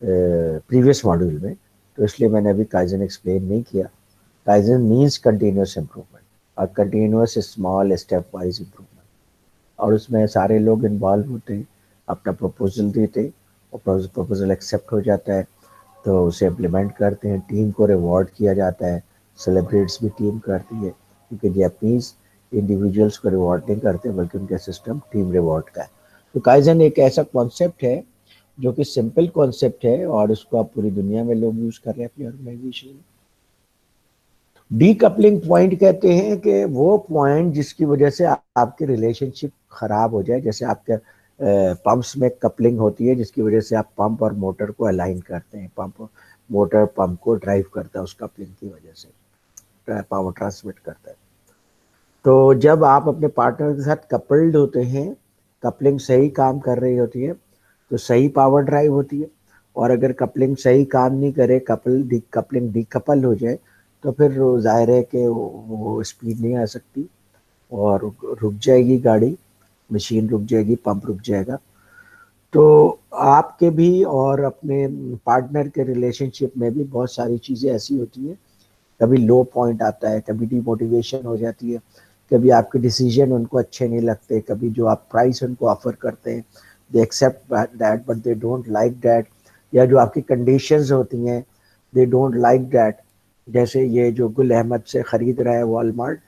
प्रीवियस मॉड्यूल में, तो इसलिए मैंने अभी काइजन एक्सप्लेन नहीं किया। काइजन मीन्स कंटिन्यूस इम्प्रूवमेंट, और continuous small step wise improvement, और उसमें सारे लोग इन्वॉल्व होते हैं, अपना प्रपोजल देते हैं, और प्रपोजल एक्सेप्ट हो जाता है तो उसे इम्प्लीमेंट करते हैं, टीम को रिवॉर्ड किया जाता है, सेलिब्रेट्स भी टीम करती है, क्योंकि जापानीज इंडिविजुअल्स को रिवॉर्ड नहीं करते बल्कि उनका सिस्टम टीम रिवॉर्ड का है। तो काइजन एक ऐसा कॉन्सेप्ट है जो कि सिंपल कॉन्सेप्ट है और उसको आप पूरी दुनिया में लोग यूज कर रहे हैं अपनी ऑर्गेनाइजेशन में। डीकपलिंग पॉइंट कहते हैं कि वो पॉइंट जिसकी वजह से आपकी रिलेशनशिप खराब हो जाए, जैसे आपके पंप्स में कपलिंग होती है जिसकी वजह से आप पंप और मोटर को अलाइन करते हैं, पंप मोटर पंप को ड्राइव करता है उस कपलिंग की वजह से पावर ट्रांसमिट करता है। तो जब आप अपने पार्टनर के साथ कपल्ड होते हैं, कपलिंग सही काम कर रही होती है तो सही पावर ड्राइव होती है, और अगर कपलिंग सही काम नहीं करे, कपलिंग डीकपल हो जाए तो फिर जाहिर है कि वो स्पीड नहीं आ सकती और रुक जाएगी गाड़ी, मशीन रुक जाएगी, पंप रुक जाएगा। तो आपके भी और अपने पार्टनर के रिलेशनशिप में भी बहुत सारी चीज़ें ऐसी होती हैं, कभी लो पॉइंट आता है, कभी डिमोटिवेशन हो जाती है, कभी आपके डिसीजन उनको अच्छे नहीं लगते, कभी जो आप प्राइस उनको ऑफर करते हैं they accept that but they don't like that, या जो आपकी कंडीशंस होती हैं दे डोंट लाइक दैट। जैसे ये जो गुल अहमद से ख़रीद रहा है वॉलमार्ट,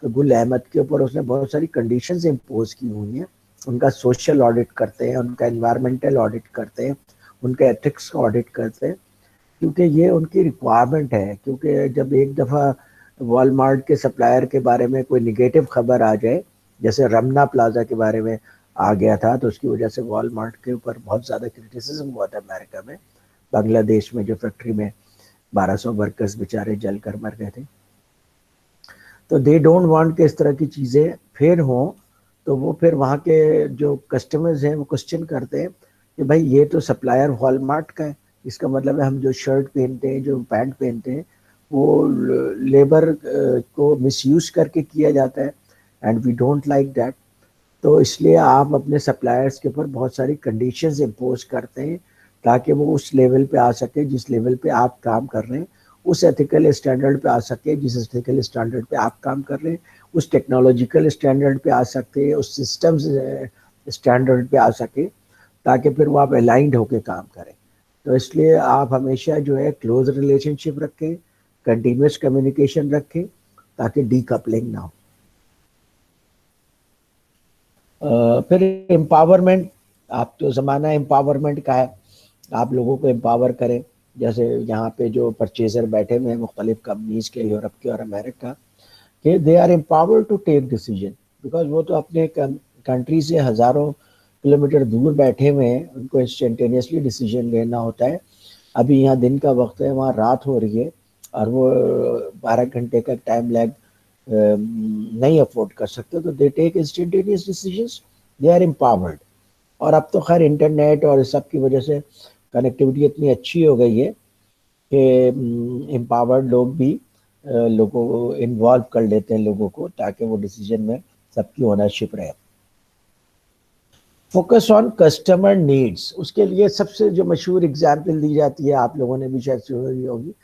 तो गुल अहमद के ऊपर उसने बहुत सारी कंडीशंस इम्पोज की हुई हैं, उनका सोशल ऑडिट करते हैं, उनका एनवायरमेंटल ऑडिट करते हैं, उनका एथिक्स का ऑडिट करते हैं, क्योंकि ये उनकी रिक्वायरमेंट है। क्योंकि जब एक दफ़ा वॉलमार्ट के सप्लायर के बारे में कोई निगेटिव खबर आ जाए, जैसे रमना प्लाजा के बारे में आ गया था, तो उसकी वजह से वॉलमार्ट के ऊपर बहुत ज़्यादा क्रिटिसिज्म हुआ था अमेरिका में, बांग्लादेश में जो फैक्ट्री में 1200 वर्कर्स बेचारे जल कर मर गए थे। तो दे डोंट वांट कि इस तरह की चीज़ें फिर हों, तो वो फिर वहाँ के जो कस्टमर्स हैं वो क्वेश्चन करते हैं कि भाई ये तो सप्लायर वॉलमार्ट का है, इसका मतलब है हम जो शर्ट पहनते हैं, जो पैंट पहनते हैं, वो लेबर को मिसयूज करके किया जाता है, and we don't like that. तो इसलिए आप अपने सप्लायर्स के ऊपर बहुत सारी कंडीशंस इम्पोज करते हैं ताकि वो उस लेवल पे आ सके जिस लेवल पे आप काम कर रहे हैं, उस एथिकल स्टैंडर्ड पे आ सके जिस एथिकल स्टैंडर्ड पे आप काम कर रहे हैं, उस टेक्नोलॉजिकल स्टैंडर्ड पे आ सकते हैं, उस सिस्टम्स स्टैंडर्ड पे आ सके, ताकि फिर वो आप अलाइंड होकर काम करें। तो इसलिए आप हमेशा जो है क्लोज रिलेशनशिप रखें, कंटिन्यूस कम्युनिकेशन रखें, ताकि डीकपलिंग ना हो। फिर एम्पावरमेंट, आप तो ज़माना एम्पावरमेंट का है, आप लोगों को एम्पावर करें। जैसे यहाँ पे जो परचेजर बैठे हुए हैं मुख्तलिफ कंपनीज के, यूरोप के और अमेरिका के, they are empowered to take decision, because वो तो अपने कंट्री से हज़ारों किलोमीटर दूर बैठे हुए हैं, उनको इंस्टेंटेनियसली डिसीजन लेना होता है। अभी यहाँ दिन का वक्त है, वहाँ रात हो रही है, और वो 12 घंटे का टाइम लैग नहीं अफोर्ड कर सकते, तो they take instantaneous decisions, they are empowered. और अब तो खैर इंटरनेट और इस सब की वजह से कनेक्टिविटी इतनी अच्छी हो गई है कि एम्पावर्ड लोग भी लोगों को इन्वॉल्व कर लेते हैं लोगों को, ताकि वो डिसीजन में सबकी ओनरशिप रहे। फोकस ऑन कस्टमर नीड्स, उसके लिए सबसे जो मशहूर एग्जाम्पल दी जाती है, आप लोगों ने भी शायद सुनी होगी,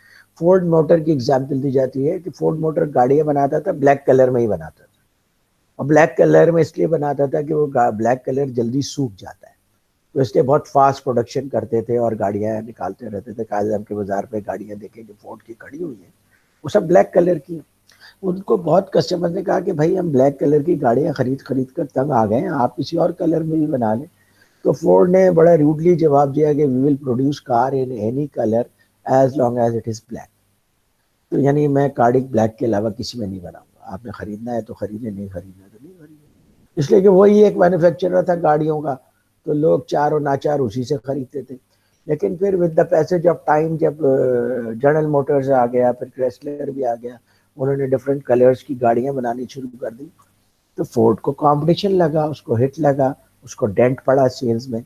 फोर्ड मोटर की एग्जाम्पल दी जाती है कि फोर्ड मोटर गाड़ियां बनाता था, ब्लैक कलर में ही बनाता था, और ब्लैक कलर में इसलिए बनाता था कि वो ब्लैक कलर जल्दी सूख जाता है, तो इसलिए बहुत फास्ट प्रोडक्शन करते थे और गाड़ियां निकालते रहते थे। कायदम के बाजार पे गाड़ियां देखें जो फोर्ड की खड़ी हुई है, वो सब ब्लैक कलर की। उनको बहुत कस्टमर ने कहा कि भाई हम ब्लैक कलर की गाड़ियां खरीद खरीद कर तंग आ गए हैं, आप किसी और कलर में भी बना लें। तो फोर्ड ने बड़ा रूडली जवाब दिया कि we will produce car in any colour as long as it is black. तो यानी मैं गाड़ी ब्लैक के अलावा किसी में नहीं बनाऊंगा, आपने खरीदना है तो खरीदे, नहीं खरीदना तो नहीं खरीदे। इसलिए कि वही एक मैन्युफैक्चरर था गाड़ियों का, तो लोग चार और नाचार उसी से खरीदते थे। लेकिन फिर with the passage of time, जब जनरल मोटर्स आ गया, फिर क्रेसलर भी आ गया, उन्होंने डिफरेंट कलर्स की गाड़ियां बनानी शुरू कर दी, तो फोर्ड को कंपटीशन लगा, उसको हिट लगा, उसको डेंट पड़ा सेल्स में।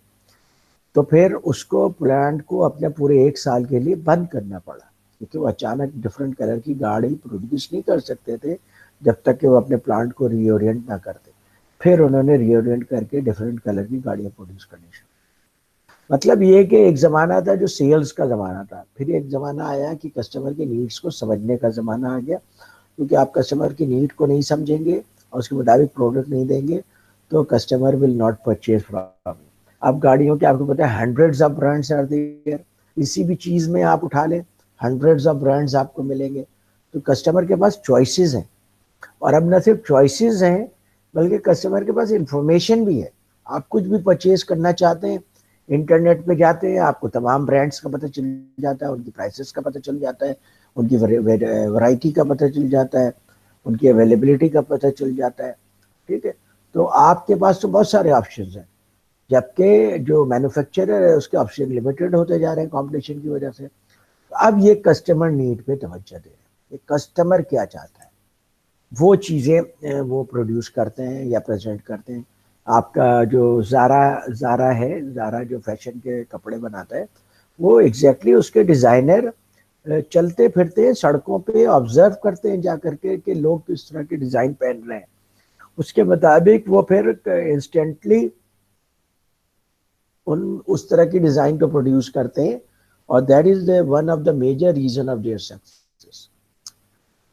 तो फिर उसको प्लांट को अपने पूरे 1 साल के लिए बंद करना पड़ा, क्योंकि वो अचानक डिफरेंट कलर की गाड़ी प्रोड्यूस नहीं कर सकते थे जब तक कि वो अपने प्लांट को रीओरिएंट ना करते। फिर उन्होंने रीओरिएंट करके डिफरेंट कलर की गाड़ियां प्रोड्यूस करनी शुरू। मतलब ये कि एक ज़माना था जो सेल्स का ज़माना था, फिर एक ज़माना आया कि कस्टमर के नीड्स को समझने का ज़माना आ गया, क्योंकि आप कस्टमर की नीड को नहीं समझेंगे और उसके मुताबिक प्रोडक्ट नहीं देंगे तो customer will not purchase from. अब गाड़ियों के आपको पता है hundreds of brands are there, किसी भी चीज़ में आप उठा लें हंड्रेड्स ऑफ ब्रांड्स आपको मिलेंगे, तो कस्टमर के पास चॉइसेस हैं। और अब न सिर्फ चॉइसेस हैं बल्कि कस्टमर के पास इंफॉर्मेशन भी है। आप कुछ भी परचेज करना चाहते हैं, इंटरनेट पे जाते हैं, आपको तमाम ब्रांड्स का पता चल जाता है, उनकी प्राइसेस का पता चल जाता है, उनकी वैरायटी का पता चल जाता है, उनकी अवेलेबिलिटी का पता चल जाता है। ठीक है, तो आपके पास तो बहुत सारे ऑप्शंस हैं, जबकि जो मैन्युफैक्चरर है उसके ऑप्शन लिमिटेड होते जा रहे हैं कंपटीशन की वजह से। अब ये कस्टमर नीड पे तवज्जो दे रहे हैं, कस्टमर क्या चाहता है वो चीज़ें वो प्रोड्यूस करते हैं या प्रेजेंट करते हैं। आपका जो ज़ारा है, ज़ारा जो फैशन के कपड़े बनाता है, वो एग्जैक्टली उसके डिज़ाइनर चलते फिरते सड़कों पे ऑब्जर्व करते हैं जा करके कि लोग किस तरह के डिज़ाइन पहन रहे हैं, उसके मुताबिक वो फिर इंस्टेंटली उस तरह की डिज़ाइन को प्रोड्यूस करते हैं, और that is one of the major reason of their success.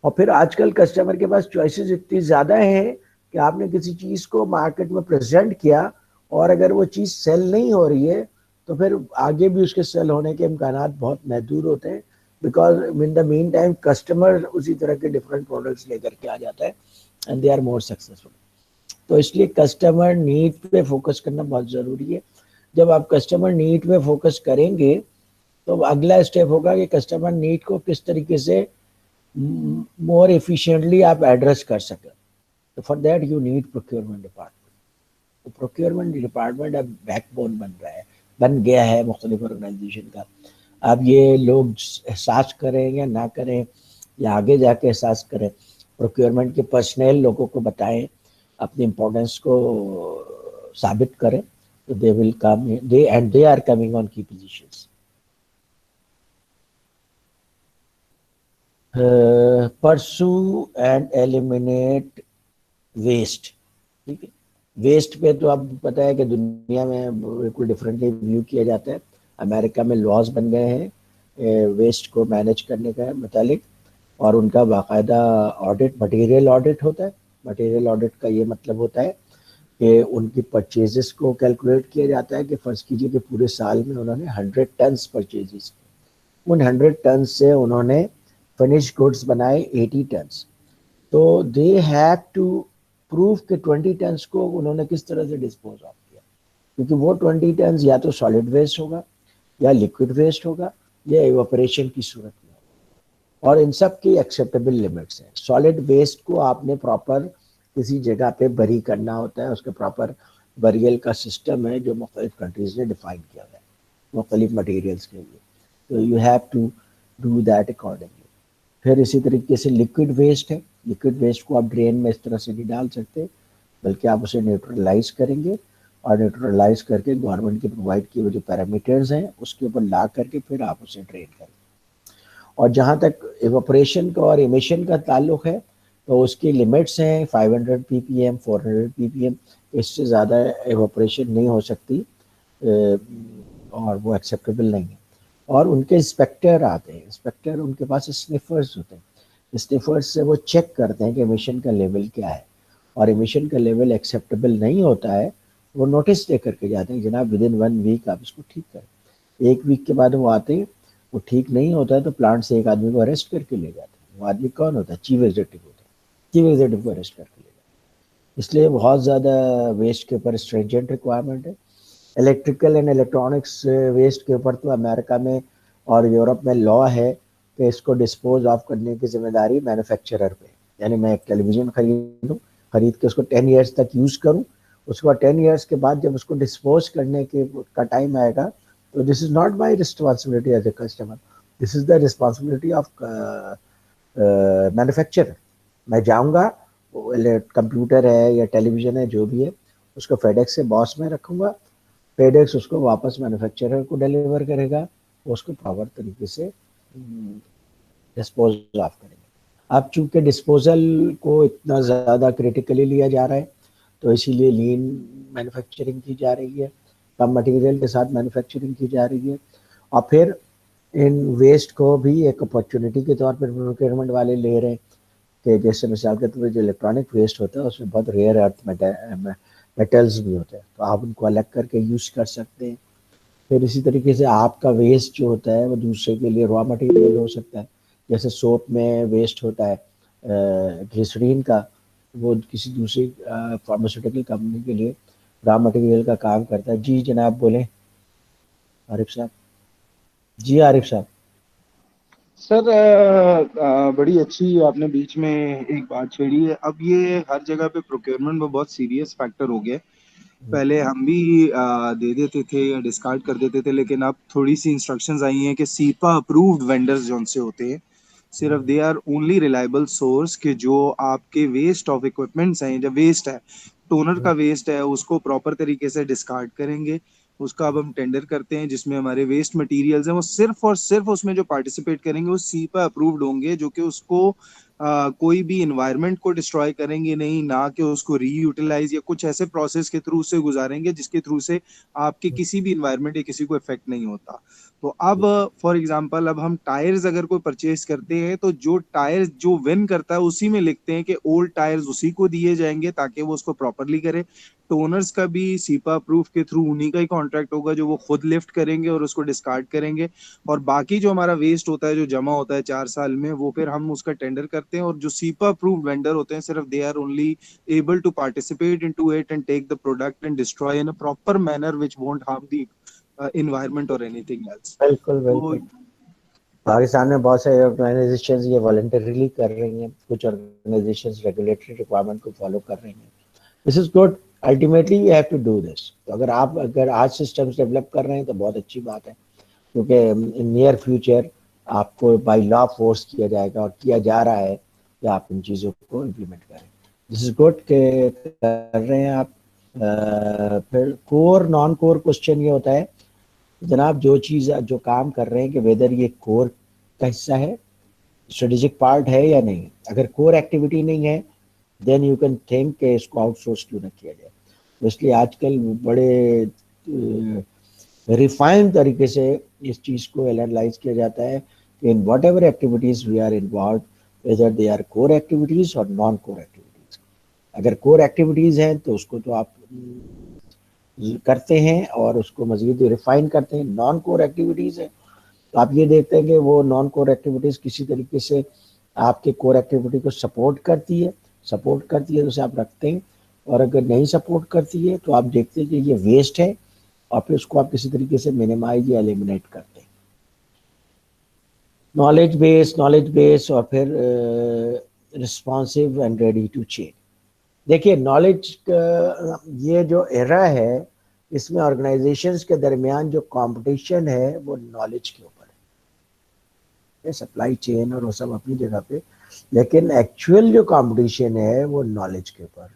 और फिर आजकल कस्टमर के पास चॉइसेस इतनी ज़्यादा हैं कि आपने किसी चीज़ को मार्केट में प्रेजेंट किया और अगर वो चीज़ सेल नहीं हो रही है तो फिर आगे भी उसके सेल होने के इम्कानात बहुत महदूद होते हैं, because in the mean time customer उसी तरह के डिफरेंट प्रोडक्ट्स लेकर के आ जाता है and they are more successful. तो इसलिए कस्टमर नीड पे फोकस करना बहुत ज़रूरी है। जब आप कस्टमर नीड पे फोकस करेंगे तो अगला स्टेप होगा कि कस्टमर नीड को किस तरीके से मोर एफिशिएंटली आप एड्रेस कर सकें। तो for that you need procurement department. तो प्रोक्योरमेंट डिपार्टमेंट अब बैकबोन बन रहा है, बन गया है मुख्तलिफ ऑर्गेनाइजेशन का। अब ये लोग एहसास करें या ना करें या आगे जाके एहसास करें, प्रोक्योरमेंट के पर्सनल लोगों को बताएं, अपनी इम्पोर्टेंस को साबित करें, तो they will come, they are coming on key positions. Pursue and eliminate waste. ठीक है, वेस्ट पे तो आपको पता है कि दुनिया में बिल्कुल डिफरेंटली व्यू किया जाता है। अमेरिका में लॉज बन गए हैं वेस्ट को मैनेज करने का मुतालिक, और उनका बाकायदा ऑडिट, मटेरियल ऑडिट होता है। मटेरियल ऑडिट का ये मतलब होता है कि उनकी परचेजेस को कैलकुलेट किया जाता है कि फ़र्ज़ कीजिए कि पूरे साल में उन्होंने 100 टन्स परचेजेस, उन 100 टन से उन्होंने फिनिश गुड्स बनाए 80 टन्स, तो दे हैव टू प्रूव कि 20 टन्स को उन्होंने किस तरह से डिस्पोज ऑफ किया, क्योंकि वो 20 टन्स या तो सॉलिड वेस्ट होगा या लिक्विड वेस्ट होगा या इवेपोरेशन की सूरत में होगा, और इन सब की एक्सेप्टेबल लिमिट्स हैं। सॉलिड वेस्ट को आपने प्रॉपर किसी जगह पे बरी करना होता है, उसके प्रॉपर बरियल का सिस्टम है जो मुख्तलिफ कंट्रीज ने डिफाइन किया है मुख्तलिफ मटेरियल्स के लिए, तो you have to do that accordingly. फिर इसी तरीके से लिक्विड वेस्ट है, लिक्विड वेस्ट को आप ड्रेन में इस तरह से नहीं डाल सकते, बल्कि आप उसे न्यूट्रलाइज करेंगे, और न्यूट्रलाइज करके गवर्नमेंट के प्रोवाइड किए हुए जो पैरामीटर्स हैं उसके ऊपर ला करके फिर आप उसे ड्रेन करेंगे। और जहाँ तक इवेपोरेशन का और इमिशन का ताल्लुक है तो उसकी लिमिट्स हैं 500 ppm, 400 ppm, इससे ज़्यादा इवेपोरेशन नहीं हो सकती और वो एक्सेप्टेबल नहीं है। और उनके इंस्पेक्टर आते हैं, इंस्पेक्टर उनके पास स्निफर्स होते हैं, स्निफर्स से वो चेक करते हैं कि एमिशन का लेवल क्या है, और एमिशन का लेवल एक्सेप्टेबल नहीं होता है वो नोटिस दे करके जाते हैं, जनाब विद इन 1 वीक आप इसको ठीक करें। 1 वीक के बाद वो आते हैं, वो ठीक नहीं होता है तो प्लांट से एक आदमी को अरेस्ट करके ले जाते हैं। वो आदमी कौन होता है? चीफ एग्जीक्यूटिव होता है, चीफ एग्जीक्यूटिव को अरेस्ट करके ले जाते हैं। इसलिए बहुत ज़्यादा वेस्ट के ऊपर स्ट्रिंजेंट रिक्वायरमेंट है। इलेक्ट्रिकल एंड इलेक्ट्रॉनिक्स वेस्ट के ऊपर तो अमेरिका में और यूरोप में लॉ है कि इसको डिस्पोज ऑफ करने की जिम्मेदारी मैन्युफैक्चरर पे, यानी मैं एक टेलीविज़न खरीद के उसको 10 ईयर्स तक यूज़ करूं, उसके बाद 10 ईयर्स के बाद जब उसको डिस्पोज करने के का टाइम आएगा तो this is not my responsibility as a customer, this is the responsibility of manufacturer. मैं जाऊँगा, कंप्यूटर है या टेलीविज़न है जो भी है, उसको फेडेक्स से बॉस में रखूँगा, फेडेक्स उसको वापस मैन्युफैक्चरर को डिलीवर करेगा, उसको प्रॉपर तरीके से डिस्पोज ऑफ करेंगे। अब चूंकि डिस्पोजल को इतना ज़्यादा क्रिटिकली लिया जा रहा है तो इसीलिए लीन मैन्युफैक्चरिंग की जा रही है, कम मटेरियल के साथ मैन्युफैक्चरिंग की जा रही है। और फिर इन वेस्ट को भी एक अपॉर्चुनिटी के तौर पर प्रोक्योरमेंट वाले ले रहे हैं कि जैसे मिसाल के तौर पर जो इलेक्ट्रॉनिक वेस्ट होता है उसमें बहुत रेयर अर्थ मेटल्स भी होते हैं, तो आप उनको अलग करके यूज़ कर सकते हैं। फिर इसी तरीके से आपका वेस्ट जो होता है वो दूसरे के लिए रॉ मटेरियल हो सकता है। जैसे सोप में वेस्ट होता है ग्लिसरीन का, वो किसी दूसरी फार्मास्यूटिकल कंपनी के लिए रॉ मटेरियल का काम करता है। जी जनाब बोलें आरिफ साहब। जी आरिफ साहब। सर बड़ी अच्छी आपने बीच में एक बात छेड़ी है। अब ये हर जगह पे प्रोक्योरमेंट में बहुत सीरियस फैक्टर हो गया। पहले हम भी दे देते थे या डिस्कार्ड कर देते थे, लेकिन अब थोड़ी सी इंस्ट्रक्शंस आई हैं कि सीपा अप्रूव्ड वेंडर्स जो उनसे होते हैं, सिर्फ they are only reliable source के जो आपके वेस्ट ऑफ इक्विपमेंट्स हैं, जब वेस्ट है, टोनर का वेस्ट है, उसको प्रॉपर तरीके से डिस्कार्ड करेंगे। उसका अब हम टेंडर करते हैं जिसमें हमारे वेस्ट मटेरियल्स हैं, वो सिर्फ और सिर्फ उसमें जो पार्टिसिपेट करेंगे वो सीपा अप्रूव्ड होंगे, जो कि उसको कोई भी इन्वायरमेंट को डिस्ट्रॉय करेंगे नहीं, ना कि उसको रीयूटिलाइज या कुछ ऐसे प्रोसेस के थ्रू से गुजारेंगे जिसके थ्रू से आपके किसी भी इन्वायरमेंट या किसी को इफेक्ट नहीं होता। तो अब फॉर एग्जांपल अब हम टायर्स अगर कोई परचेज करते हैं तो जो टायर्स जो विन करता है उसी में लिखते हैं कि ओल्ड टायर्स उसी को दिए जाएंगे ताकि वो उसको प्रॉपरली करे। टोनर्स का भी सीपा प्रूफ के थ्रू उन्हीं का ही कॉन्ट्रैक्ट होगा जो वो खुद लिफ्ट करेंगे और उसको डिस्कार्ड करेंगे। और बाकी जो हमारा वेस्ट होता है जो जमा होता है 4 साल में, वो फिर हम उसका टेंडर करते हैं, और जो सीपा अप्रूव्ड वेंडर होते हैं सिर्फ they are only able to participate into it and take the product and destroy in a proper manner which won't harm the environment or anything else. बिल्कुल तो बिल्कुल। पाकिस्तान में बहुत सारे ऑर्गेनाइजेशंस ये वॉलंटरीली कर रही हैं, कुछ ऑर्गेनाइजेशंस रेगुलेटरी रिक्वायरमेंट को फॉलो कर रही हैं। This is good, ultimately we have to do this. तो अगर आज सिस्टम्स डेवलप कर रहे हैं तो बहुत अच्छी बात है, क्योंकि इन नियर फ्यूचर आपको बाय लॉ फोर्स किया जाएगा और किया जा रहा है कि आप इन चीज़ों को इम्प्लीमेंट करें। दिस इज गुड के कर रहे हैं आप। फिर कोर नॉन कोर क्वेश्चन ये होता है जनाब, जो चीज़ जो काम कर रहे हैं कि वेदर ये कोर का हिस्सा है, स्ट्रेटेजिक पार्ट है या नहीं। अगर कोर एक्टिविटी नहीं है देन यू कैन थिंक कि इसको आउटसोर्स क्यों ना किया जाए। तो इसलिए आजकल बड़े रिफाइंड तरीके से इस चीज़ को एनालाइज किया जाता है कि in whatever activities we are involved, whether they are core activities और नॉन कोर एक्टिविटीज़। अगर कोर एक्टिविटीज़ हैं तो उसको तो आप करते हैं और उसको मज़ीद रिफाइन करते हैं। नॉन कोर एक्टिविटीज़ है तो आप ये देखते हैं कि वो नॉन कोर एक्टिविटीज़ किसी तरीके से आपके कोर एक्टिविटी को सपोर्ट करती है तो उसे आप रखते हैं, और अगर नहीं सपोर्ट करती है तो आप देखते हैं कि ये वेस्ट है और फिर उसको आप किसी तरीके से मिनिमाइज या एलिमिनेट करते हैं। नॉलेज बेस और फिर responsive and ready to change. देखिए नॉलेज का ये जो एरा है, इसमें ऑर्गेनाइजेशंस के दरमियान जो कंपटीशन है वो नॉलेज के ऊपर है। सप्लाई चेन और वो सब अपनी जगह पे, लेकिन एक्चुअल जो कंपटीशन है वो नॉलेज के ऊपर।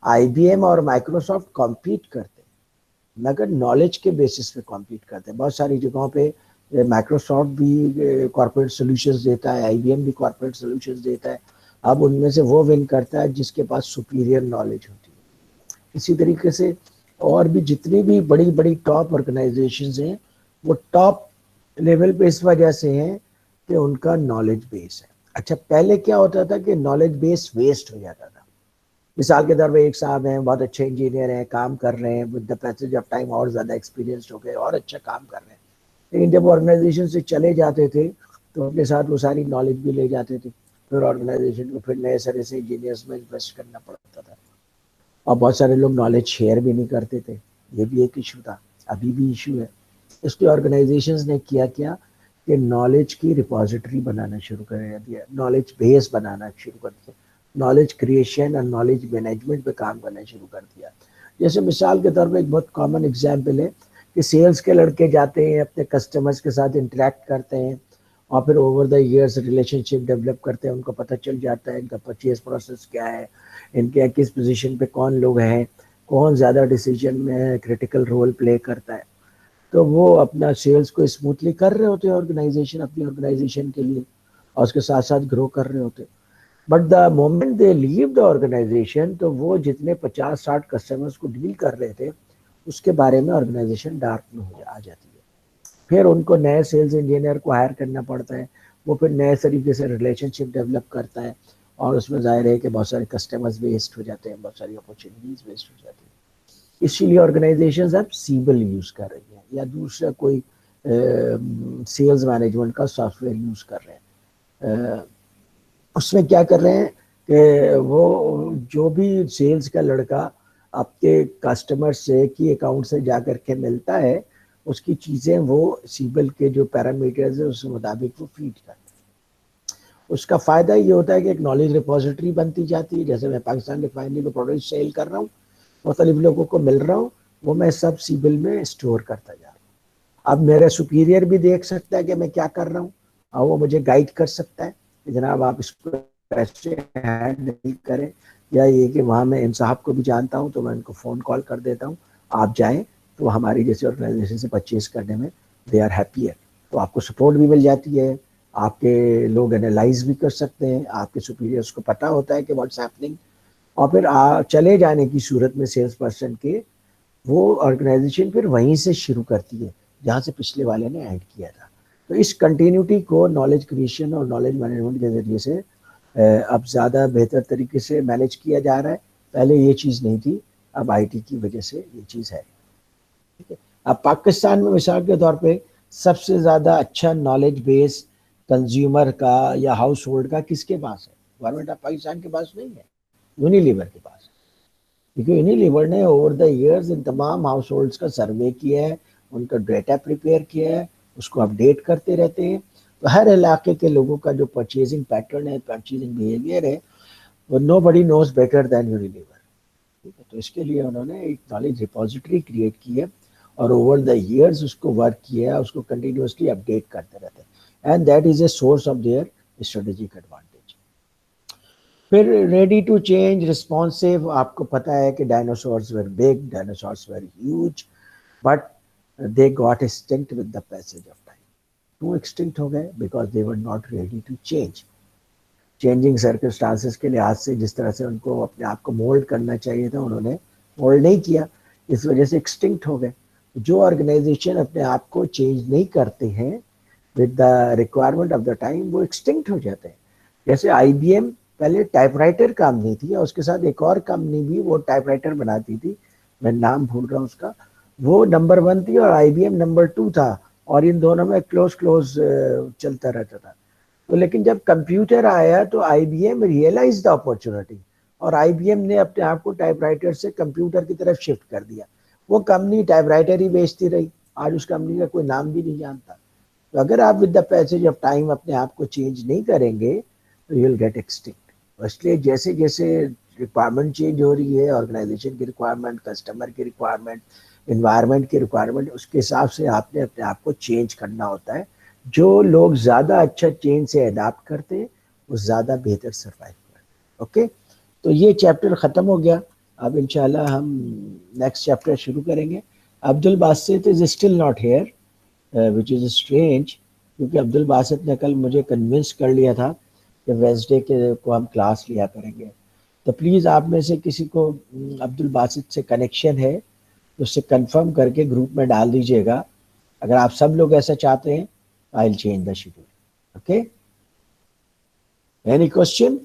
IBM और माइक्रोसॉफ्ट कॉम्पीट करते हैं मगर नॉलेज के बेसिस पे कॉम्पीट करते हैं। बहुत सारी जगहों पे माइक्रोसॉफ्ट भी कॉर्पोरेट सॉल्यूशंस देता है, IBM भी कॉर्पोरेट सॉल्यूशंस देता है। अब उनमें से वो विन करता है जिसके पास सुपीरियर नॉलेज होती है। इसी तरीके से और भी जितनी भी बड़ी बड़ी टॉप ऑर्गेनाइजेशंस हैं वो टॉप लेवल पे इस वजह से हैं कि उनका नॉलेज बेस है। अच्छा, पहले क्या होता था कि नॉलेज बेस वेस्ट हो जाता था। मिसाल के तौर पर एक साहब हैं, बहुत अच्छे इंजीनियर हैं, काम कर रहे हैं, with the passage of time और ज़्यादा एक्सपीरियंस्ड हो गए और अच्छा काम कर रहे हैं, लेकिन जब ऑर्गेनाइजेशन से चले जाते थे तो अपने साथ वो सारी नॉलेज भी ले जाते थे। फिर ऑर्गेनाइजेशन को फिर नए सिरे से इंजीनियर्स में इन्वेस्ट करना पड़ता था, और बहुत सारे लोग नॉलेज शेयर भी नहीं करते थे। ये भी एक इशू था, अभी भी इशू है। इसलिए ऑर्गेनाइजेशंस ने किया कि नॉलेज की रिपोजिटरी बनाना शुरू कर दिया, नॉलेज बेस बनाना शुरू कर दिया, नॉलेज क्रिएशन और नॉलेज मैनेजमेंट पे काम करना शुरू कर दिया। जैसे मिसाल के तौर पे एक बहुत कॉमन एग्जांपल है कि सेल्स के लड़के जाते हैं, अपने कस्टमर्स के साथ इंटरेक्ट करते हैं और फिर over the years relationship develop करते हैं। उनको पता चल जाता है इनका परचेज प्रोसेस क्या है, इनके किस पोजीशन पे कौन लोग हैं, कौन ज़्यादा डिसीजन में क्रिटिकल रोल प्ले करता है। तो वो अपना सेल्स को स्मूथली कर रहे होते हैं ऑर्गेनाइजेशन, अपनी ऑर्गेनाइजेशन के लिए, और उसके साथ साथ ग्रो कर रहे होते हैं। But the moment they leave the organisation, तो वो जितने 50-60 कस्टमर्स को डील कर रहे थे उसके बारे में ऑर्गेनाइजेशन डार्क में आ जाती है। फिर उनको नए सेल्स इंजीनियर को हायर करना पड़ता है, वो फिर नए तरीके से रिलेशनशिप डेवलप करता है, और उसमें जाहिर है कि बहुत सारे कस्टमर्स वेस्ट हो जाते हैं, बहुत सारी अपॉर्चुनिटीज वेस्ट हो जाती है। इसीलिए ऑर्गेनाइजेशंस अब सीबल यूज कर रही हैं या दूसरा कोई सेल्स मैनेजमेंट का सॉफ्टवेयर यूज कर रहे हैं। उसमें क्या कर रहे हैं कि वो जो भी सेल्स का लड़का आपके कस्टमर से की अकाउंट से जा कर के मिलता है, उसकी चीज़ें वो सीबल के जो पैरामीटर्स है उसके मुताबिक वो फीड करते हैं। उसका फ़ायदा ये होता है कि एक नॉलेज रिपोजिटरी बनती जाती है। जैसे मैं पाकिस्तान रिफाइनरी में प्रोडक्ट सेल कर रहा हूँ, मुख्तलिफ लोगों को मिल रहा हूँ, वो मैं सब सीबल में स्टोर करता जा रहा हूँ। अब मेरा सुपीरियर भी देख सकता है कि मैं क्या कर रहा हूँ, और वो मुझे गाइड कर सकता है कि जनाब आप इसको ऐसे हैंडल करें, या ये कि वहाँ मैं इन साहब को भी जानता हूँ तो मैं उनको फ़ोन कॉल कर देता हूँ, आप जाएं, तो हमारी जैसे ऑर्गेनाइजेशन से परचेज करने में दे आर हैप्पी है। तो आपको सपोर्ट भी मिल जाती है, आपके लोग एनालाइज भी कर सकते हैं, आपके सुपीरियर्स को पता होता है कि व्हाट्स हैपनिंग, और फिर चले जाने की सूरत में सेल्स पर्सन के वो ऑर्गेनाइजेशन फिर वहीं से शुरू करती है जहाँ से पिछले वाले ने ऐड किया था। तो इस कंटिन्यूटी को नॉलेज क्रिएशन और नॉलेज मैनेजमेंट के ज़रिए से अब ज़्यादा बेहतर तरीके से मैनेज किया जा रहा है। पहले ये चीज़ नहीं थी, अब आईटी की वजह से ये चीज़ है। ठीक है, अब पाकिस्तान में मिसाल के तौर पे सबसे ज़्यादा अच्छा नॉलेज बेस कंज्यूमर का या हाउस होल्ड का किसके पास है? गवर्नमेंट ऑफ पाकिस्तान के पास नहीं है, यूनिलीवर के पास है। क्योंकि यूनिलीवर ने ओवर द इयर्स इन तमाम हाउस होल्ड्स का सर्वे किया है, उनका डेटा प्रिपेयर किया है, उसको अपडेट करते रहते हैं। तो हर इलाके के लोगों का जो परचेजिंग पैटर्न है, परचेजिंग बिहेवियर है, वो नो बडी नोज बेटर देन यूनिलीवर। ठीक है, तो इसके लिए उन्होंने एक नॉलेज रिपोजिटरी क्रिएट की है, और ओवर द इयर्स उसको वर्क किया है, उसको कंटिन्यूसली अपडेट करते रहते हैं, and that is a source of their strategic advantage. फिर रेडी टू चेंज, रिस्पॉन्सिव, आपको पता है कि dinosaurs were big, dinosaurs were huge, but they got extinct with the passage of time. क्यों एक्सटिंक्ट हो गए? Because they were not ready to change. Changing circumstances के लिहाज से जिस तरह से उनको अपने आप को मोल्ड करना चाहिए था, उन्होंने मोल्ड नहीं किया, इस वजह से एक्सटिंक्ट हो गए। जो ऑर्गेनाइजेशन अपने आप को चेंज नहीं करते हैं with the requirement of the time, वो एक्सटिंक्ट हो जाते हैं। जैसे IBM पहले टाइपराइटर कंपनी थी, और उसके साथ एक और कंपनी भी वो टाइपराइटर बनाती थी, मैं नाम भूल रहा हूँ उसका, वो नंबर 1 थी और IBM नंबर 2 था, और इन दोनों में क्लोज चलता रहता था। तो लेकिन जब कंप्यूटर आया तो IBM रियलाइज द अपॉर्चुनिटी, और IBM ने अपने आप को टाइपराइटर से कंप्यूटर की तरफ शिफ्ट कर दिया। वो कंपनी टाइपराइटर ही बेचती रही, आज उस कंपनी का कोई नाम भी नहीं जानता। तो अगर आप with the passage of time अपने आप को चेंज नहीं करेंगे तो यू विल गेट एक्सटिंक्ट। इसलिए जैसे जैसे रिक्वायरमेंट चेंज हो रही है, ऑर्गेनाइजेशन की रिक्वायरमेंट, कस्टमर की रिक्वायरमेंट, इन्वायरमेंट की रिक्वायरमेंट, उसके हिसाब से आपने अपने आप को चेंज करना होता है। जो लोग ज़्यादा अच्छा चेंज से अडाप्ट करते हैं वो ज़्यादा बेहतर सर्वाइव करते हैं। ओके, तो ये चैप्टर ख़त्म हो गया। अब इंशाल्लाह हम नेक्स्ट चैप्टर शुरू करेंगे। Abdul Basit is still not here, which is strange, क्योंकि अब्दुल बासित ने कल मुझे कन्विंस कर लिया था कि वेंसडे के को हम क्लास लिया करेंगे। तो प्लीज़ आप में से किसी को अब्दुल बासित से कनेक्शन है तो उससे कंफर्म करके ग्रुप में डाल दीजिएगा। अगर आप सब लोग ऐसा चाहते हैं, I will change the schedule. Okay, any question?